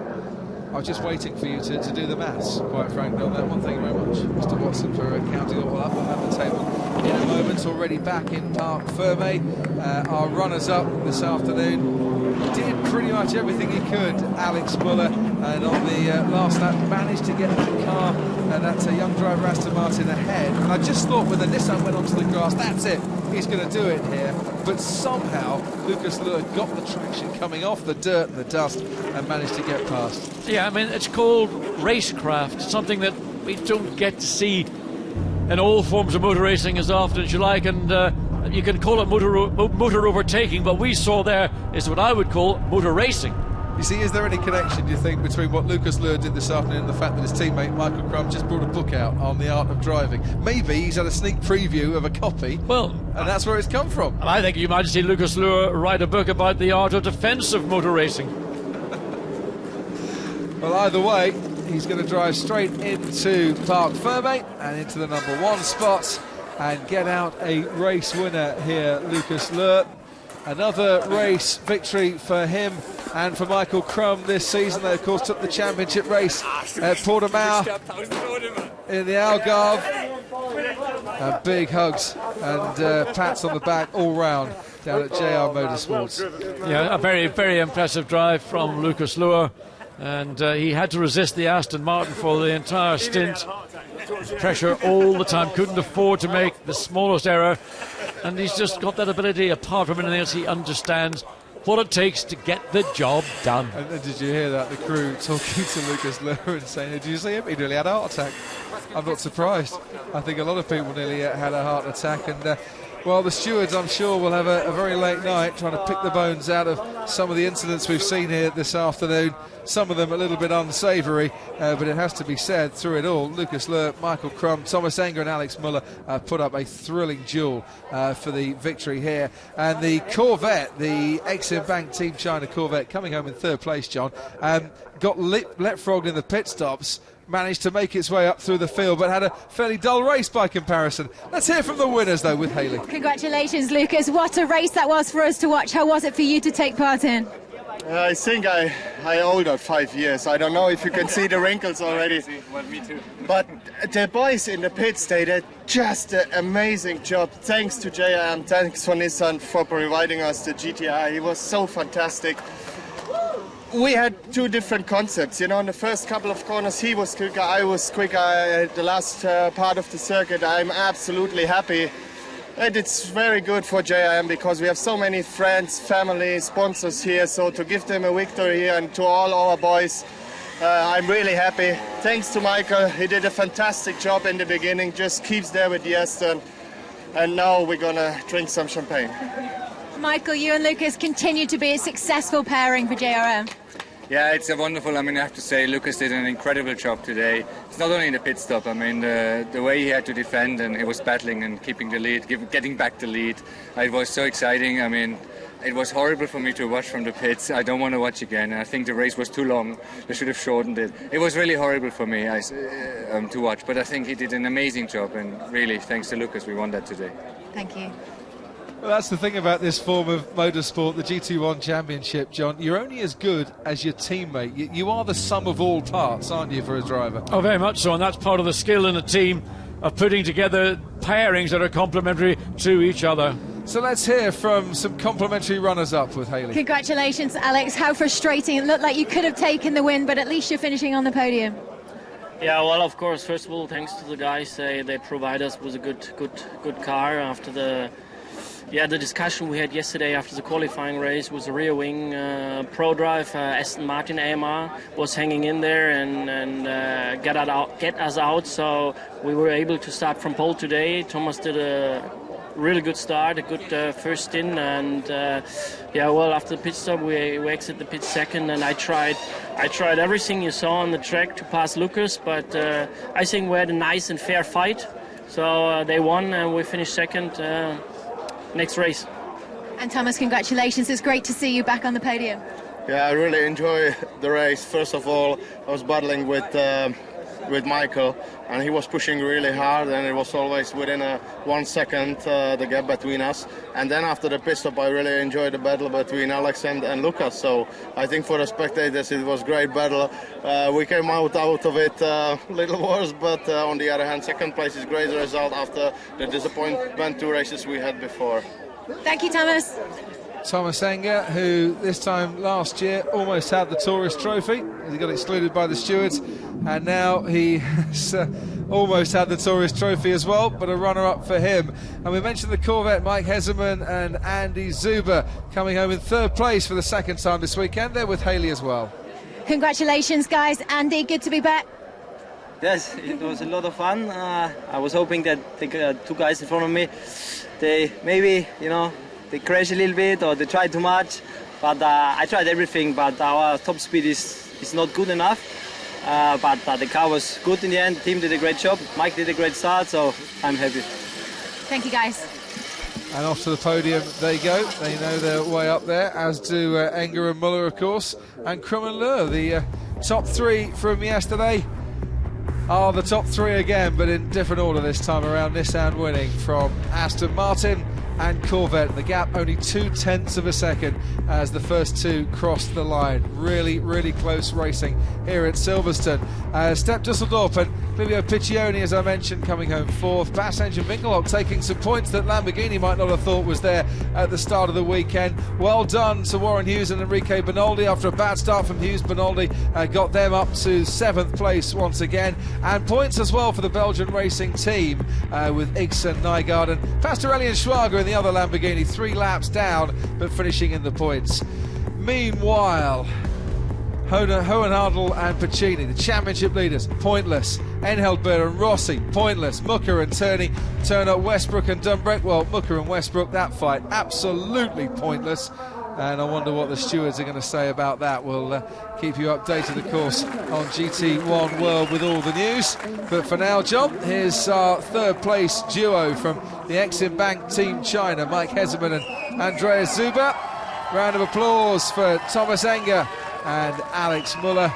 I was just waiting for you to do the maths, quite frankly, on that one. Thank you very much, Mr. Watson, for counting it all up. We'll have the table in a moment. Already back in Parc Ferme. Our runners-up this afternoon did pretty much everything he could. Alex Muller, and on the last lap, managed to get the car, that's a young driver Aston Martin ahead. And I just thought when the Nissan went onto the grass, that's it, he's going to do it here. But somehow Lucas Luhr got the traction coming off the dirt and the dust and managed to get past. Yeah, I mean, it's called racecraft, something that we don't get to see in all forms of motor racing as often as you like, and you can call it motor overtaking, but we saw there is what I would call motor racing. You see, is there any connection, do you think, between what Lucas Luhr did this afternoon and the fact that his teammate Michael Krum just brought a book out on the art of driving? Maybe he's had a sneak preview of a copy, well, and that's where it's come from. And I think you might see Lucas Luhr write a book about the art of defensive motor racing. Well, either way, He's going to drive straight into Parc Fermé and into the #1 spot and get out a race winner here, Lucas Luhr. Another race victory for him and for Michael Crum this season. They, of course, took the championship race at Portimao in the Algarve. And big hugs and pats on the back all round down at JR Motorsports. Yeah, a very, very impressive drive from Lucas Luhr. And he had to resist the Aston Martin for the entire stint. Pressure all the time, couldn't afford to make the smallest error. And he's just got that ability, apart from anything else, he understands what it takes to get the job done. And did you hear that? The crew talking to Lucas Luhr and saying, did you see him? He nearly had a heart attack. I'm not surprised. I think a lot of people nearly had a heart attack. And well, the stewards, I'm sure, will have a very late night trying to pick the bones out of some of the incidents we've seen here this afternoon. Some of them a little bit unsavoury, but it has to be said, through it all, Lucas Luhr, Michael Crum, Thomas Enger and Alex Muller put up a thrilling duel for the victory here. And the Corvette, the Exim Bank Team China Corvette, coming home in third place, John, got leapfrogged in the pit stops, managed to make its way up through the field, but had a fairly dull race by comparison. Let's hear from the winners, though, with Haley. Congratulations, Lucas. What a race that was for us to watch. How was it for you to take part in? I think I older 5 years. I don't know if you can see the wrinkles already. Well, me too. But the boys in the pits, they did just an amazing job. Thanks to JRM, thanks for Nissan for providing us the GTI. It was so fantastic. We had two different concepts. You know, in the first couple of corners, he was quicker, I was quicker. The last part of the circuit, I'm absolutely happy. And it's very good for JRM because we have so many friends, family, sponsors here. So to give them a victory here and to all our boys, I'm really happy. Thanks to Michael, he did a fantastic job in the beginning, just keeps there with the Aston. And now we're gonna drink some champagne. Michael, you and Lucas continue to be a successful pairing for JRM. Yeah, it's a wonderful. I mean, I have to say, Lucas did an incredible job today. It's not only in the pit stop. I mean, the way he had to defend and he was battling and keeping the lead, getting back the lead. It was so exciting. I mean, it was horrible for me to watch from the pits. I don't want to watch again. I think the race was too long. They should have shortened it. It was really horrible for me to watch. But I think he did an amazing job. And really, thanks to Lucas, we won that today. Thank you. Well, that's the thing about this form of motorsport, the GT1 Championship, John. You're only as good as your teammate. You are the sum of all parts, aren't you, for a driver? Oh, very much so, and that's part of the skill in a team of putting together pairings that are complementary to each other. So let's hear from some complimentary runners-up with Haley. Congratulations, Alex. How frustrating. It looked like you could have taken the win, but at least you're finishing on the podium. Yeah, well, of course, first of all, thanks to the guys. They provide us with a good car after the discussion we had yesterday after the qualifying race was a rear wing pro drive. Aston Martin AMR was hanging in there and get us out. So we were able to start from pole today. Thomas did a really good start, a good first stint, and after the pit stop we exit the pit second, and I tried everything you saw on the track to pass Lucas, but I think we had a nice and fair fight. So they won and we finished second. Next race. And Thomas, congratulations. It's great to see you back on the podium. Yeah, I really enjoy the race. First of all, I was battling with Michael, and he was pushing really hard, and it was always within 1 second the gap between us. And then after the pit stop, I really enjoyed the battle between Alex and Lucas. So I think for the spectators, it was a great battle. We came out of it a little worse, but on the other hand, second place is a great result after the disappointment 2 races we had before. Thank you, Thomas. Thomas Enger, who this time last year almost had the Tourist Trophy. He got excluded by the stewards, and now he has almost had the Tourist Trophy as well, but a runner-up for him. And we mentioned the Corvette, Mike Heseman and Andy Zuber coming home in third place for the second time this weekend. They're with Haley as well. Congratulations, guys. Andy, good to be back. Yes, it was a lot of fun. I was hoping that the 2 guys in front of me, they maybe, they crash a little bit or they try too much, but I tried everything, but our top speed is not good enough. But the car was good in the end. The team did a great job. Mike did a great start, so I'm happy. Thank you, guys. And off to the podium they go. They know their way up there, as do Enger and Muller, of course, and Crum and Luhr, the top three from yesterday are the top three again, but in different order this time around. Nissan winning from Aston Martin and Corvette. The gap only 0.2 of a second as the first two crossed the line. Really, really close racing here at Silverstone. Stepp Dusseldorp and Livio Piccioni, as I mentioned, coming home fourth. Bass Engine Winkelhock taking some points that Lamborghini might not have thought was there at the start of the weekend. Well done to Warren Hughes and Enrique Bernoldi. After a bad start from Hughes, Bernoldi got them up to 7th place once again. And points as well for the Belgian racing team with Iggs and Nygaard and Pastorelli and Schwager in the other Lamborghini, 3 laps down but finishing in the points. Meanwhile, Hohenadel and Pacini, the championship leaders, pointless. Engelbert and Rossi, pointless. Mucker and Turner, Westbrook and Dunbreck. Well, Mucker and Westbrook, that fight, absolutely pointless. And I wonder what the stewards are going to say about that. We'll keep you updated, of course, on GT1 World with all the news. But for now, John, here's our third place duo from the Exim Bank Team China, Mike Heserman and Andreas Zuber. Round of applause for Thomas Enger and Alex Muller,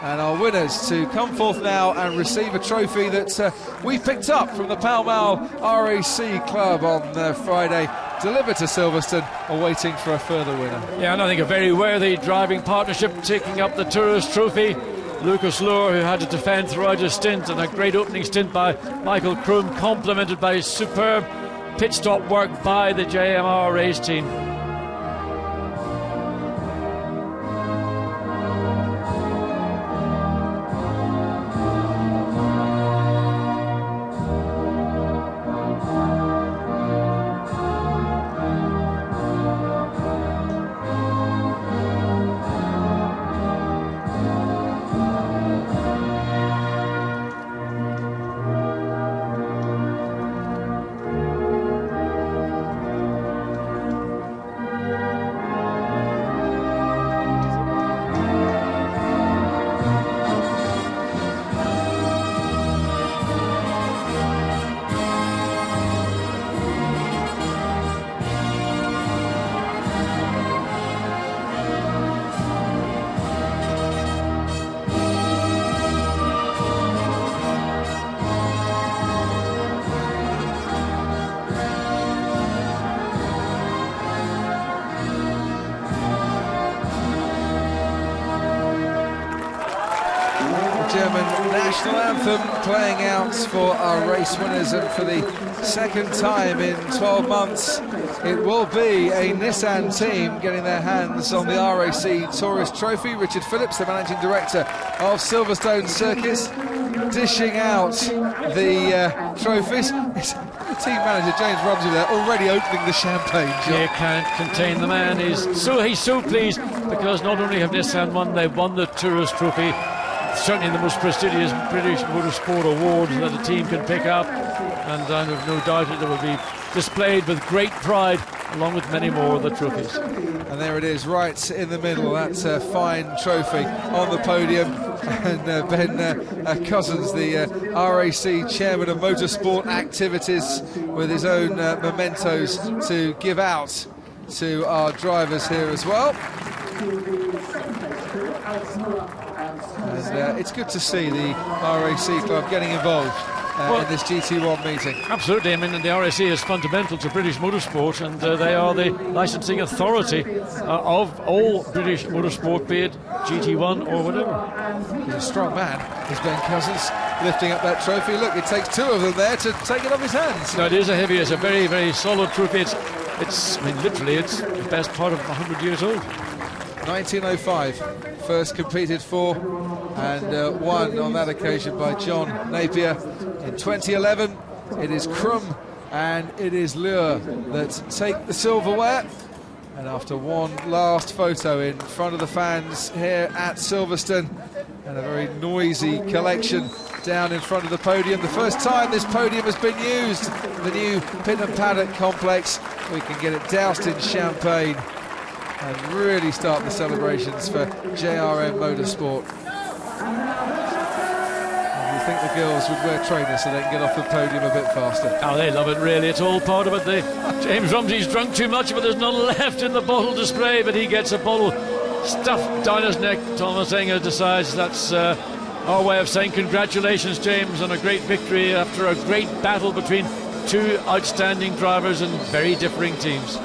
and our winners to come forth now and receive a trophy that we picked up from the Pall Mall RAC Club on Friday, delivered to Silverstone, awaiting for a further winner. Yeah, and I think a very worthy driving partnership taking up the Tourist Trophy. Lucas Luhr, who had to defend throughout his stint, and a great opening stint by Michael Kroom, complemented by superb pit stop work by the JMR race team. German national anthem playing out for our race winners, and for the second time in 12 months it will be a Nissan team getting their hands on the RAC Tourist Trophy. Richard Phillips, the managing director of Silverstone Circus, dishing out the trophies. The team manager James Rumsey there already opening the champagne. John. You can't contain the man. He's so pleased because not only have Nissan won, they've won the Tourist Trophy, certainly the most prestigious British motorsport award that a team can pick up, and I have no doubt that it will be displayed with great pride along with many more of the trophies. And there it is, right in the middle, that fine trophy on the podium. And Ben Cousins, the RAC chairman of motorsport activities, with his own mementos to give out to our drivers here as well. And it's good to see the RAC club getting involved in this GT1 meeting. Absolutely. I mean, the RAC is fundamental to British motorsport, and they are the licensing authority of all British motorsport, be it GT1 or whatever. He's a strong man, is Ben Cousins, lifting up that trophy. Look, it takes two of them there to take it off his hands. No, it is it's a very, very solid trophy. It's I mean, literally, it's the best part of 100 years old. 1905, first competed for and won on that occasion by John Napier. In 2011, it is Kroom and it is Luhr that take the silverware. And after one last photo in front of the fans here at Silverstone, and a very noisy collection down in front of the podium, the first time this podium has been used, the new pit and paddock complex, we can get it doused in champagne and really start the celebrations for JRM Motorsport. And you think the girls would wear trainers so they can get off the podium a bit faster? Oh, they love it, really. It's all part of it. James Rumsey's drunk too much, but there's none left in the bottle display, but he gets a bottle stuff down his neck. Thomas Enger decides that's our way of saying congratulations, James, on a great victory after a great battle between two outstanding drivers and very differing teams.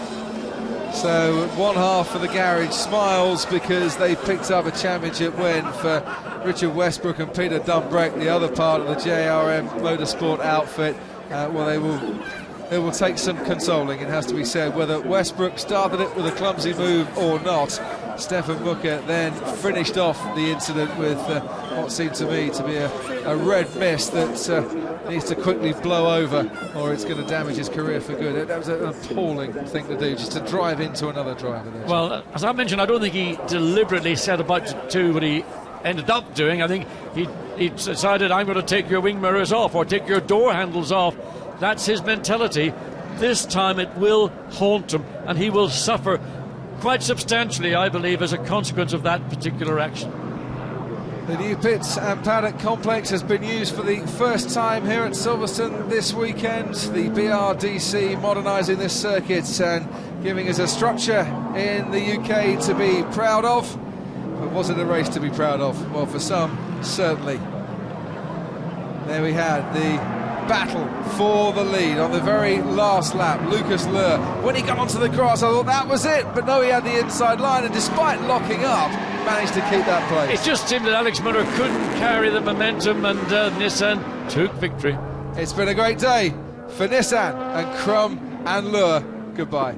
So one half for the garage smiles because they picked up a championship win for Richard Westbrook and Peter Dumbreck. The other part of the JRM Motorsport outfit, well, they will take some consoling, it has to be said, whether Westbrook started it with a clumsy move or not. Stefan Mucker then finished off the incident with what seemed to me to be a red mist that needs to quickly blow over or it's going to damage his career for good. That was an appalling thing to do, just to drive into another driver there. Well, as I mentioned, I don't think he deliberately set about to do what he ended up doing. I think he decided, I'm going to take your wing mirrors off or take your door handles off. That's his mentality. This time it will haunt him and he will suffer quite substantially, I believe, as a consequence of that particular action. The new pits and paddock complex has been used for the first time here at Silverstone this weekend. The BRDC modernising this circuit and giving us a structure in the UK to be proud of. But was it a race to be proud of? Well, for some, certainly. There we had the battle for the lead on the very last lap. Lucas Luhr, when he got onto the grass, I thought that was it, but no, he had the inside line, and despite locking up, managed to keep that place. It just seemed that Alex Miller couldn't carry the momentum, and Nissan took victory. It's been a great day for Nissan and Crum and Luhr. Goodbye.